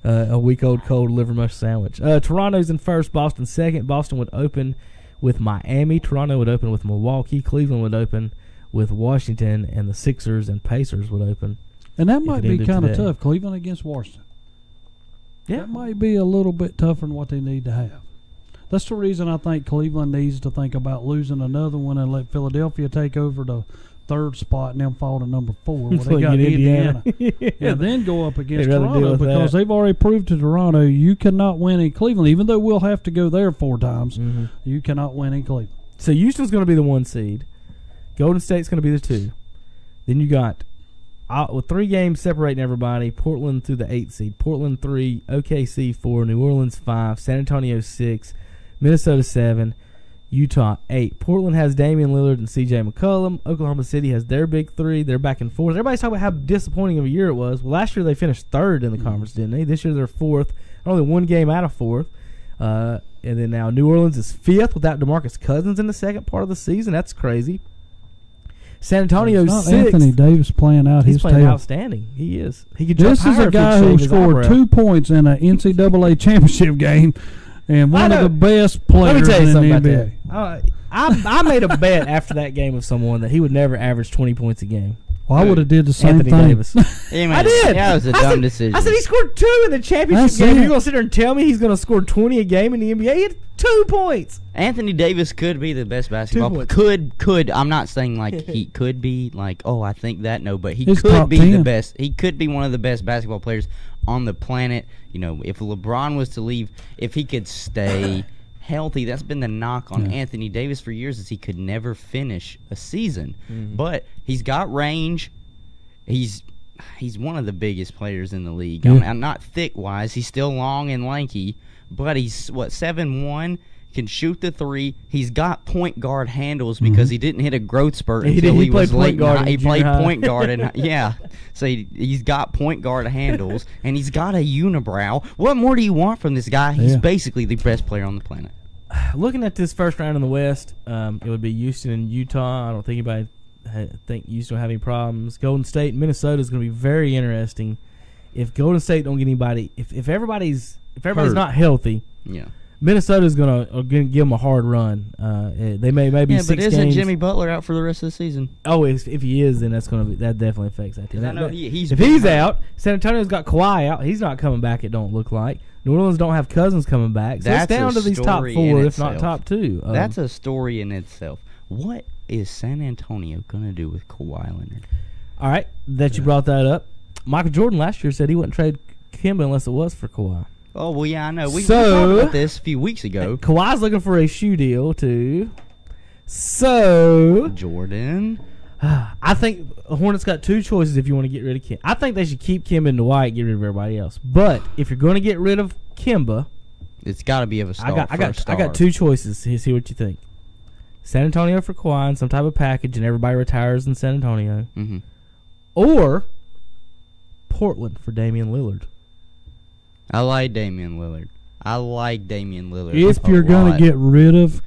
A week old cold liver mush sandwich. Toronto's in first, Boston second. Boston would open with Miami. Toronto would open with Milwaukee. Cleveland would open with Washington, and the Sixers and Pacers would open. And that might be kind of tough. Cleveland against Washington. Yeah. That might be a little bit tougher than what they need to have. That's the reason I think Cleveland needs to think about losing another one and let Philadelphia take over the third spot and then fall to number 4. Well, they got Indiana. And then go up against Toronto because they've already proved to Toronto you cannot win in Cleveland. Even though we'll have to go there 4 times, you cannot win in Cleveland. So Houston's going to be the 1 seed. Golden State's going to be the 2. Then you got, with 3 games separating everybody, Portland through the 8 seed. Portland 3, OKC 4, New Orleans 5, San Antonio 6, Minnesota 7, Utah 8. Portland has Damian Lillard and C.J. McCollum. Oklahoma City has their big 3. They're back and forth. Everybody's talking about how disappointing of a year it was. Well, last year they finished 3rd in the conference, didn't they? This year they're 4th. Only 1 game out of 4th. And then now New Orleans is 5th without DeMarcus Cousins in the second part of the season. That's crazy. San Antonio 6th. Anthony Davis playing out his tail. He's playing outstanding. He is. He could jump This is a guy who scored 2 points in an NCAA championship game and one of the best players in the NBA. I made a bet after that game with someone that he would never average 20 points a game. Well, I would have did the same Anthony thing. Davis. I did. That was a dumb decision. I said he scored 2 in the championship game. You're going to sit there and tell me he's going to score 20 a game in the NBA? He had 2 points. Anthony Davis could be the best basketball. Could. I'm not saying like he could be like, oh, I think that. No, but he could be 10. The best. He could be one of the best basketball players on the planet. You know, if LeBron was to leave, if he could stay healthy, that's been the knock on Anthony Davis for years, is he could never finish a season. But he's got range. He's one of the biggest players in the league. I'm not thick wise. He's still long and lanky, but he's 7'1", can shoot the 3. He's got point guard handles because he didn't hit a growth spurt until he was late. He played point guard, and so he's got point guard handles, and he's got a unibrow. What more do you want from this guy? He's basically the best player on the planet. Looking at this first round in the West, it would be Houston and Utah. I don't think anybody think Houston will have any problems. Golden State and Minnesota is going to be very interesting. If Golden State don't get anybody, if everybody's not healthy, Minnesota's going to give them a hard run. They may maybe 6 but isn't games. Jimmy Butler out for the rest of the season? Oh, if he is, then that definitely affects that team. I know if he's out, San Antonio's got Kawhi out. He's not coming back. It don't look like. New Orleans don't have Cousins coming back. So it's down to these top 4, if not top 2. That's a story in itself. What is San Antonio going to do with Kawhi Leonard? All right, that you brought that up. Michael Jordan last year said he wouldn't trade Kemba unless it was for Kawhi. Oh, well, yeah, I know. We talked about this a few weeks ago. Kawhi's looking for a shoe deal, too. So Jordan. I think Hornets got 2 choices if you want to get rid of Kemba. I think they should keep Kemba and Dwight and get rid of everybody else. But if you're going to get rid of Kemba, it's got to be of a star. I got 2 choices. See what you think. San Antonio for Kawhi and some type of package, and everybody retires in San Antonio. Or Portland for Damian Lillard. I like Damian Lillard. If you're going to get rid of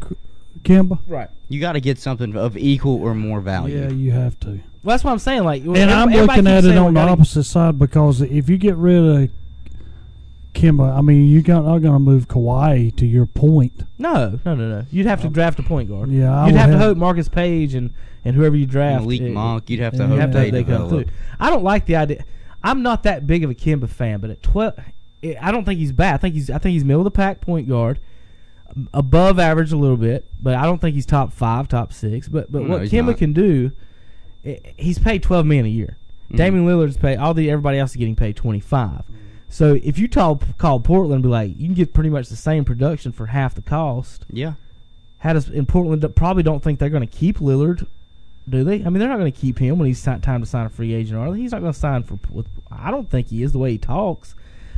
Kemba, right, you got to get something of equal or more value. Yeah, you have to. Well, that's what I'm saying. Like, and I'm looking at it on the opposite side, because if you get rid of Kemba, I mean, you're not going to move Kawhi, to your point. No. You'd have to draft a point guard. Yeah, you'd have to hope Marcus Page and whoever you draft. Malik Monk, you'd have to hope they come through. I don't like the idea. I'm not that big of a Kemba fan, but at 12, I don't think he's bad. I think he's middle of the pack point guard. above average a little bit, but I don't think he's top 5, top 6. But what Kemba can do, he's paid $12 million a year. Damian Lillard's paid everybody else is getting paid $25. So if you call Portland and be like, you can get pretty much the same production for half the cost. Yeah. In Portland probably don't think they're going to keep Lillard, do they? I mean, they're not going to keep him when he's time to sign a free agent, are they? He's not going to sign I don't think he is the way he talks.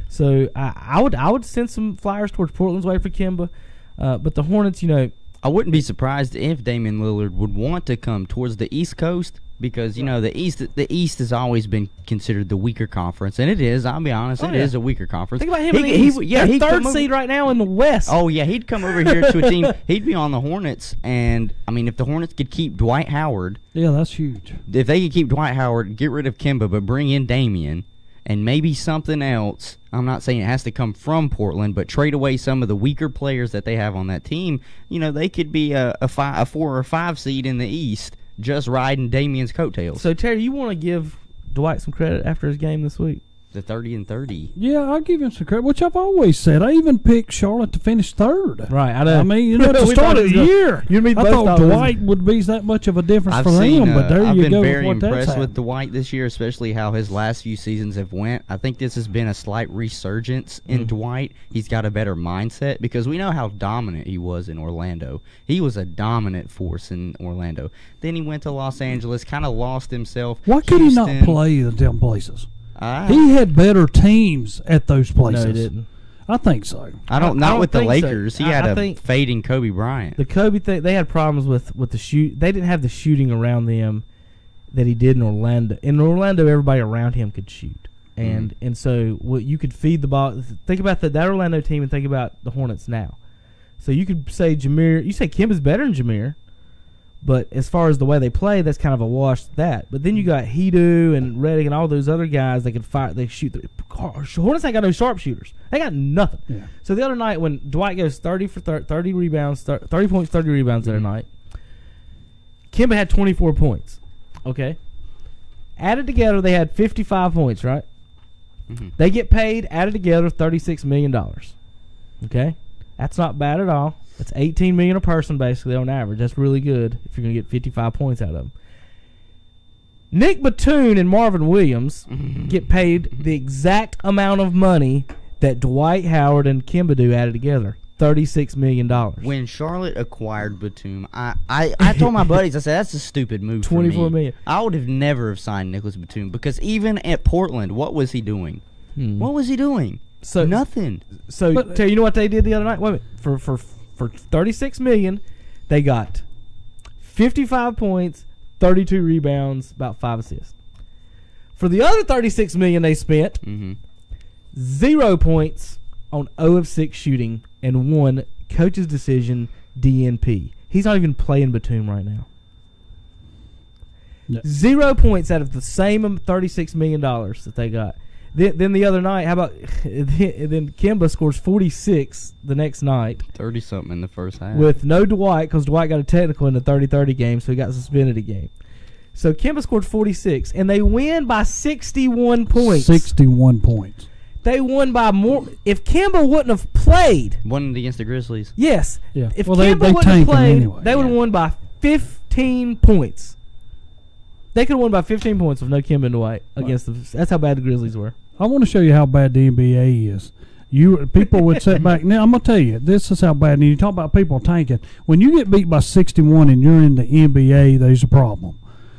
So I would send some flyers towards Portland's way for Kemba. But the Hornets, I wouldn't be surprised if Damian Lillard would want to come towards the East Coast because the East has always been considered the weaker conference, and it is. I'll be honest, it is a weaker conference. Think about him in the East. They're third seed right now in the West. Oh yeah, he'd come over here to a team. He'd be on the Hornets, and I mean, if the Hornets could keep Dwight Howard, yeah, that's huge. If they could keep Dwight Howard, get rid of Kemba, but bring in Damian. And maybe something else. I'm not saying it has to come from Portland, but trade away some of the weaker players that they have on that team. They could be a 4 or 5 seed in the East, just riding Damian's coattails. So Terry, you want to give Dwight some credit after his game this week? The 30-30. Yeah, I'll give him some credit, which I've always said. I even picked Charlotte to finish 3rd. Right, I know. I mean, at the start of the year, I thought Dwight would be that much of a difference for him, but there you go. I've been very impressed with Dwight this year, especially how his last few seasons have went. I think this has been a slight resurgence in Dwight. He's got a better mindset because we know how dominant he was in Orlando. He was a dominant force in Orlando. Then he went to Los Angeles, kind of lost himself. Why could he not play the damn places? He had better teams at those places. No, he didn't. I think so. Not with the Lakers. So. He had a fading Kobe Bryant. The Kobe thing, they had problems with the shoot. They didn't have the shooting around them that he did in Orlando. In Orlando, everybody around him could shoot, and so you could feed the ball. Think about that Orlando team, and think about the Hornets now. So you could say Jameer. You say Kemba's better than Jameer. But as far as the way they play, that's kind of a wash. But then you got Hedo and Reddick and all those other guys. They can fire. They shoot. Hornets ain't got no sharpshooters. They got nothing. Yeah. So the other night when Dwight goes 30 for 30 rebounds, 30 points, 30 rebounds the other night, Kemba had 24 points. Okay, added together they had 55 points. Right? They get paid added together $36 million. Okay, that's not bad at all. That's $18 million a person, basically, on average. That's really good if you're going to get 55 points out of them. Nick Batum and Marvin Williams get paid the exact amount of money that Dwight Howard and Kemba do added together, $36 million. When Charlotte acquired Batum, I told my buddies, I said, that's a stupid move $24 million. I would have never have signed Nicholas Batum because even at Portland, what was he doing? What was he doing? Nothing. So, Terry, you know what they did the other night? Wait a minute. For $36 million, they got 55 points, 32 rebounds, about 5 assists. For the other $36 million they spent, 0 points on 0 of 6 shooting and 1 coach's decision DNP. He's not even playing Batum right now. No. 0 points out of the same $36 million that they got. Then the other night, how about then Kemba scores 46 the next night. 30-something in the first half. With no Dwight, because Dwight got a technical in the 30-30 game, so he got suspended a game. So Kemba scored 46, and they win by 61 points. 61 points. They won by more. If Kemba wouldn't have played. Won against the Grizzlies. Yes. Yeah. If well, Kemba they wouldn't have played, anyway. They would have won by 15 points. They could have won by 15 points with no Kemba and Dwight against the. That's how bad the Grizzlies were. I want to show you how bad the NBA is. People would sit back. Now, I'm going to tell you, this is how bad. And you talk about people tanking. When you get beat by 61 and you're in the NBA, there's a problem.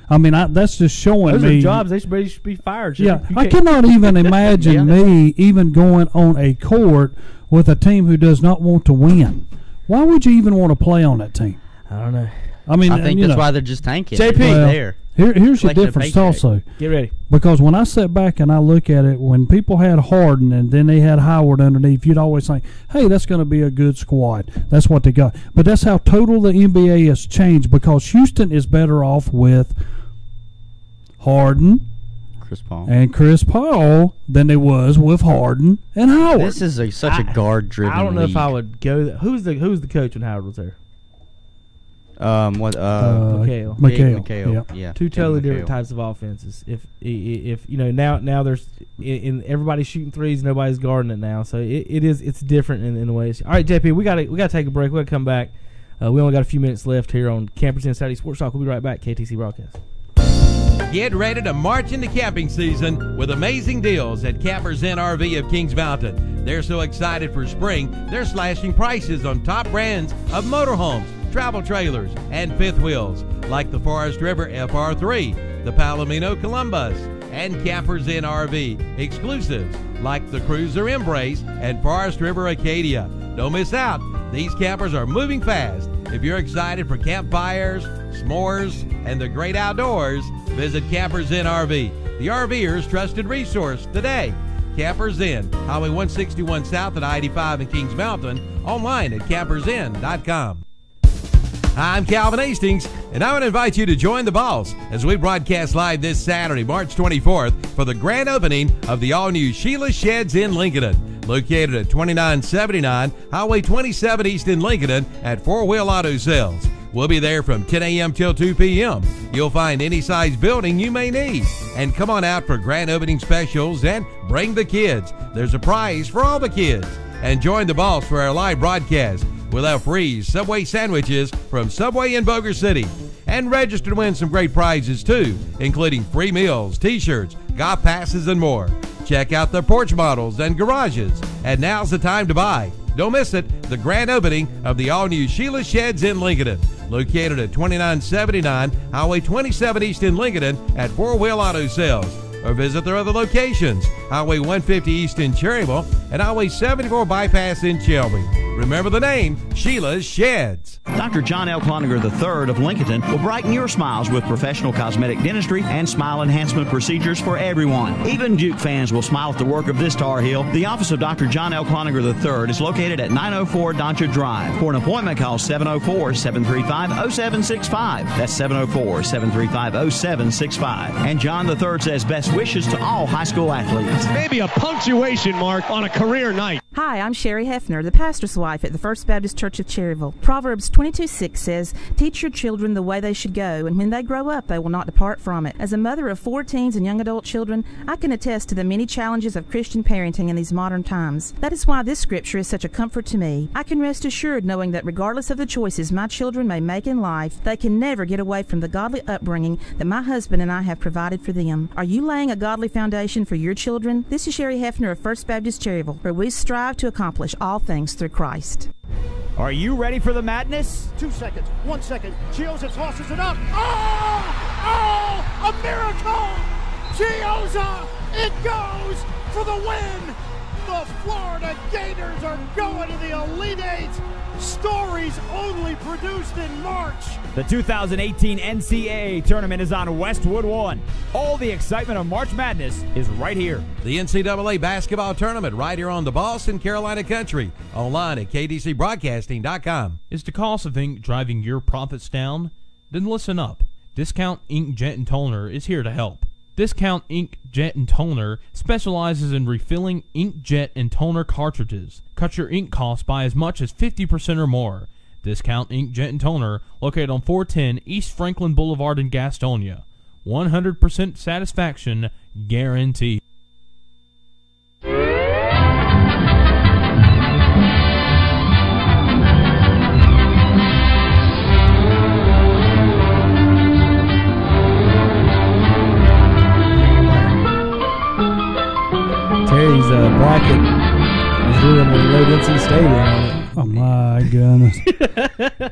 I mean, that's just showing those me. Those are jobs. They should be fired. Yeah, I cannot even imagine me even going on a court with a team who does not want to win. Why would you even want to play on that team? I don't know. I mean, I think that's why they're just tanking. JP, there. Here's the difference also. Get ready. Because when I sit back and I look at it, when people had Harden and then they had Howard underneath, you'd always think, hey, that's going to be a good squad. That's what they got. But that's how total the NBA has changed because Houston is better off with Harden and Chris Paul than they was with Harden and Howard. This is such a guard-driven I don't know league. if I would go. Who's the coach when Howard was there? McHale. Yeah. Two totally different types of offenses. If now there's in everybody's shooting threes, nobody's guarding it now. So it's different in the ways. All right, JP, we gotta take a break. We gotta come back. We only got a few minutes left here on Campers in Saturday Sports Talk. We'll be right back. KTC Broadcasting. Get ready to march into camping season with amazing deals at Campers Inn RV of Kings Mountain. They're so excited for spring, they're slashing prices on top brands of motorhomes, travel trailers, and fifth wheels, like the Forest River FR3, the Palomino Columbus, and Campers Inn RV exclusives like the Cruiser Embrace and Forest River Acadia. Don't miss out. These campers are moving fast. If you're excited for campfires, s'mores, and the great outdoors, visit Campers Inn RV, the RVer's trusted resource today. Campers Inn, Highway 161 South at I-85 in Kings Mountain, online at campersinn.com. I'm Calvin Hastings, and I want to invite you to join the boss as we broadcast live this Saturday, March 24th, for the grand opening of the all-new Sheila Sheds in Lincoln, located at 2979 Highway 27 East in Lincoln at 4-Wheel Auto Sales. We'll be there from 10 a.m. till 2 p.m. You'll find any size building you may need. And come on out for grand opening specials and bring the kids. There's a prize for all the kids. And join the boss for our live broadcast. We'll have free Subway sandwiches from Subway in Boger City. And register to win some great prizes too, including free meals, t-shirts, golf passes, and more. Check out the porch models and garages. And now's the time to buy. Don't miss it, the grand opening of the all-new Sheila Sheds in Lincoln, located at 2979 Highway 27 East in Lincoln at 4-Wheel Auto Sales. Or visit their other locations, Highway 150 East in Cherryville and Highway 74 Bypass in Shelby. Remember the name, Sheila's Sheds. Dr. John L. Cloninger III of Lincoln will brighten your smiles with professional cosmetic dentistry and smile enhancement procedures for everyone. Even Duke fans will smile at the work of this Tar Heel. The office of Dr. John L. Cloninger III is located at 904 Doncha Drive. For an appointment, call 704-735-0765. That's 704-735-0765. And John III says best wishes to all high school athletes. Maybe a punctuation mark on a career night. Hi, I'm Sherry Hefner, the pastor's wife at the First Baptist Church of Cherryville. Proverbs 22:6 says, "Teach your children the way they should go, and when they grow up, they will not depart from it." As a mother of 4 teens and young adult children, I can attest to the many challenges of Christian parenting in these modern times. That is why this scripture is such a comfort to me. I can rest assured knowing that regardless of the choices my children may make in life, they can never get away from the godly upbringing that my husband and I have provided for them. Are you laying a godly foundation for your children? This is Sherry Hefner of First Baptist Cherryville, where we strive to accomplish all things through Christ. Are you ready for the madness? 2 seconds, 1 second. Chioza tosses it up. Oh, a miracle! Chioza, it goes for the win. The Florida Gators are going to the Elite Eight. Stories only produced in March. The 2018 NCAA tournament is on Westwood 1. All the excitement of March Madness is right here. The NCAA basketball tournament right here on the Boston, Carolina country. Online at KTCBroadcasting.com. Is the cost of ink driving your profits down? Then listen up. Discount Ink Jet and Toner is here to help. Discount Ink Jet and Toner specializes in refilling ink jet and toner cartridges. Cut your ink costs by as much as 50% or more. Discount Ink Jet and Toner, located on 410 East Franklin Boulevard in Gastonia. 100% satisfaction guaranteed. Terry's bracket is doing with Low Density Stadium on it. Oh my goodness!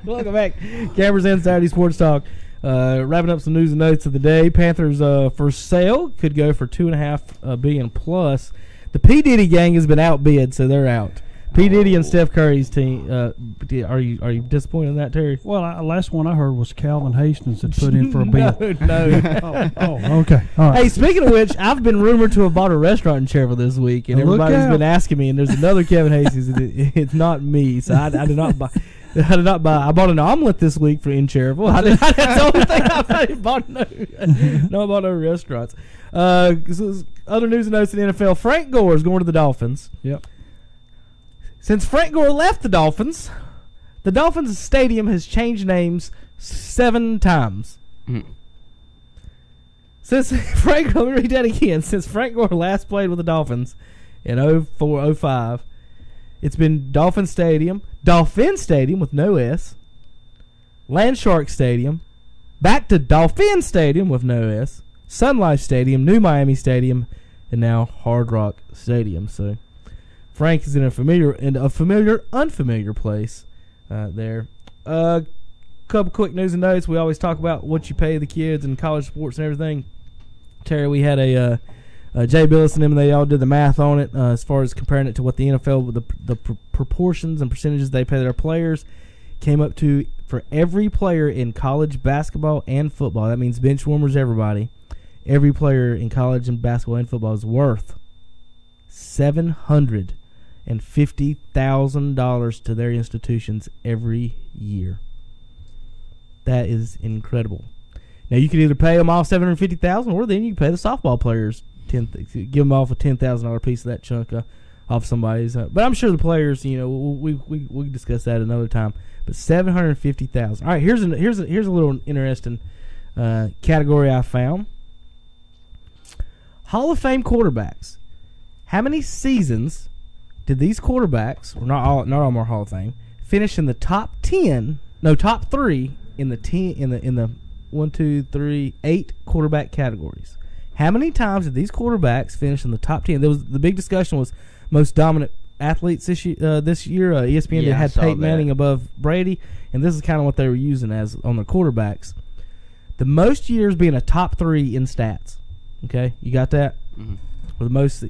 Welcome back, Cameras in Saturday Sports Talk. Wrapping up some news and notes of the day. Panthers for sale could go for $2.5 billion plus. The P Diddy gang has been outbid, so they're out. P Diddy and Steph Curry's team. Are you disappointed in that, Terry? Well, last one I heard was Calvin Hastings had put in for a bid. No. Okay. All right. Hey, speaking of which, I've been rumored to have bought a restaurant in Cherryville this week, and everybody's been asking me. And there's another Kevin Hastings. It's not me, so I did not buy. I bought an omelet this week in Cherryville. That's the only thing I bought. No, I bought no restaurants. Other news and notes in the NFL. Frank Gore is going to the Dolphins. Yep. Since Frank Gore left the Dolphins stadium has changed names 7 times. Since Frank, let me read that again. Since Frank Gore last played with the Dolphins in 04-05, it's been Dolphin Stadium with no S, Landshark Stadium, back to Dolphin Stadium with no S, Sun Life Stadium, New Miami Stadium, and now Hard Rock Stadium. So Frank is in a unfamiliar place there. Couple quick news and notes. We always talk about what you pay the kids in college sports and everything. Terry, we had a Jay Billis and them, they all did the math on it as far as comparing it to what the NFL, the proportions and percentages they pay their players, came up to, for every player in college basketball and football, that means bench warmers, everybody, every player in college and basketball and football is worth $750,000 to their institutions every year. That is incredible. Now, you can either pay them off $750,000, or then you can pay the softball players give them off a $10,000 piece of that chunk off somebody's. But I'm sure the players, we discuss that another time. But $750,000. All right, here's a little interesting category I found. Hall of Fame quarterbacks. How many seasons did these quarterbacks, or not all of them are Hall of Fame, finish in the top 3 in the 8 quarterback categories? How many times did these quarterbacks finish in the top 10? The big discussion was most dominant athletes this year. ESPN had Peyton Manning above Brady, and this is kind of what they were using as on their quarterbacks. The most years being a top 3 in stats. Okay, you got that? Mm-hmm. Or the most.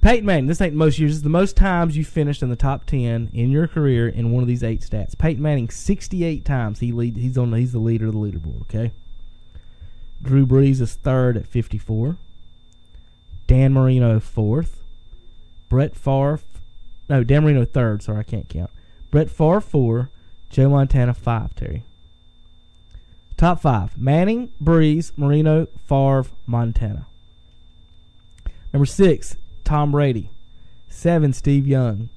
Peyton Manning, this ain't most years. This is the most times you finished in the top 10 in your career in one of these 8 stats. Peyton Manning, 68 times. He's the leader of the leaderboard. Okay. Drew Brees is 3rd at 54. Dan Marino 4th. Dan Marino 3rd. Sorry, I can't count. Brett Favre 4. Joe Montana 5. Terry. Top 5: Manning, Brees, Marino, Favre, Montana. Number 6. Tom Brady. 7. Steve Young.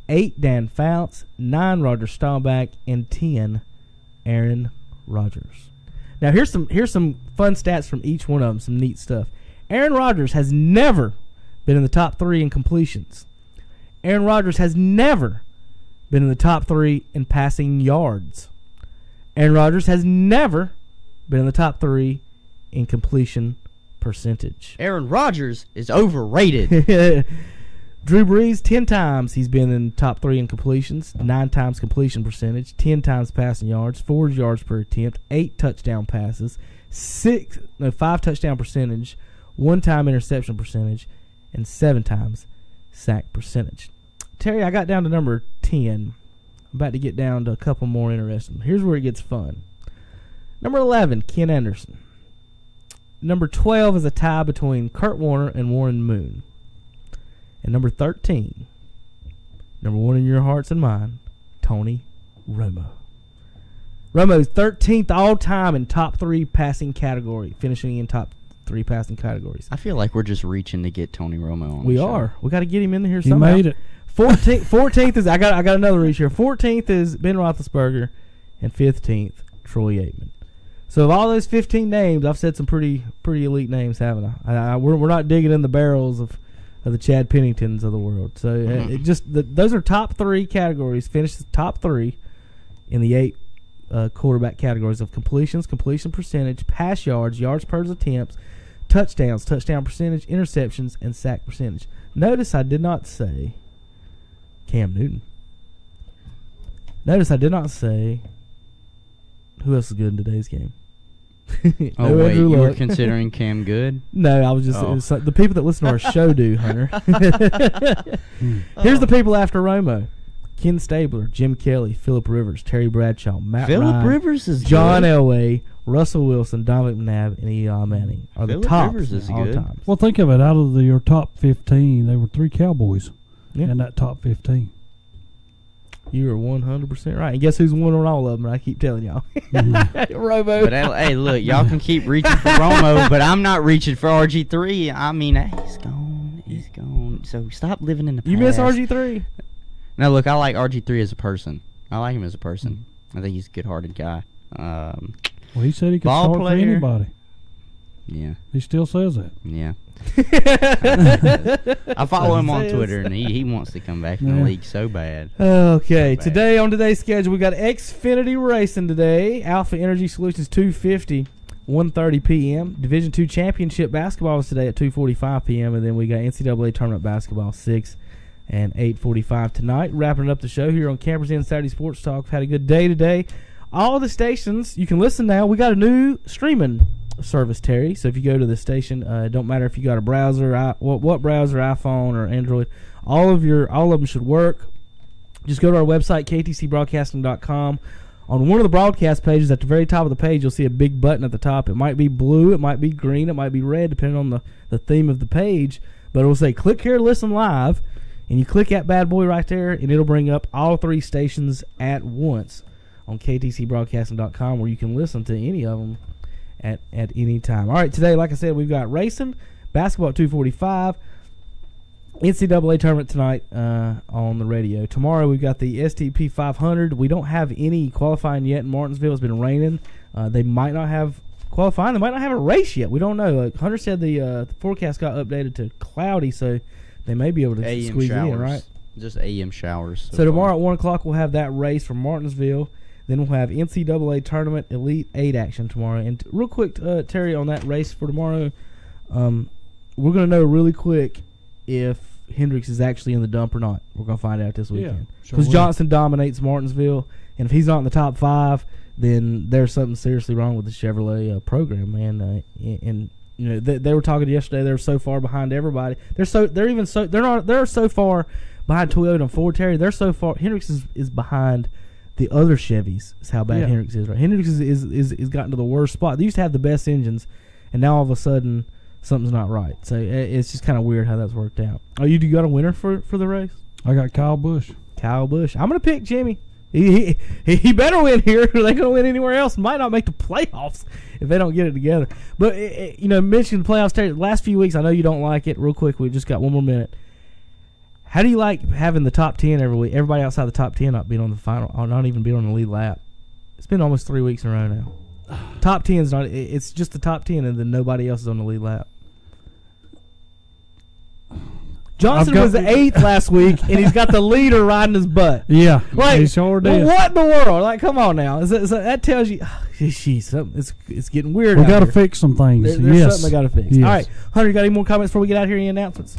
8. Dan Fouts. 9. Roger Staubach. And 10. Aaron Rodgers. Now here's some fun stats from each one of them. Some neat stuff. Aaron Rodgers has never been in the top 3 in completions. Aaron Rodgers has never been in the top 3 in passing yards. Aaron Rodgers has never been in the top 3 in completion percentage. Aaron Rodgers is overrated. Drew Brees, 10 times he's been in top 3 in completions, 9 times completion percentage, 10 times passing yards, 4 yards per attempt, 8 touchdown passes, 5 touchdown percentage, 1 time interception percentage, and 7 times sack percentage. Terry, I got down to number 10. I'm about to get down to a couple more interesting. Here's where it gets fun. Number 11, Ken Anderson. Number 12 is a tie between Kurt Warner and Warren Moon. And number 13, number 1 in your hearts and mine, Tony Romo. Romo's 13th all-time in top 3 passing category, finishing in top 3 passing categories. I feel like we're just reaching to get Tony Romo on. We are. We got to get him in here somehow. He made it. 14th is I got another reach here. 14th is Ben Roethlisberger, and 15th Troy Aikman. So of all those 15 names, I've said some pretty elite names, haven't I? We're not digging in the barrels of the Chad Penningtons of the world. So those are top 3 categories. Finished the top 3 in the 8 quarterback categories of completions, completion percentage, pass yards, yards per attempts, touchdowns, touchdown percentage, interceptions, and sack percentage. Notice I did not say Cam Newton. Notice I did not say who else is good in today's game. Oh, wait, you were considering Cam good? No, I was just... It was the people that listen to our show do, Hunter. Here's the people after Romo. Ken Stabler, Jim Kelly, Phillip Rivers, Terry Bradshaw, Matt Ryan, Rivers is John good. Elway, Russell Wilson, Dominic McNabb, and Eli Manning are the top all time. Well, think of it. Out of your top 15, there were 3 Cowboys in that top 15. You are 100% right. And guess who's won on all of them? I keep telling y'all. Romo. But hey, look, y'all can keep reaching for Romo, but I'm not reaching for RG3. I mean, he's gone. He's gone. So stop living in the past. You miss RG3? No, look, I like RG3 as a person. I like him as a person. I think he's a good-hearted guy. Well, he said he could ball start player. for anybody. Yeah. He still says that. Yeah. I follow him on Twitter, and he wants to come back in the league so bad. Okay, today on today's schedule, we got Xfinity Racing today. Alpha Energy Solutions 250, 1:30 p.m. Division II Championship Basketball is today at 2:45 p.m. And then we got NCAA Tournament Basketball 6 and 8:45 tonight. Wrapping up the show here on Campers Inn Saturday Sports Talk. We've had a good day today. All the stations, you can listen now. We got a new streaming service, Terry. So if you go to the station, it don't matter if you got a browser, what browser, iPhone or Android, all of them should work. Just go to our website, ktcbroadcasting.com. On one of the broadcast pages, at the very top of the page, you'll see a big button at the top. It might be blue, it might be green, it might be red, depending on the theme of the page. But it will say, click here, listen live. And you click that bad boy right there, and it'll bring up all 3 stations at once on ktcbroadcasting.com, where you can listen to any of them at any time. All right, today, like I said, we've got racing, basketball at 2:45, NCAA tournament tonight on the radio. Tomorrow we've got the STP 500. We don't have any qualifying yet in Martinsville. It's been raining. They might not have qualifying. They might not have a race yet. We don't know. Hunter said the forecast got updated to cloudy, so they may be able to AM squeeze showers. it in, right? Just AM showers. So tomorrow at 1 o'clock we'll have that race from Martinsville. Then we'll have NCAA Tournament Elite 8 action tomorrow. And real quick, Terry, on that race for tomorrow, we're going to know really quick if Hendricks is actually in the dump or not. We're going to find out this weekend. Because Johnson dominates Martinsville, and if he's not in the top 5, then there's something seriously wrong with the Chevrolet program, man. And you know, they were talking yesterday. They're so far behind everybody. They're so far behind Toyota and Ford. Terry, they're so far. Hendricks is behind the other Chevys. Is how bad Hendricks is. Right, Hendricks is gotten to the worst spot. They used to have the best engines, and now all of a sudden something's not right. So it's just kind of weird how that's worked out. Oh, you got a winner for the race? I got Kyle Busch. Kyle Busch. I'm gonna pick Jimmy. He better win here. Or they gonna win anywhere else. Might not make the playoffs if they don't get it together. But you know, mentioning the playoffs, Terry, the last few weeks. I know you don't like it. Real quick, we just got one more minute. How do you like having the top 10 every week? Everybody outside the top 10 not being on the final, or not even being on the lead lap. It's been almost 3 weeks in a row now. Top 10's not. It's just the top 10, and then nobody else is on the lead lap. Johnson was 8th last week, and he's got the leader riding his butt. Yeah, like, he sure did. What in the world? Like, come on now. That tells you, it's getting weird. We got to fix some things. There's something they got to fix. Yes. All right, Hunter, you got any more comments before we get out here? Any announcements?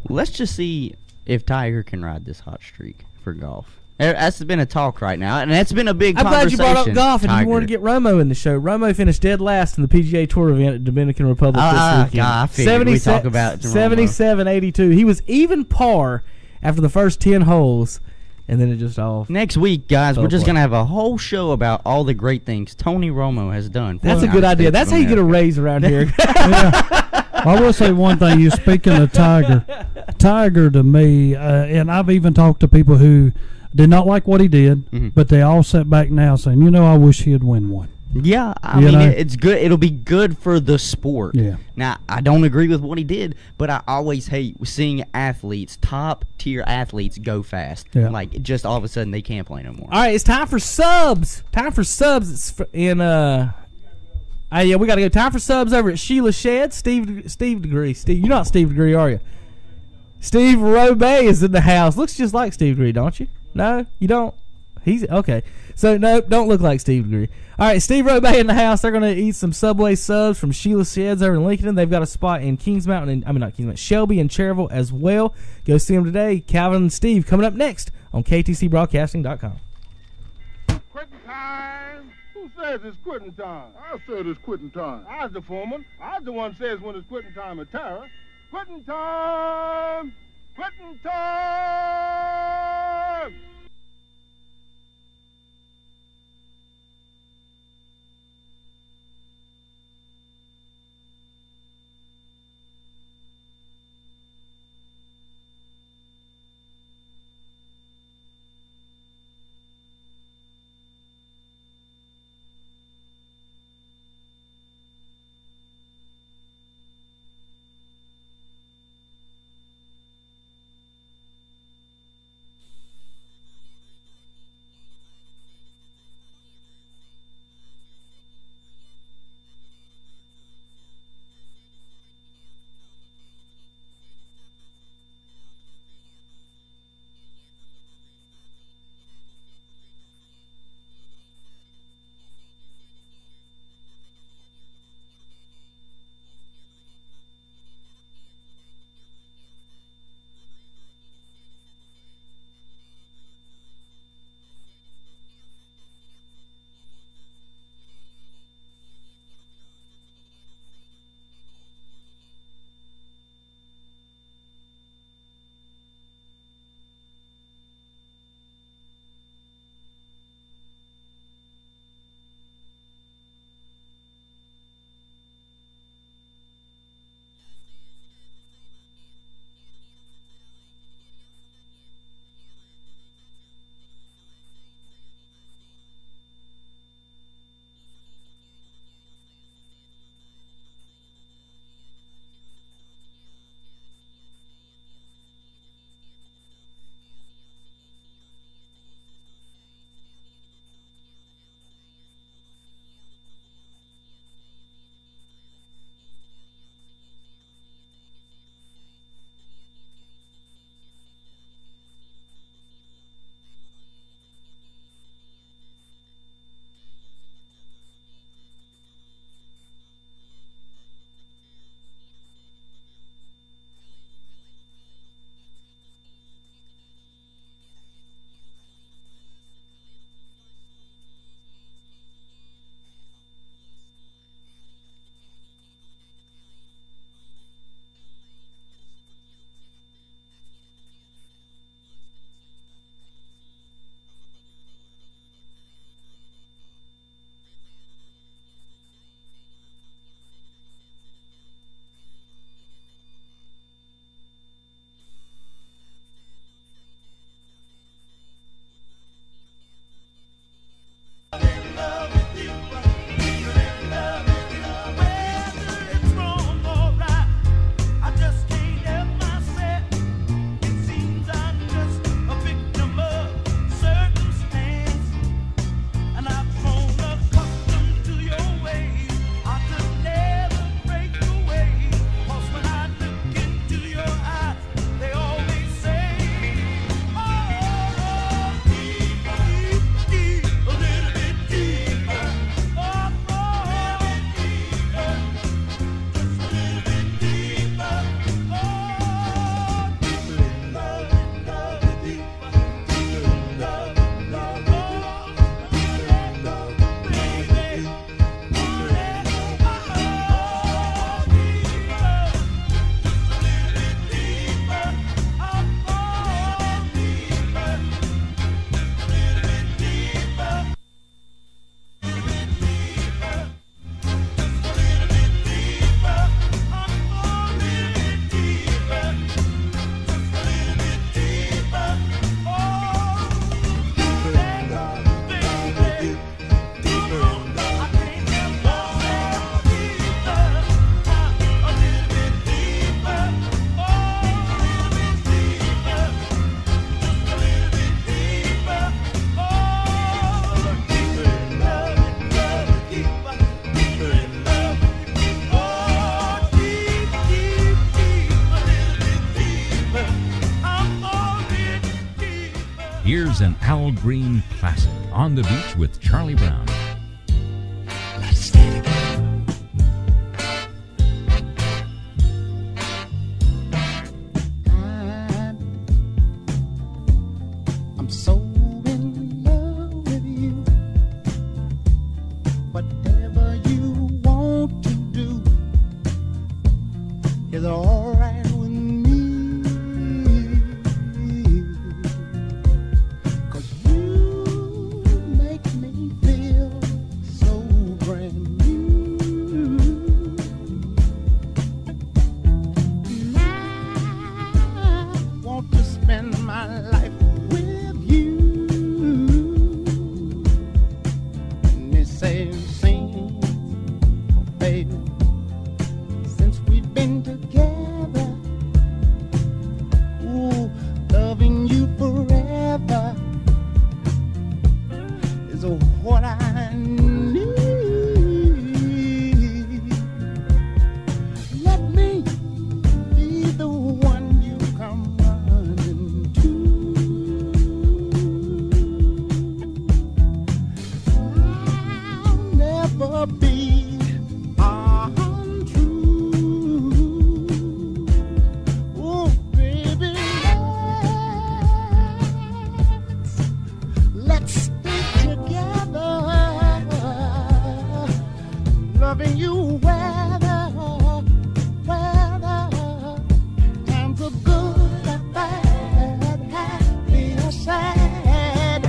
Let's just see if Tiger can ride this hot streak for golf. That's been a talk right now, and that's been a big conversation. I'm glad you brought up golf, and you wanted to get Romo in the show. Romo finished dead last in the PGA Tour event at Dominican Republic this weekend. God, I figured we talk about 77-82. He was even par after the first 10 holes, and then it just all. Next week, guys, we're just going to have a whole show about all the great things Tony Romo has done. That's a good idea. That's how you get a raise around here. I will say one thing. You speaking of Tiger to me, and I've even talked to people who did not like what he did, but they all sat back now saying, you know, I wish he'd win one. Yeah, I mean, it's good. It'll be good for the sport. Yeah. Now, I don't agree with what he did, but I always hate seeing athletes, top-tier athletes, go fast. Yeah. Like, just all of a sudden, they can't play no more. All right, it's time for subs. It's in, yeah, we got to go. Time for subs over at Sheila Shed. Steve Degree. You're not Steve Degree, are you? Steve Robay is in the house. Looks just like Steve Degree, don't you? No, you don't. He's okay. So no, don't look like Steve Degree. All right, Steve Robay in the house. They're gonna eat some Subway subs from Sheila Sheds over in Lincoln. They've got a spot in Kings Mountain, not Kings Mountain, Shelby and Cherryville as well. Go see them today. Calvin and Steve coming up next on KTCBroadcasting.com. Quitting time. Who says it's quitting time? I said it's quitting time. I was the foreman. I was the one says when it's quitting time at Terra. Quitting time. Quitting time. Hal Green Classic. On the Beach with Charlie Brown. I'm so in love with you. Whatever you want to do is all right with me. 'Cause you make me feel so brand new. And I want to spend my life with you. And they say, sing, baby, since we've been together, ooh, loving you forever is what I need. Let me be the one you come running to. I'll never be untrue. Oh, baby, let's stay together, loving you weather, times are good and bad, happy or sad.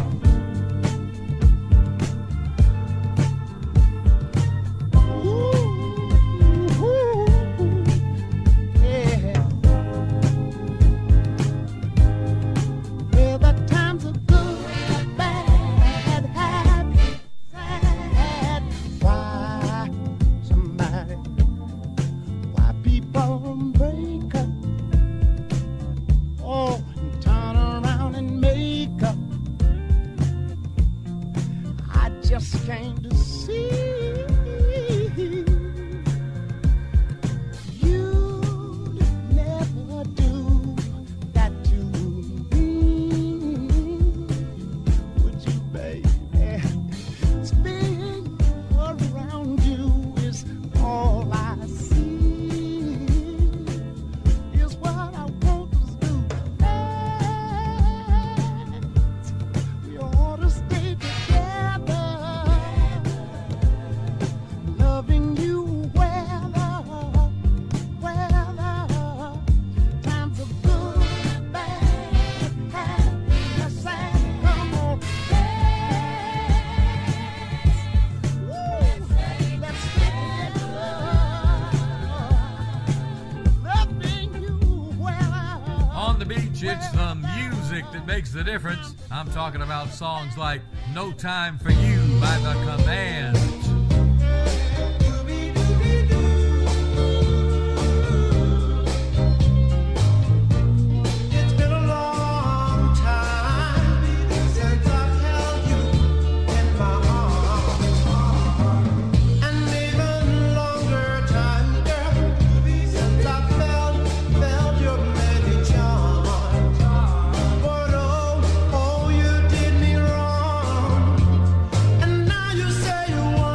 Yeah. Well, the times are good, bad, happy, sad. Why people break up? Oh, and turn around and make up. I just came to see. You'd never do that to me, would you, baby? Being around you is all I see. Is what I want to do. We ought to stay together, loving you weather, times are good, bad, happy, or sad. Come on, let's stay together, loving you weather. On the beach, it's the music that makes the difference. I'm talking about songs like No Time for You by The Commands. It's been a long time since I've held you in my arms, and even longer time, girl, since I felt your many charms. But oh, you did me wrong, and now you say you want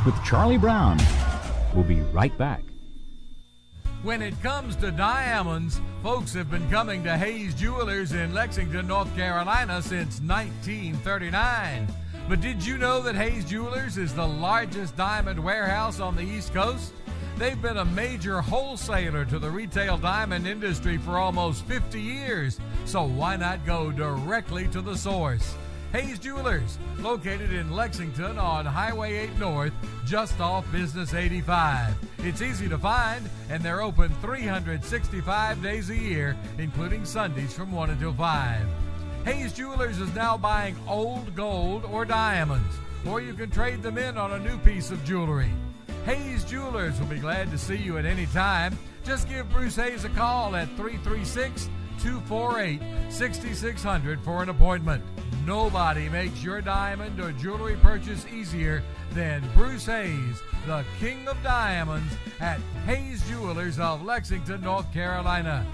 with Charlie Brown. We'll be right back. When it comes to diamonds, folks have been coming to Hayes Jewelers in Lexington, North Carolina since 1939. But did you know that Hayes Jewelers is the largest diamond warehouse on the East Coast? They've been a major wholesaler to the retail diamond industry for almost 50 years, so why not go directly to the source? Hayes Jewelers, located in Lexington on Highway 8 North, just off Business 85. It's easy to find, and they're open 365 days a year, including Sundays from 1 until 5. Hayes Jewelers is now buying old gold or diamonds, or you can trade them in on a new piece of jewelry. Hayes Jewelers will be glad to see you at any time. Just give Bruce Hayes a call at 336-248-6600 for an appointment. Nobody makes your diamond or jewelry purchase easier than Bruce Hayes, the King of Diamonds, at Hayes Jewelers of Lexington, North Carolina.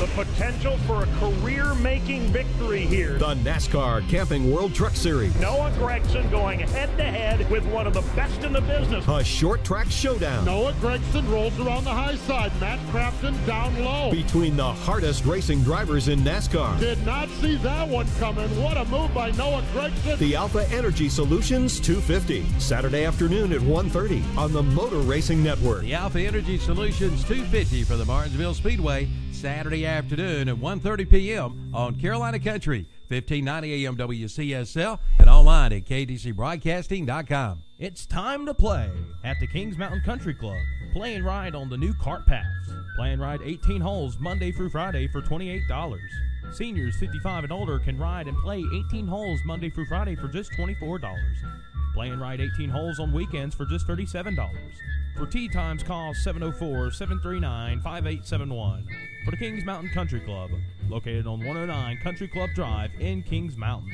The potential for a career-making victory here. The NASCAR Camping World Truck Series. Noah Gregson going head-to-head with one of the best in the business. A short track showdown. Noah Gregson rolls around the high side. Matt Crafton down low. Between the hardest racing drivers in NASCAR. Did not see that one coming. What a move by Noah Gregson. The Alpha Energy Solutions 250. Saturday afternoon at 1:30 on the Motor Racing Network. The Alpha Energy Solutions 250 for the Martinsville Speedway. Saturday afternoon at 1:30 p.m. on Carolina Country, 1590 AM WCSL, and online at KTCBroadcasting.com. It's time to play at the Kings Mountain Country Club. Play and ride on the new cart paths. Play and ride 18 holes Monday through Friday for $28. Seniors 55 and older can ride and play 18 holes Monday through Friday for just $24. Play and ride 18 holes on weekends for just $37. For tee times, call 704-739-5871. For the Kings Mountain Country Club, located on 109 Country Club Drive in Kings Mountain.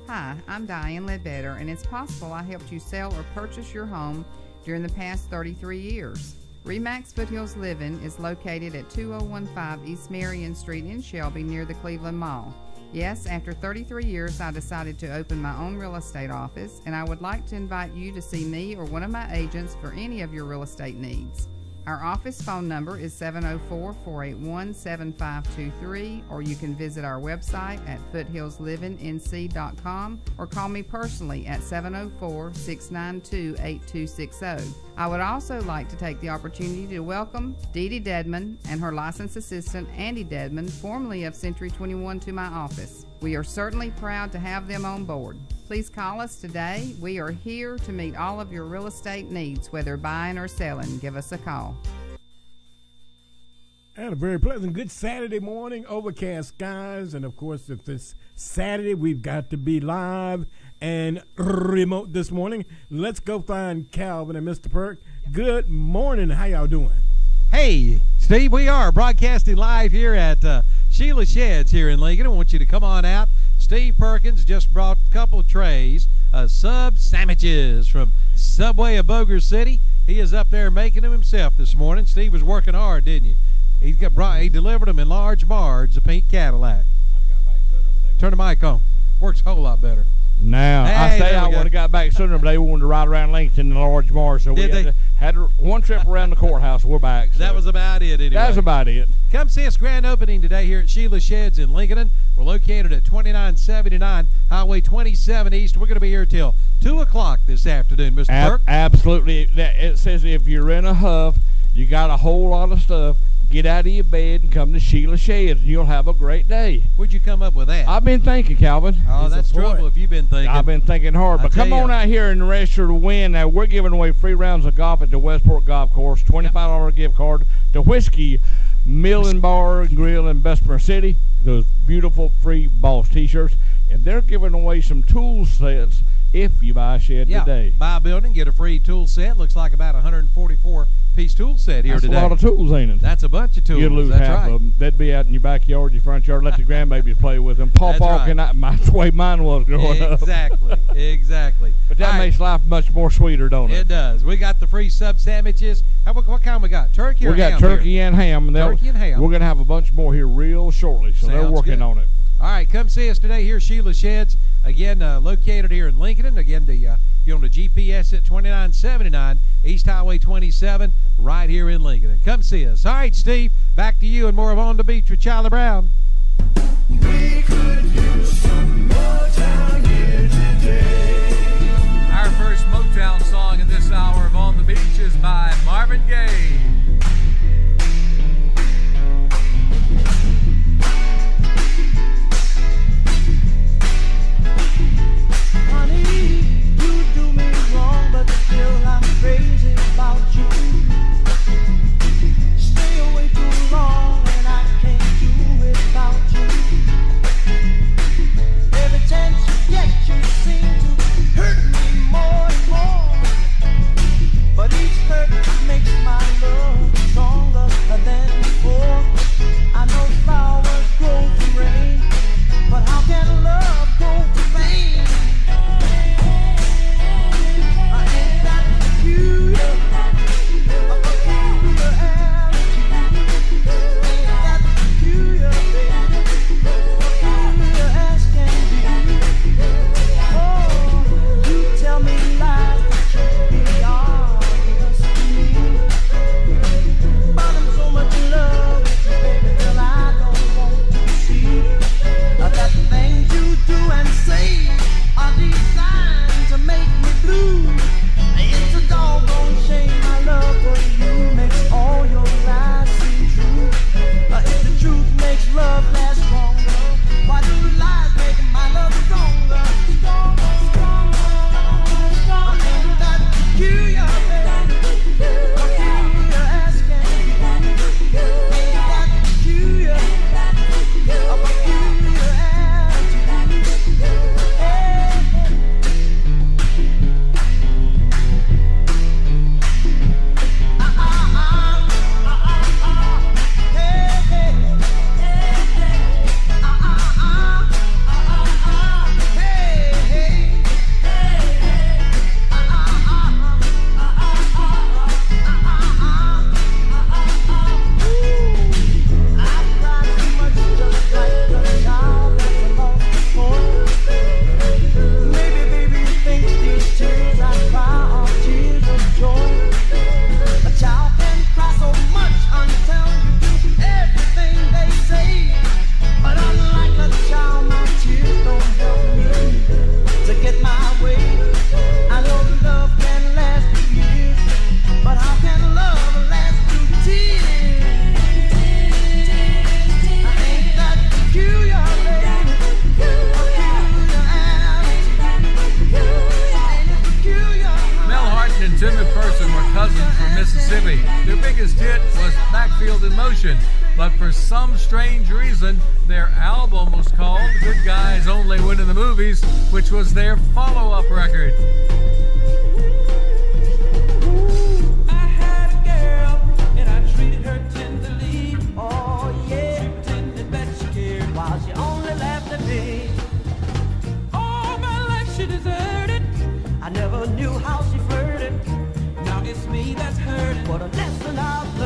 Hi, I'm Diane Ledbetter, and it's possible I helped you sell or purchase your home during the past 33 years. RE/MAX Foothills Living is located at 2015 East Marion Street in Shelby near the Cleveland Mall. Yes, after 33 years, I decided to open my own real estate office, and I would like to invite you to see me or one of my agents for any of your real estate needs. Our office phone number is 704-481-7523, or you can visit our website at foothillslivingnc.com or call me personally at 704-692-8260. I would also like to take the opportunity to welcome Dee Dee Dedman and her licensed assistant Andy Dedman, formerly of Century 21, to my office. We are certainly proud to have them on board. Please call us today. We are here to meet all of your real estate needs, whether buying or selling. Give us a call. And a very pleasant, good Saturday morning, overcast skies. And, of course, if it's Saturday, we've got to be live and remote this morning. Let's go find Calvin and Mr. Perk. Good morning. How y'all doing? Hey, Steve, we are broadcasting live here at Sheila Sheds here in Lincoln. I want you to come on out. Steve Perkins just brought a couple of trays of sub sandwiches from Subway of Boger City. He is up there making them himself this morning. Steve was working hard, didn't you? He delivered them in large Marge, a pink Cadillac. Turn the mic on. Works a whole lot better. Now, hey, I say I would have got back sooner, but they wanted to ride around Lincoln in a large Marge, so we had one trip around the courthouse. We're back. So. That was about it anyway. That was about it. Come see us grand opening today here at Sheila Sheds in Lincoln. We're located at 2979 Highway 27 East. We're going to be here till 2 o'clock this afternoon, Mr. Burke. Absolutely. It says if you're in a huff, you got a whole lot of stuff, get out of your bed and come to Sheila Sheds, and you'll have a great day. Where'd you come up with that? I've been thinking, Calvin. Oh, that's trouble if you've been thinking. I've been thinking hard. But come on out here and register to win. Now, we're giving away free rounds of golf at the Westport Golf Course, $25 gift card to Whiskey Mill and Bar and Grill in Bessemer City, those beautiful free Boss T-shirts. And they're giving away some tool sets if you buy a shed today. Buy a building, get a free tool set. Looks like about 144-piece tool set here today. That's a lot of tools, ain't it? That's a bunch of tools. You'd lose half of them. They'd be out in your backyard, your front yard, let the grandbabies play with them. Paw cannot. That's the way mine was growing up. Exactly. But that makes life much more sweeter, don't it? It does. We got the free sub sandwiches. What kind we got? Turkey or ham? We got turkey and ham. Turkey and ham. We're going to have a bunch more here real shortly, so they're working on it. All right, come see us today here, Sheila Sheds. Again, located here in Lincoln. Again, if you're on the GPS at 2979 East Highway 27, right here in Lincoln. And come see us. All right, Steve, back to you and more of On the Beach with Charlie Brown. We could use some Motown here today. Our first Motown song in this hour of On the Beach is by Marvin Gaye. Honey, you do me wrong, but still I'm crazy about you. Stay away too long and I can't do without you. Every chance you get, you seem to hurt me more and more. But each hurt makes my love stronger than before. I know flowers grow from rain, but how can love grow from pain? Their biggest hit was Backfield in Motion, but for some strange reason, their album was called Good Guys Only Win in the Movies, which was their follow-up record. I had a girl, and I treated her tenderly. Oh, yeah. She pretended that she cared while she only laughed at me. All my life she deserted. I never knew how she flirted. Now it's me that's hurting. What a lesson I've learned.